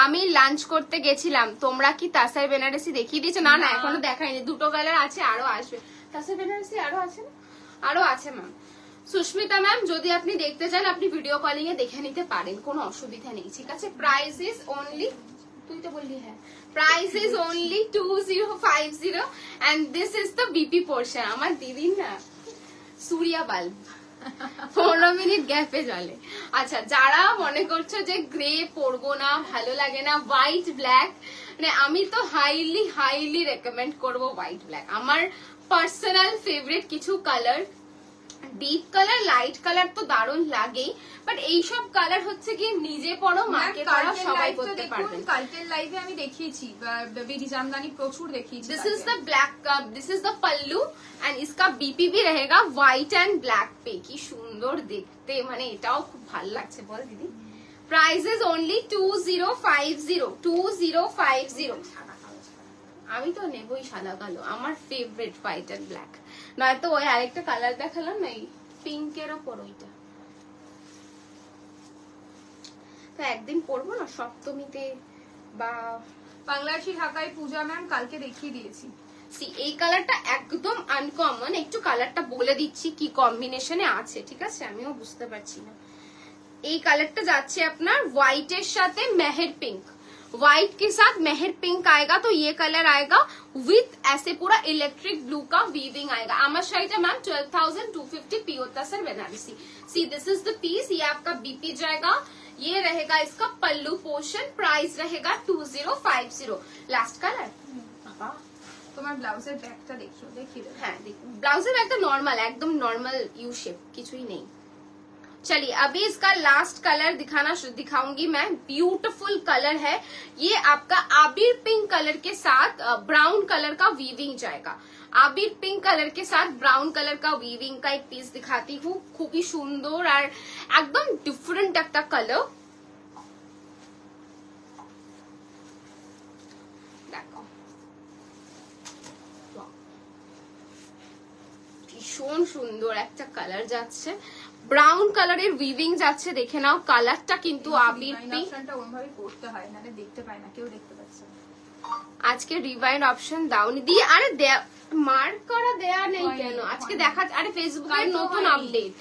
আমি লাঞ্চ করতে গেছিলাম, তোমরা কি তাসার বেনারসি দেখিয়ে দিয়েছো? না না এখনো দেখাইনি, দুটো কালার আছে, আরো আসবে। তাসার বেনারসি আরো আছে না? আরো আছে ম্যাম। সুস্মিতা ম্যাম যদি আপনি দেখতে চান আপনি ভিডিও কলিং এ দেখে নিতে পারেন, কোনো অসুবিধা নেই, ঠিক আছে। প্রাইস ইজ অনলি, তুই তো বললি হ্যাঁ, price is only 2050 and this is the BP portion. আমার দিদির না সূর্যা বাল্ব 15 মিনিট গ্যাপে জ্বলে। আচ্ছা যারা মনে করছো যে গ্রে পরবো না, ভালো লাগে না, হোয়াইট ব্ল্যাক, মানে আমি তো হাইলি হাইলি রেকমেন্ড করবো হোয়াইট ব্ল্যাক। আমার পার্সোনাল ফেভারিট কিছু colour, deep colour light colour তো দারুণ লাগেই, বাট এইসব কালার হচ্ছে কি নিজে পড়ো মাকে পড়ো সবাই করতে পারবেন। কালকের লাইভে আমি দেখিয়েছি বিডি জামদানি প্রচুর দেখিয়েছি। This is the black, this is the pallu and इसका बीपी भी रहेगा व्हाइट एंड ब्लैक पे। কি সুন্দর দেখতে, মানে এটাও খুব ভালো লাগছে বল দিদি। Price is only 2050। আমি তো নেবই সাদা কালো, আমার ফেভারিট হোয়াইট এন্ড ব্ল্যাক, নয়তো ওই আরেকটা কালার দেখালাম না এই পিঙ্কের ওপর, ওইটা তো একদিন পরবো না সপ্তমীতে বা বাংলাদেশি ঢাকায় পূজা ম্যাম কালকে দেখিয়ে দিয়েছি। এই কালারটা একদম আনকমন, একটু কালারটা বলে দিচ্ছি কি কম্বিনেশনে আছে, ঠিক আছে, আমিও বুঝতে পারছি না। এই কালারটা যাচ্ছে আপনার হোয়াইটের সাথে মেহের पिंक, व्हाइट के साथ मेहर पिंक आएगा, तो ये कलर आएगा विथ ऐसे पूरा इलेक्ट्रिक ब्लू का वीविंग आएगा। आमार शाड़ीटा ma'am 12,250 pure tussar Banarasi. See this is the piece, ये आपका बीपी जाएगा, ये रहेगा इसका पल्लू पोर्शन, प्राइस रहेगा 2050। लास्ट कलर তোমার ব্লাউজের ব্যাগটা দেখিও, দেখিয়ে দেবো। হ্যাঁ ব্লাউজের ব্যাগটা নর্মাল, একদম নর্মাল ইউ শেপ, কিছুই নেই। चलिए अभी इसका लास्ट कलर दिखाऊंगी मैं। ब्यूटीफुल कलर है ये, आपका आबिर पिंक कलर के साथ ब्राउन कलर का वीविंग जाएगा। आबिर पिंक कलर के साथ ब्राउन कलर का वीविंग का एक पीस दिखाती हूँ, खूब ही सुंदर और एकदम डिफरेंट एक कलर। देखो ভীষণ সুন্দর একটা কালার যাচ্ছে, ব্রাউন কালারের উইভিং যাচ্ছে, দেখে নাও কালারটা কিন্তু আবির পিঙ্ক। ওইভাবে করতে হয়, নালে দেখতে পায় না, কেউ দেখতে পাচ্ছে না। আজকে রিভাইন অপশন দাওনি দি, আরে মার্ক করা দেয়া নেই কেন আজকে দেখা, আরে ফেসবুকের নতুন আপডেট,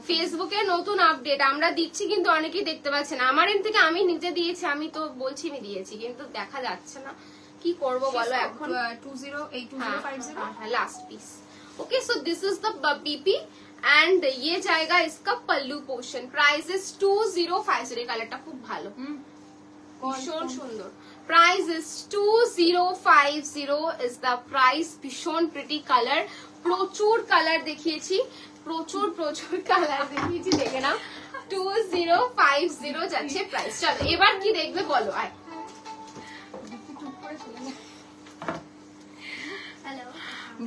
ফেসবুকের নতুন আপডেট আমরা দিচ্ছি কিন্তু অনেকেই দেখতে পাচ্ছে না। আমার এন থেকে আমি নিজে দিয়েছি, আমি তো বলছি আমি দিয়েছি কিন্তু দেখা যাচ্ছে না, কি করব বলো এখন। 2050 last piece. Okay so this is the BP and ये जाएगा इसका पल्लू पोर्शन, प्राइस इज 2050। কালারটা খুব ভালো, ভীষণ সুন্দর। Price is 2050 is the price. ভীষণ প্রিটি কালার, প্রচুর কালার দেখিয়েছি, প্রচুর প্রচুর কালার দেখিয়েছি, দেখে নাও 2050 যাচ্ছে প্রাইস। চলো এবার কি দেখবে বলো। আয়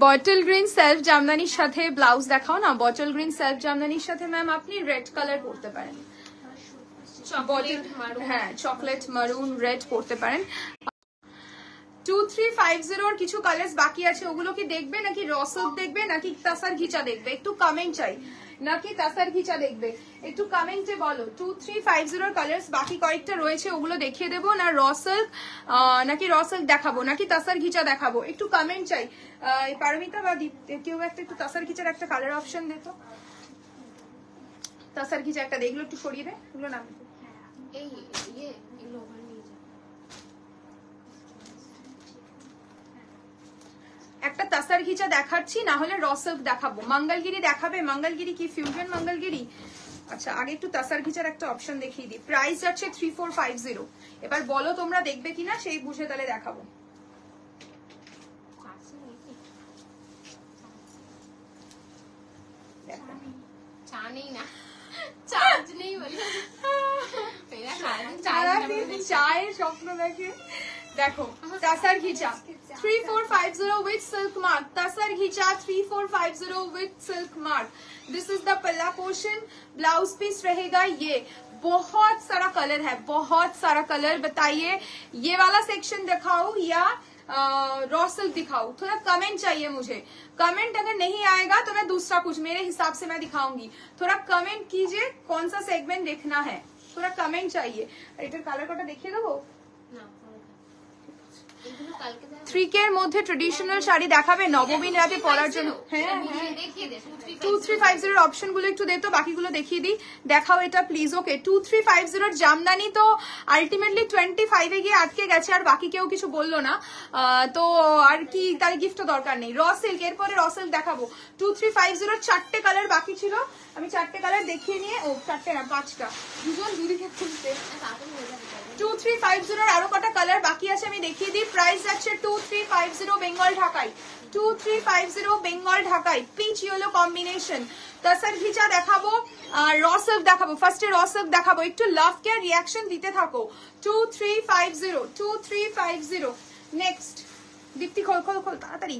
বটল গ্রিন সেলফ জামদানির সাথে ব্লাউজ দেখাও না। বটল গ্রিন সেলফ জামদানির সাথে ম্যাম আপনি রেড কালার পরতে পারেন, হ্যাঁ চকলেট মারুন রেড পরতে পারেন। 2350 और কিছু কালার্স বাকি আছে, ওগুলো কি দেখবে নাকি র সিল্ক দেখবে নাকি তাসার ঘিচা দেখবে? একটু কমেন্ট চাই, নাকি তাসার ঘিচা দেখবে একটু কমেন্টে বলো। 2350 এর কালার্স বাকি কয়েকটা রয়েছে, ওগুলো দেখিয়ে দেবো না র সিল্ক নাকি র সিল্ক দেখাবো নাকি তাসার ঘিচা দেখাবো? একটু কমেন্ট চাই। পারমিতা বা কেউ একটা একটু তাসার ঘিচার একটা কালার অপশন দে তো। তাসার ঘিচা একটা দেখলো, একটু সরিয়ে দে এগুলো না। এই এগুলো ওভার নিয়ে যা। একটা তাসার ঘিচা দেখাচ্ছি, না হলে র সিল্ক দেখাবো। মঙ্গলগিরি দেখাবে? মঙ্গলগিরি কি ফিউশন মঙ্গলগিরি? আচ্ছা আগে একটু তাসার ঘিচার একটা অপশন দেখিয়ে দিই। প্রাইস যাচ্ছে 3450। এবার বলো তোমরা দেখবে কিনা, সেই বুঝে তাহলে দেখাবো। চা নেই না, চার্জ নেই বলে চায়ের স্বপ্ন দেখে। দেখো তাসার ঘিচা 3450 with silk mark। तासर घिचा 3450 with silk mark। This is the पल्ला पोर्शन। ब्लाउज पीस रहेगा ये। बहुत सारा कलर है, बहुत सारा कलर। बताइए ये वाला सेक्शन दिखाओ या रॉ सिल्क दिखाओ? थोड़ा कमेंट चाहिए मुझे। कमेंट अगर नहीं आएगा तो मैं दूसरा कुछ मेरे हिसाब से मैं दिखाऊंगी। थोड़ा कमेंट कीजिए कौन सा सेगमेंट देखना है, थोड़ा कमेंट चाहिए। এটার কালার কোটা দেখিয়ে দেবো? না এগুলো কালকে 3K এর মধ্যে ট্রেডিশনাল শাড়ি দেখাবে নবমীর রাতে পরার জন্য। হ্যাঁ হ্যাঁ দেখিয়ে দে 2350 এর অপশন গুলো একটু দে তো, বাকিগুলো দেখিয়ে দিই। দেখাও এটা প্লিজ। ওকে 2350 এর জামদানি তো আলটিমেটলি 25 এ গিয়ে আটকে গেছে, আর বাকি কেউ কিছু বললো না, তো আর কি তার গিফট দরকার নেই। র সিল্ক, এরপরে র সিল্ক দেখাবো। 2350 এর 4টে কালার বাকি ছিল, আমি 4টে কালার দেখিয়ে নিয়ে, ও 4টে না 5টা, দুজন দুদিকে খুলতে। 2350 এর আরো কটা কালার বাকি আছে আমি দেখিয়ে দিই। প্রাইস যাচ্ছে 2350 বেঙ্গল ঢাকাই। 2350 Bengal Dhakai. Peach yellow combination. Tussar ghicha দেখাবো আর র সিল্ক দেখাবো। ফার্স্টে র সিল্ক দেখাবো, একটু লাভ কেয়ার রিয়াকশন দিতে থাকো। 2350। নেক্সট দীপ্তি খোল খোল খোল তাড়াতাড়ি।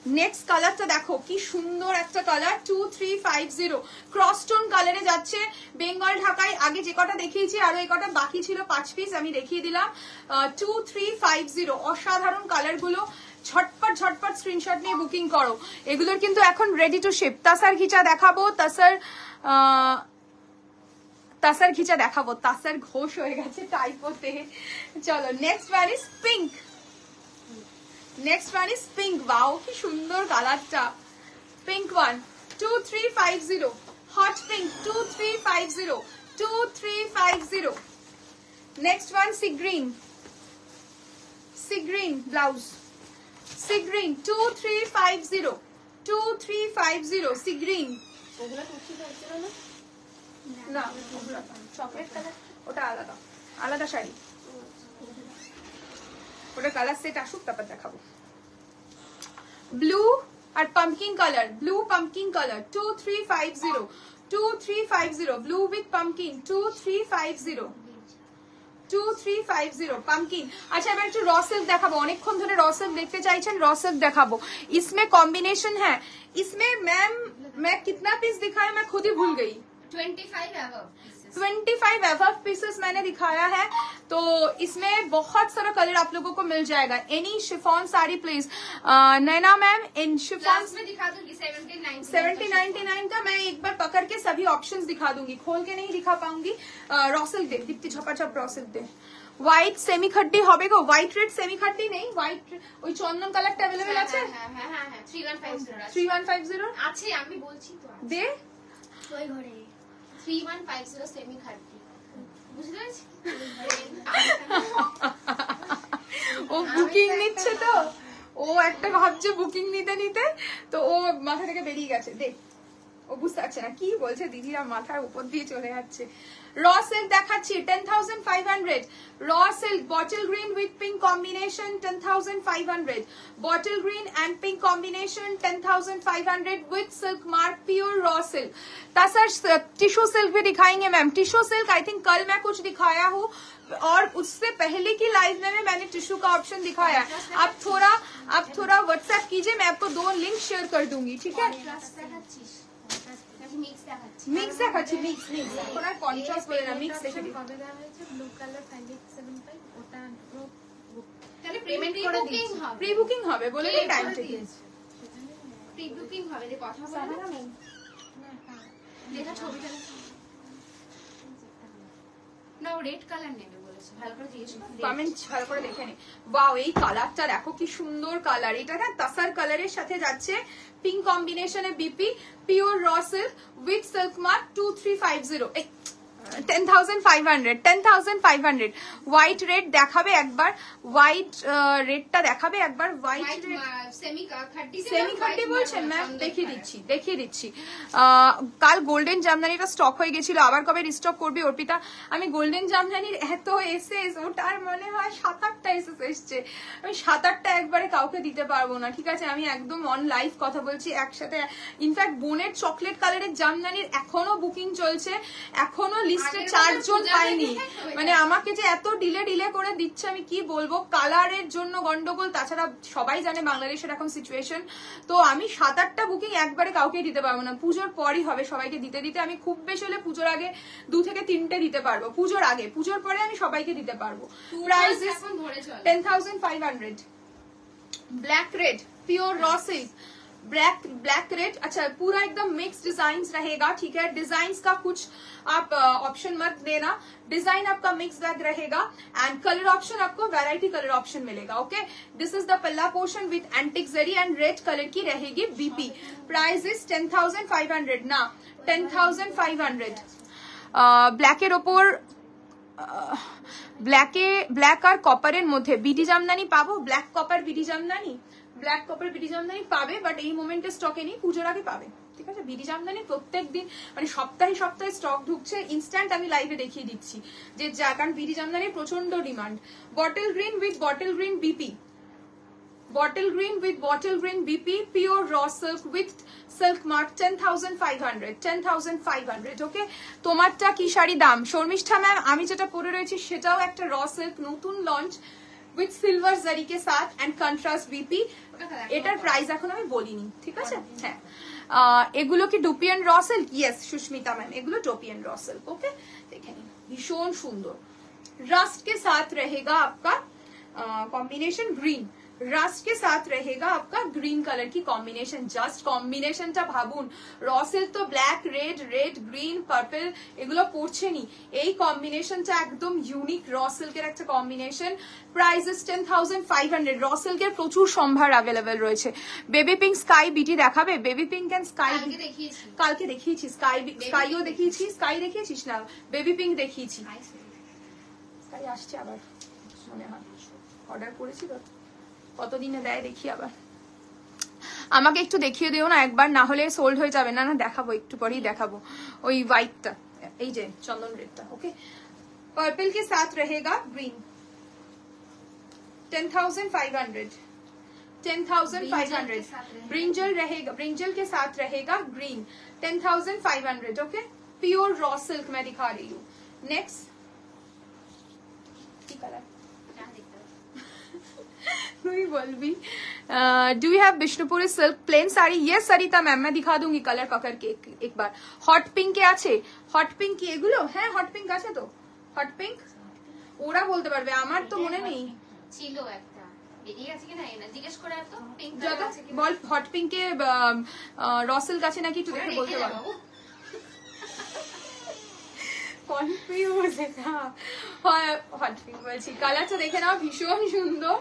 নেক্সট কালারটা দেখো কি সুন্দর একটা কালার। 2350 ক্রসটোন কালারে যাচ্ছে বেঙ্গল ঢাকাই। আগে যে কটা দেখিয়েছি আরো এই কটা বাকি ছিল 5 পিস, আমি দেখিয়ে দিলাম। 2350 অসাধারণ কালার গুলো। ঝটপট ঝটপট স্ক্রিনশট নিয়ে বুকিং করো, এগুলোর কিন্তু এখন রেডি টু শিপ। তাসার ঘিচা দেখাবো, তাসার ঘিচা দেখাবো। তাসার ঘোষ হয়ে গেছে টাইপোতে। চলো next one is pink. Next one is pink. Wow কি সুন্দর কালারটা। Pink one 2350 hot pink 2350। Next one sea green. Sea green blouse. Sea green 2350 sea green. ওগুলো 2350 না? না চকলেট কালার ওটা আলাদা, আলাদা শাড়ি। ওটা কালার সেট আসুক তারপর দেখাবো। ব্লু আর pumpkin colour, blue pumpkin colour 2350 blue with pumpkin 2350 pumpkin. আচ্ছা এবার একটু র সিল্ক দেখাবো, অনেকক্ষণ ধরে র সিল্ক দেখতে চাইছেন, র সিল্ক দেখাবো। इसमें कॉम्बिनेशन है, इसमें मैम मैं कितना पीस दिखाया मैं खुद ही भूल गई। 25 above 25 above पीसेस मैंने दिखाया है, तो इसमें बहुत सारा कलर आप लोगों को मिल जाएगा। Any chiffon sari please. Naina ma'am in chiffon में दिखा दूंगी 70-99 का मैं एक बार पकड़ के सभी ऑप्शंस दिखा दूंगी, खोल के नहीं दिखा पाऊंगी। रॉसल दे दीप्ति झपाझप रॉसल दे। হোয়াইট সেমি খাড্ডি হবে গো? হোয়াইট রেড সেমি খাড্ডি নেই, হোয়াইট ওই চন্দন কালারটা अवेलेबल আছে। হ্যাঁ 3150 3150 আছে, আমি বলছি তো দে ওই ঘরে 3150 সেমি খাড্ডি, বুঝতে পেরেছি? ও বুকিং নিচ্ছে তো, ও একটা ভাবছে বুকিং নিতে নিতে, তো ও মাথা থেকে বেরিয়ে গেছে। দেখ ও বুঝতে পারছে না কি বলছে, দিদিরা মাথার উপর দিয়ে চলে যাচ্ছে। র সিল্ক দেখাচ্ছি 10,500। Raw silk bottle green with pink combination 10,500। Bottle green and pink combination 10,500 with silk mark pure raw silk. Tussar tissue silk भी दिखाएंगे ma'am. Tissue silk I think कल मैं कुछ दिखाया हूँ, और उससे पहले की लाइव में मैंने टिश्यू का ऑप्शन दिखाया है। आप थोड़ा व्हाट्सएप कीजिए, मैं आपको 2 लिंक शेयर कर दूंगी, ठीक है? আচ্ছা মিক্স দেখাচ্ছি। মিক্স দেখাচ্ছি, মিক্স এখন আর কন্ট্রাস্ট বলে না, মিক্স দেখে দিই। কবে দেওয়া হয়েছে? ব্লু কালার 5875 ওটা তাহলে পেমেন্ট প্রি করে বুকিং দিয়েছি। হবে। প্রি বুকিং হবে বলে Pay টাইম করে থেকে দিয়েছে। প্রি বুকিং হবে, যে কথা বলে না হ্যাঁ দেখা ছবিটা না, ও রেড কালার নেবে বলেছে, ভালো করে জিজ্ঞেস করো। কমেন্ট ভালো করে দেখে নি। ওয়াও, এই কালারটা দেখো কি সুন্দর কালার, এটা না তাসার কালারের সাথে যাচ্ছে, পিঙ্ক কম্বিনেশনে BP, pure raw silk with silk mark 2350, 10,500 white red দেখাবে একবার, হোয়াইট রেডটা দেখাবে একবার, হোয়াইট রেড সেমি 30 সেমি খাটি বলছেন ম্যাম, দেখিয়ে দিচ্ছি। কাল গোল্ডেন জামদানিটা স্টক হয়ে গেছিল, আবার কবে রিস্টক করবি অর্পিতা? আমি গোল্ডেন জামদানির এত এসএস, ওটার মনে হয় 7-8টা এসএস এসছে, আমি 7-8টা একবারে কাউকে দিতে পারবো না, ঠিক আছে? আমি একদম অন লাইভ কথা বলছি একসাথে। ইনফ্যাক্ট বোনের চকলেট কালারের জামদানির এখনো বুকিং চলছে, এখনো লিস্টে 4 জন পাইনি। মানে আমাকে যে এত ডিলে করে দিচ্ছে আমি কি বলবো, কালারের জন্য গন্ডগোল, তাছাড়া সবাই জানে বাংলাদেশের এখন সিচুয়েশন। তো আমি 7-8টা বুকিং একবারে কাউকে দিতে পারবো না, পুজোর পরই হবে সবাইকে দিতে। আমি খুব বেশি হলে পুজোর আগে 2 থেকে 3টে দিতে পারবো, পুজোর আগে, পুজোর পরে আমি সবাইকে দিতে পারবো। Price is 10,500। Black red pure raw silk, black red. अच्छा पूरा एकदम मिक्स डिजाइन रहेगा, ठीक है? डिजाइन का कुछ आप ऑप्शन मत देना, डिजाइन आपका मिक्स बैग रहेगा एंड कलर ऑप्शन आपको वैरायटी कलर ऑप्शन मिलेगा। ओके, दिस इज द पल्ला portion with antique zari and red colour की रहेगी बीपी। प्राइस इज 10,500 ना 10,500। ব্ল্যাকের ওপর ব্ল্যাক আর কপারের মধ্যে বিডি জামদানি পাবো, black copper BD Jamdani, black copper BD Jamdani পাবে, বাট এই মোমেন্টে স্টকে নেই, পুজোর আগে পাবে, ঠিক আছে? বিডি জামদানি প্রত্যেক দিন মানে সপ্তাহে স্টক ঢুকছে, ইনস্ট্যান্ট আমি লাইভে দেখিয়ে দিচ্ছি যে কারণ বিডি জামদানির প্রচন্ড demand. Bottle green with bottle green BP, bottle green BP, pure raw silk with silk mark 10,500 ওকে। তোমারটা কি শাড়ি দাম? শর্মিষ্ঠা ম্যাম আমি যেটা পরে রয়েছি সেটাও একটা র সিল্ক নতুন লঞ্চ উইথ সিলভার জারি কে সাথ এন্ড কন্ট্রাস্ট বিপি, এটার প্রাইস এখন আমি বলিনি, ঠিক আছে? হ্যাঁ, এগুলো কি dupion raw silk? Yes Susmita ma'am, এগুলো ডুপিয়ান র সিল্ক। ওকে, দেখে নিন, ভীষণ সুন্দর। রাস্ট के साथ रहेगा आपका कॉम्बिनेशन ग्रीन, রাস্ট के साथ रहेगा आपका ग्रीन कलर की कॉम्बिनेशन। जस्ट कॉम्बिनेशनটা ভাবুন, র সিল্ক তো ব্ল্যাক রেড গ্রিন পার্পল এগুলো পড়ছেনি, এই কম্বিনেশনটা একদম ইউনিক র সিল্কের একটা কম্বিনেশন। Price is 10,500। র সিল্কের প্রচুর সম্ভার অ্যাভেলেবেল রয়েছে। বেবি পিঙ্ক স্কাই বিটি দেখাবে? বেবি পিঙ্ক এন্ড স্কাই কালকে দেখিয়েছি, স্কাইও দেখিয়েছি, স্কাই দেখিয়েছিস না, বেবি পিঙ্ক দেখিয়েছি, স্কাই আসছে আবার মনে হয়, অর্ডার করেছি তো, কতদিনে দেয় দেখি আবার। আমাকে একটু দেখিয়ে দিও না একবার, না হলে সোল্ড হয়ে যাবে। না দেখাবো, একটু পরেই দেখাবো। ওই হোয়াইটটা, এই যে চন্দন রেডটা। ওকে, पर्पल के साथ रहेगा ग्रीन 10,500 10,500। ब्रिंजल के साथ रहेगा green 10,500। Okay, pure raw silk मैं दिखा रही हूँ। नेक्स्ट कलर बोलबी, do you have Bishnupuri silk plain sari? Yes Sarita ma'am, मैं दिखा दूंगी कलर पकड़ के एक बार। हॉट पिंक के আছে? হট পিঙ্ক কি এগুলো? হ্যাঁ হট পিঙ্ক আছে তো, হট পিঙ্ক ওরা বলতে পারবে, আমার তো মনে নেই। ছিল একটা, বেরিয়ে গেছে কিনা না জিজ্ঞেস করে এত পিঙ্ক যত বল হট পিঙ্কে রসেল গাছে নাকি একটু দেখে বলতে পারবো। কনফিউজ এটা, হট পিঙ্ক বলছি, কালারটা দেখে নাও, ভীষণ সুন্দর।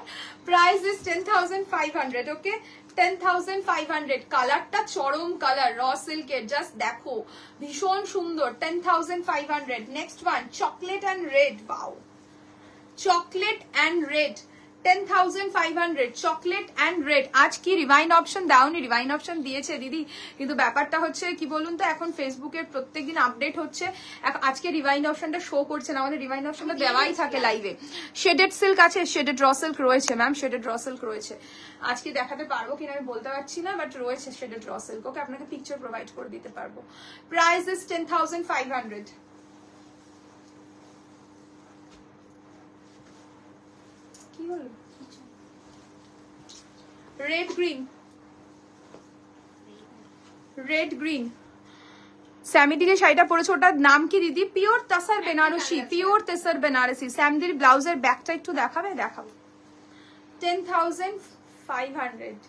Price is 10,500। ওকে, 10,500। কালারটা চরম কালার র সিল্কের, জাস্ট দেখো ভীষণ সুন্দর। 10,500। Next one chocolate and red, বাও, chocolate and red 10,500 chocolate and red. আজ কি রিভাইন্ড অপশন দাওনি? রিভাইন্ড অপশন দিয়েছে দিদি, কিন্তু ব্যাপারটা হচ্ছে কি বলুন তো, এখন ফেসবুকের প্রত্যেকদিন আপডেট হচ্ছে, আজকে রিভাইন্ড অপশনটা শো করছে না, আমাদের রিভাইন্ড অপশনটা দেওয়াই থাকে লাইভে। শেডেড সিল্ক আছে, শেডেড র সিল্ক রয়েছে ম্যাম, শেডেড র সিল্ক রয়েছে। আজকে দেখাতে পারবো কিনা আমি বলতে পারছি না, বাট রয়েছে শেডেড র সিল্ক। ওকে, আপনাকে পিকচার প্রোভাইড করে দিতে পারবো। Price is 10,500। কি হলো? রেড গ্রিন স্যামিদি যে শাড়িটা পরেছে ওটার নাম কি দিদি? Pure tussar Banarasi, pure tussar Banarasi. স্যামদির ব্লাউজের ব্যাকটা একটু দেখাবে? দেখাবো। 10,500,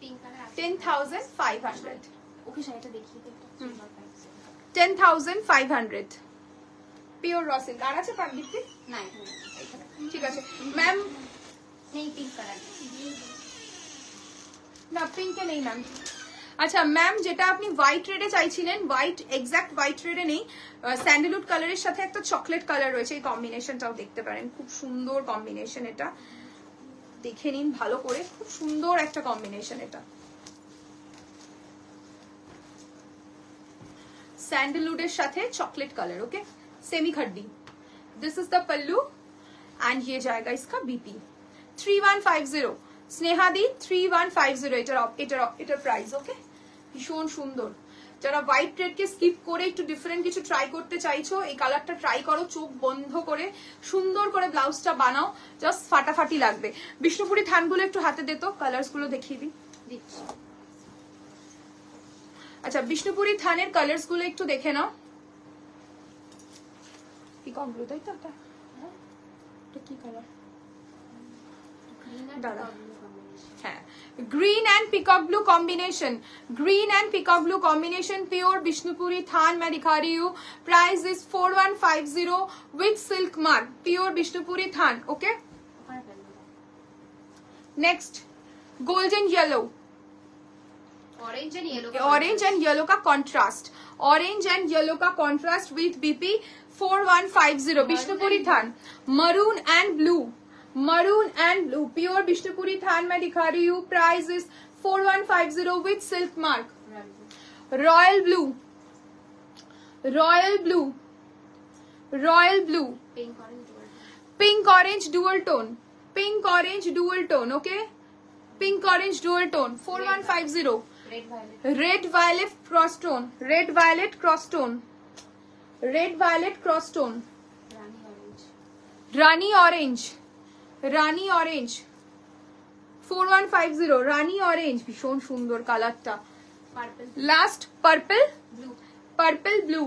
পিঙ্ক কালার 10,500, ওকে শাড়িটা দেখিয়ে দে একটা। 10,500 পিওর র সিল্ক। আর আছে পাবলিকটি? না এখানে এখানে ঠিক আছে ম্যাম। নেই পিঙ্ক কালার না পিঙ্কে নেই ম্যাম। আচ্ছা ম্যাম, যেটা আপনি হোয়াইট রেডে চাইছিলেন, হোয়াইট এক্সাক্ট হোয়াইট রেডে নেই, স্যান্ডেলউড কালারের সাথে একটা চকলেট কালার রয়েছে, এই কম্বিনেশনটাও দেখতে পারেন, খুব সুন্দর কম্বিনেশন। এটা দেখে নিন ভালো করে, খুব সুন্দর একটা কম্বিনেশন। এটা স্যান্ডেলউডের সাথে chocolate colour. Okay semi khaddi. This is the pallu and ये जाएगा इसका बीपी 3150। স্নেহা দি 3150 এটার প্রাইস। ওকে ভীষণ সুন্দর। যারা হোয়াইট রেড কে স্কিপ করে একটু ডিফারেন্ট কিছু ট্রাই করতে চাইছো, এই কালারটা ট্রাই করো, চোখ বন্ধ করে সুন্দর করে ব্লাউজটা বানাও, জাস্ট ফাটাফাটি লাগবে। বিষ্ণুপুরি থানগুলো একটু হাতে দে তো, কালার্স গুলো দেখিয়ে দিই। দিচ্ছি। আচ্ছা বিষ্ণুপুরি থানের কালার্স গুলো একটু দেখে নাও। পিকক ব্লু, তাই তো? এটা কি কালার? গ্রিন আর দাঁড়া। কম্বিনেশন হ্যাঁ, green and peacock blue combination, green and peacock blue combination, pure Bishnupuri थान मैं दिखा रही हूँ। Price is 4150 with silk mark, pure Bishnupuri थान। ओके ওখানে ফেলবো। Next golden yellow, orange and yellow orange and yellow का कॉन्ट्रास्ट, ऑरेंज एंड येलो का कॉन्ट्रास्ट विद बीपी 4150 बिष्णुपुरी थान। Maroon and blue, maroon and blue, pure Bishnupuri थान मैं दिखा रही हूँ। Price is 4150 with silk mark. Royal blue, royal blue, royal blue, pink orange dual pink orange dual tone, pink orange dual tone. Okay pink orange dual tone 4150। Red violet red violet cross tone, red violet cross tone, red violet cross tone, rani orange rani orange, rani orange 4150 rani orange. ভীষণ সুন্দর কালারটা। Purple last purple, blue purple blue,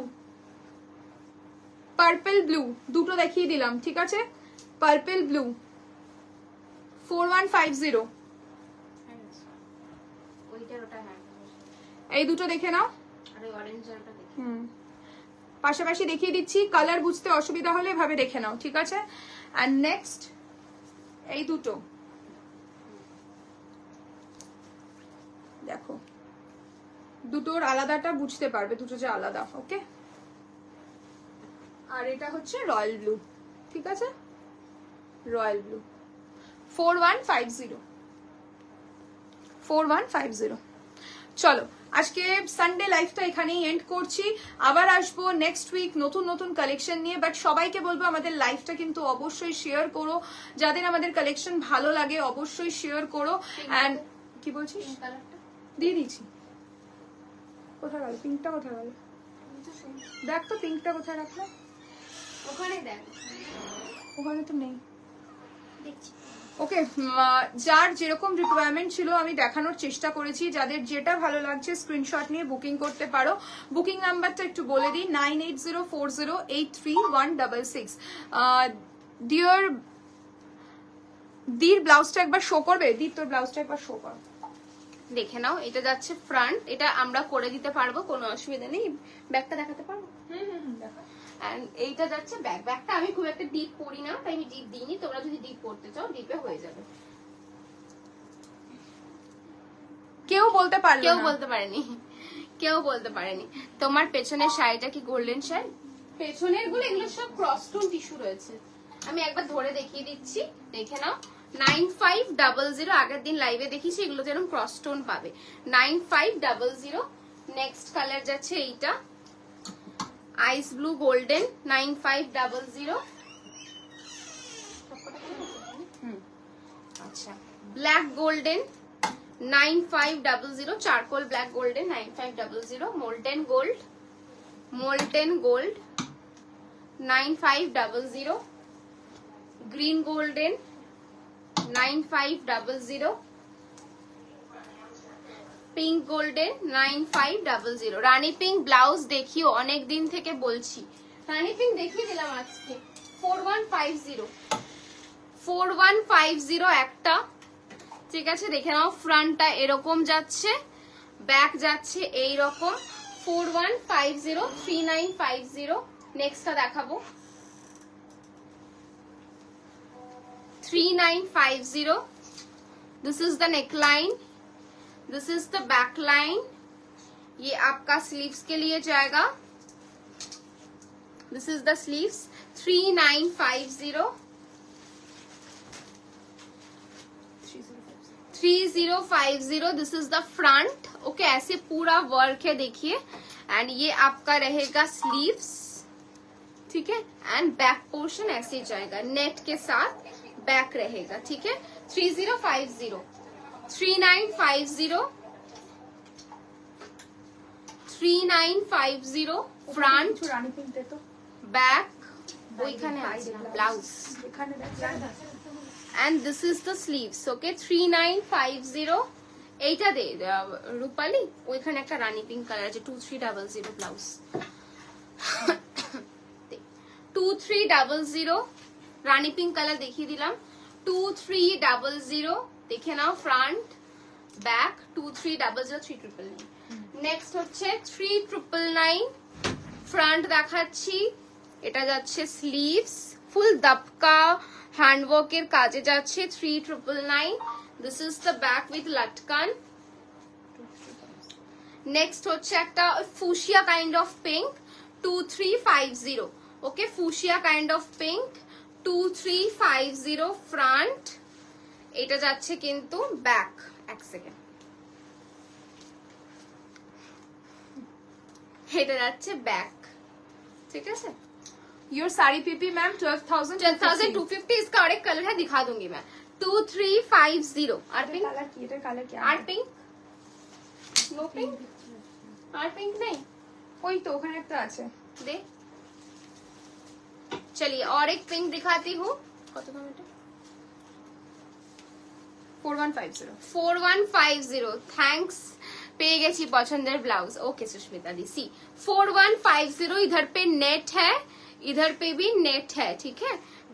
purple blue দুটো দেখিয়ে দিলাম, ঠিক আছে? Purple blue 4150। ওইটার ওটা হ্যাঁ এই দুটো দেখে নাও। আর ওই অরেঞ্জ আর ওটা দেখি পাশাপাশি দেখিয়ে দিচ্ছি, কালার বুঝতে অসুবিধা হলে এভাবে দেখে নাও, ঠিক আছে? এন্ড নেক্সট এই দুটো দেখো, দুটোর আলাদাটা বুঝতে পারবে, দুটো যে আলাদা। ওকে আর এটা হচ্ছে রয়্যাল ব্লু, ঠিক আছে? Royal blue 4150, 4150। চলো আজকে সানডে লাইফটা এখানেই এন্ড করছি, আবার আসবো নেক্সট উইক নতুন নতুন কালেকশন নিয়ে। বাট সবাইকে বলবো আমাদের লাইফটা কিন্তু অবশ্যই শেয়ার করো, যাদের আমাদের কালেকশন ভালো লাগে অবশ্যই শেয়ার করো। এন্ড কি বলছিস? পিঙ্ক কালারটা দিয়ে দিচ্ছি। কোথায় গেল পিঙ্কটা? কোথায় গেল? দেখ তো পিঙ্কটা কোথায় রাখলাম। ওখানে দেখ ওখানে তো নেই। দেখছি ওকে যার যেরকম রিকোয়ারমেন্ট ছিল আমি দেখানোর চেষ্টা করেছি, যাদের যেটা ভালো লাগছে স্ক্রিনশট নিয়ে বুকিং করতে পারো। বুকিং নাম্বারটা একটু বলে দিই 9804083166। ডিয়ার দির ব্লাউজটা একবার শো করবে? দির তোর ব্লাউজটা একবার শো কর। দেখে নাও, এটা যাচ্ছে ফ্রন্ট, এটা আমরা করে দিতে পারবো, কোনো অসুবিধা নেই। ব্যাকটা দেখাতে পারবো? দেখা। এন্ড এইটা যাচ্ছে ব্যাক। ব্যাকটা আমি খুব একটা ডিপ পরি না, তাই আমি ডিপ দিইনি। তোমরা যদি ডিপ পড়তে চাও ডিপে হয়ে যাবে। কেউ বলতে পারলো কেউ না। বলতে পারেনি, কেউ বলতে পারেনি। তোমার পেছনের শাড়িটা কি গোল্ডেন শাড়ি? পেছনের গুলো এগুলো সব ক্রসটোন টিস্যু রয়েছে। আমি একবার ধরে দেখিয়ে দিচ্ছি, দেখে নাও। 9500 আগের দিন লাইভে দেখিয়েছি, এগুলো যেরকম ক্রসটোন পাবে। 9500। নেক্সট কালার যাচ্ছে এইটা আইস ব্লু গোল্ডেন 9500। আচ্ছা black golden 9500, charcoal black golden 9500, molten gold, molten gold 9500, green golden 9500, pink golden 9500 রানী পিঙ্ক ব্লাউজ দেখিও, অনেক দিন থেকে বলছি। রানী পিঙ্ক দেখিয়ে দিলাম আজকে 4150 একটা, ঠিক আছে। দেখে নাও ফ্রন্টটা এরকম যাচ্ছে, ব্যাক যাচ্ছে এইরকম। 4150 3950। নেক্সটটা দেখাবো 3950। This is the neckline, this is the back line. ये आपका स्लीव्स के लिए जाएगा, this is the sleeves. 3950 3050। This is the front, okay. ऐसे पूरा वर्क है देखिए, एंड ये आपका रहेगा स्लीव्स, ठीक है। एंड बैक पोर्शन ऐसे जाएगा, नेट के साथ बैक रहेगा, ठीक है। 3050 3950 3950 फ्रंट রানী পিঙ্ক দে তো, ব্যাক ওইখানে আছে ব্লাউজ, এখানে দেখ। and this is the sleeves, okay। 3950। এইটা দে রূপালী, ওইখানে একটা রানী পিঙ্ক কালার আছে 2300 ব্লাউজ। 2300 রানী পিঙ্ক কালার দেখিয়ে দিলাম। 2300 দেখে নাও, ফ্রন্ট ব্যাক 2300 3999। নেক্সট হচ্ছে 3999 ফ্রন্ট দেখাচ্ছি, এটা যাচ্ছে স্লিভস, ফুল দপকা হ্যান্ডওয়ার্কের কাজে যাচ্ছে 3999। This is the back with latkan. Next হচ্ছে একটা fuchsia kind of pink 2350, okay. Fuchsia kind of pink 2350 front, এটা যাচ্ছে কিন্তু ব্যাক। এক সেকেন্ড, এটা যাচ্ছে ব্যাক, ঠিক আছে। Your sari PP ma'am 12,250। इसका और एक कलर है, दिखा दूंगी मैं। 2350। और पिंक कलर की, ये कलर क्या art pink, no pink, art pink नहीं, ওই তো ওখানে একটা আছে। दे। चलिए और एक पिंक दिखाती हूँ। कत दाम এটা? 4150। 4150। थैंक्स, পেয়ে গেছি পছন্দের ব্লাউজ, ওকে সুস্মিতা दी। सी 4150। इधर पे नेट है, इधर पे भी नेट है, ठीक है।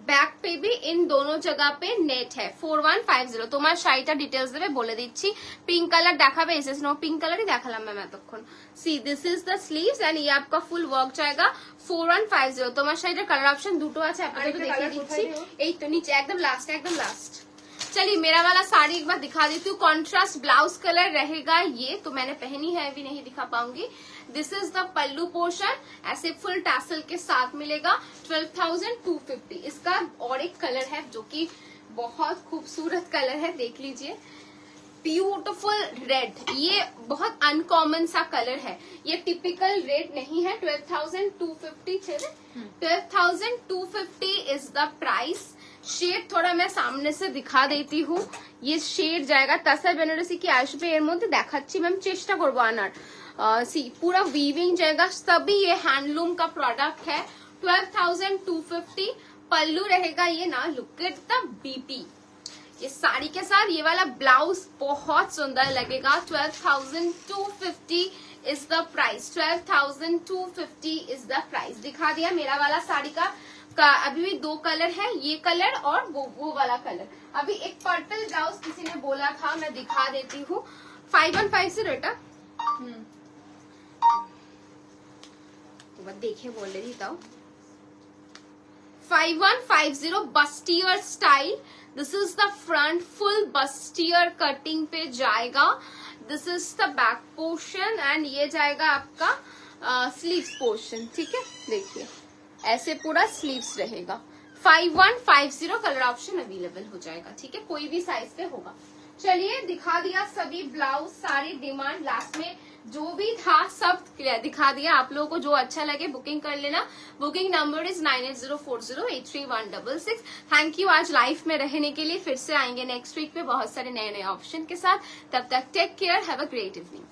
बैक पे भी इन दोनों जगह पे नेट है। 4150। তোমার শাড়িটা ডিটেলস দেবে, বলে দিচ্ছি। পিঙ্ক কালার দেখাবে, এসএস নো পিঙ্ক কালারই দেখালাম ম্যাম এতক্ষণ। सी this is the sleeves and ये आपका फुल वर्क जाएगा। 4150। তোমার শাড়িটার কালার অপশন দুটো আছে, আপনাদের দেখিয়ে দিচ্ছি। এই তো নিচে একদম লাস্ট, একদম লাস্ট। चलिए मेरा वाला साड़ी एक बार दिखा देती हूँ। कॉन्ट्रास्ट ब्लाउज कलर रहेगा ये, तो मैंने पहनी है, अभी नहीं दिखा पाऊंगी। This is the pallu portion, ऐसे फुल टैसल के साथ मिलेगा। 12,250। इसका और एक कलर है जो कि बहुत खूबसूरत कलर है, देख लीजिए। ब्यूटिफुल रेड, ये बहुत अनकॉमन सा कलर है, ये टिपिकल रेड नहीं है। 12,250 12,250 इज द प्राइस। शेड थोड़ा मैं सामने से दिखा देती हूँ। ये शेड जाएगा তাসার বেনারসি কি আসবে এর মধ্যে, দেখাচ্ছি ম্যাম, চেষ্টা করবো আনার। सी पूरा वीविंग जाएगा, सभी ये हैंडलूम का प्रोडक्ट है। 12,250 पल्लू रहेगा ये ना। लुक एट द बीपी, ये साड़ी के साथ ये वाला ब्लाउज बहुत सुंदर लगेगा। 12,250 is the price. 12,250 is the price. दिखा दिया मेरा वाला साड़ी का अभी भी दो कलर है, ये कलर और वो वाला कलर। अभी एक पर्पल ब्लाउज किसी ने बोला था, मैं दिखा देती हूँ। 5150 बेटा, तो बस देखे बोल रही था। 5150 bustier style. This is the front, full bustier cutting पे जाएगा। This is the back portion and ये जाएगा आपका स्लीव्स पोर्शन, ठीक है। देखिए ऐसे पूरा स्लीव्स रहेगा। 5150 कलर ऑप्शन अवेलेबल हो जाएगा, ठीक है। कोई भी साइज पे होगा। चलिए दिखा दिया सभी ब्लाउज, सारी डिमांड लास्ट में जो भी था सब दिखा दिया। आप लोगों को जो अच्छा लगे बुकिंग कर लेना। Booking number is 9804083166। Thank you आज लाइफ में रहने के लिए। फिर से आएंगे नेक्स्ट वीक पे बहुत सारे नए नए ऑप्शन के साथ। तब तक take care, have a great evening.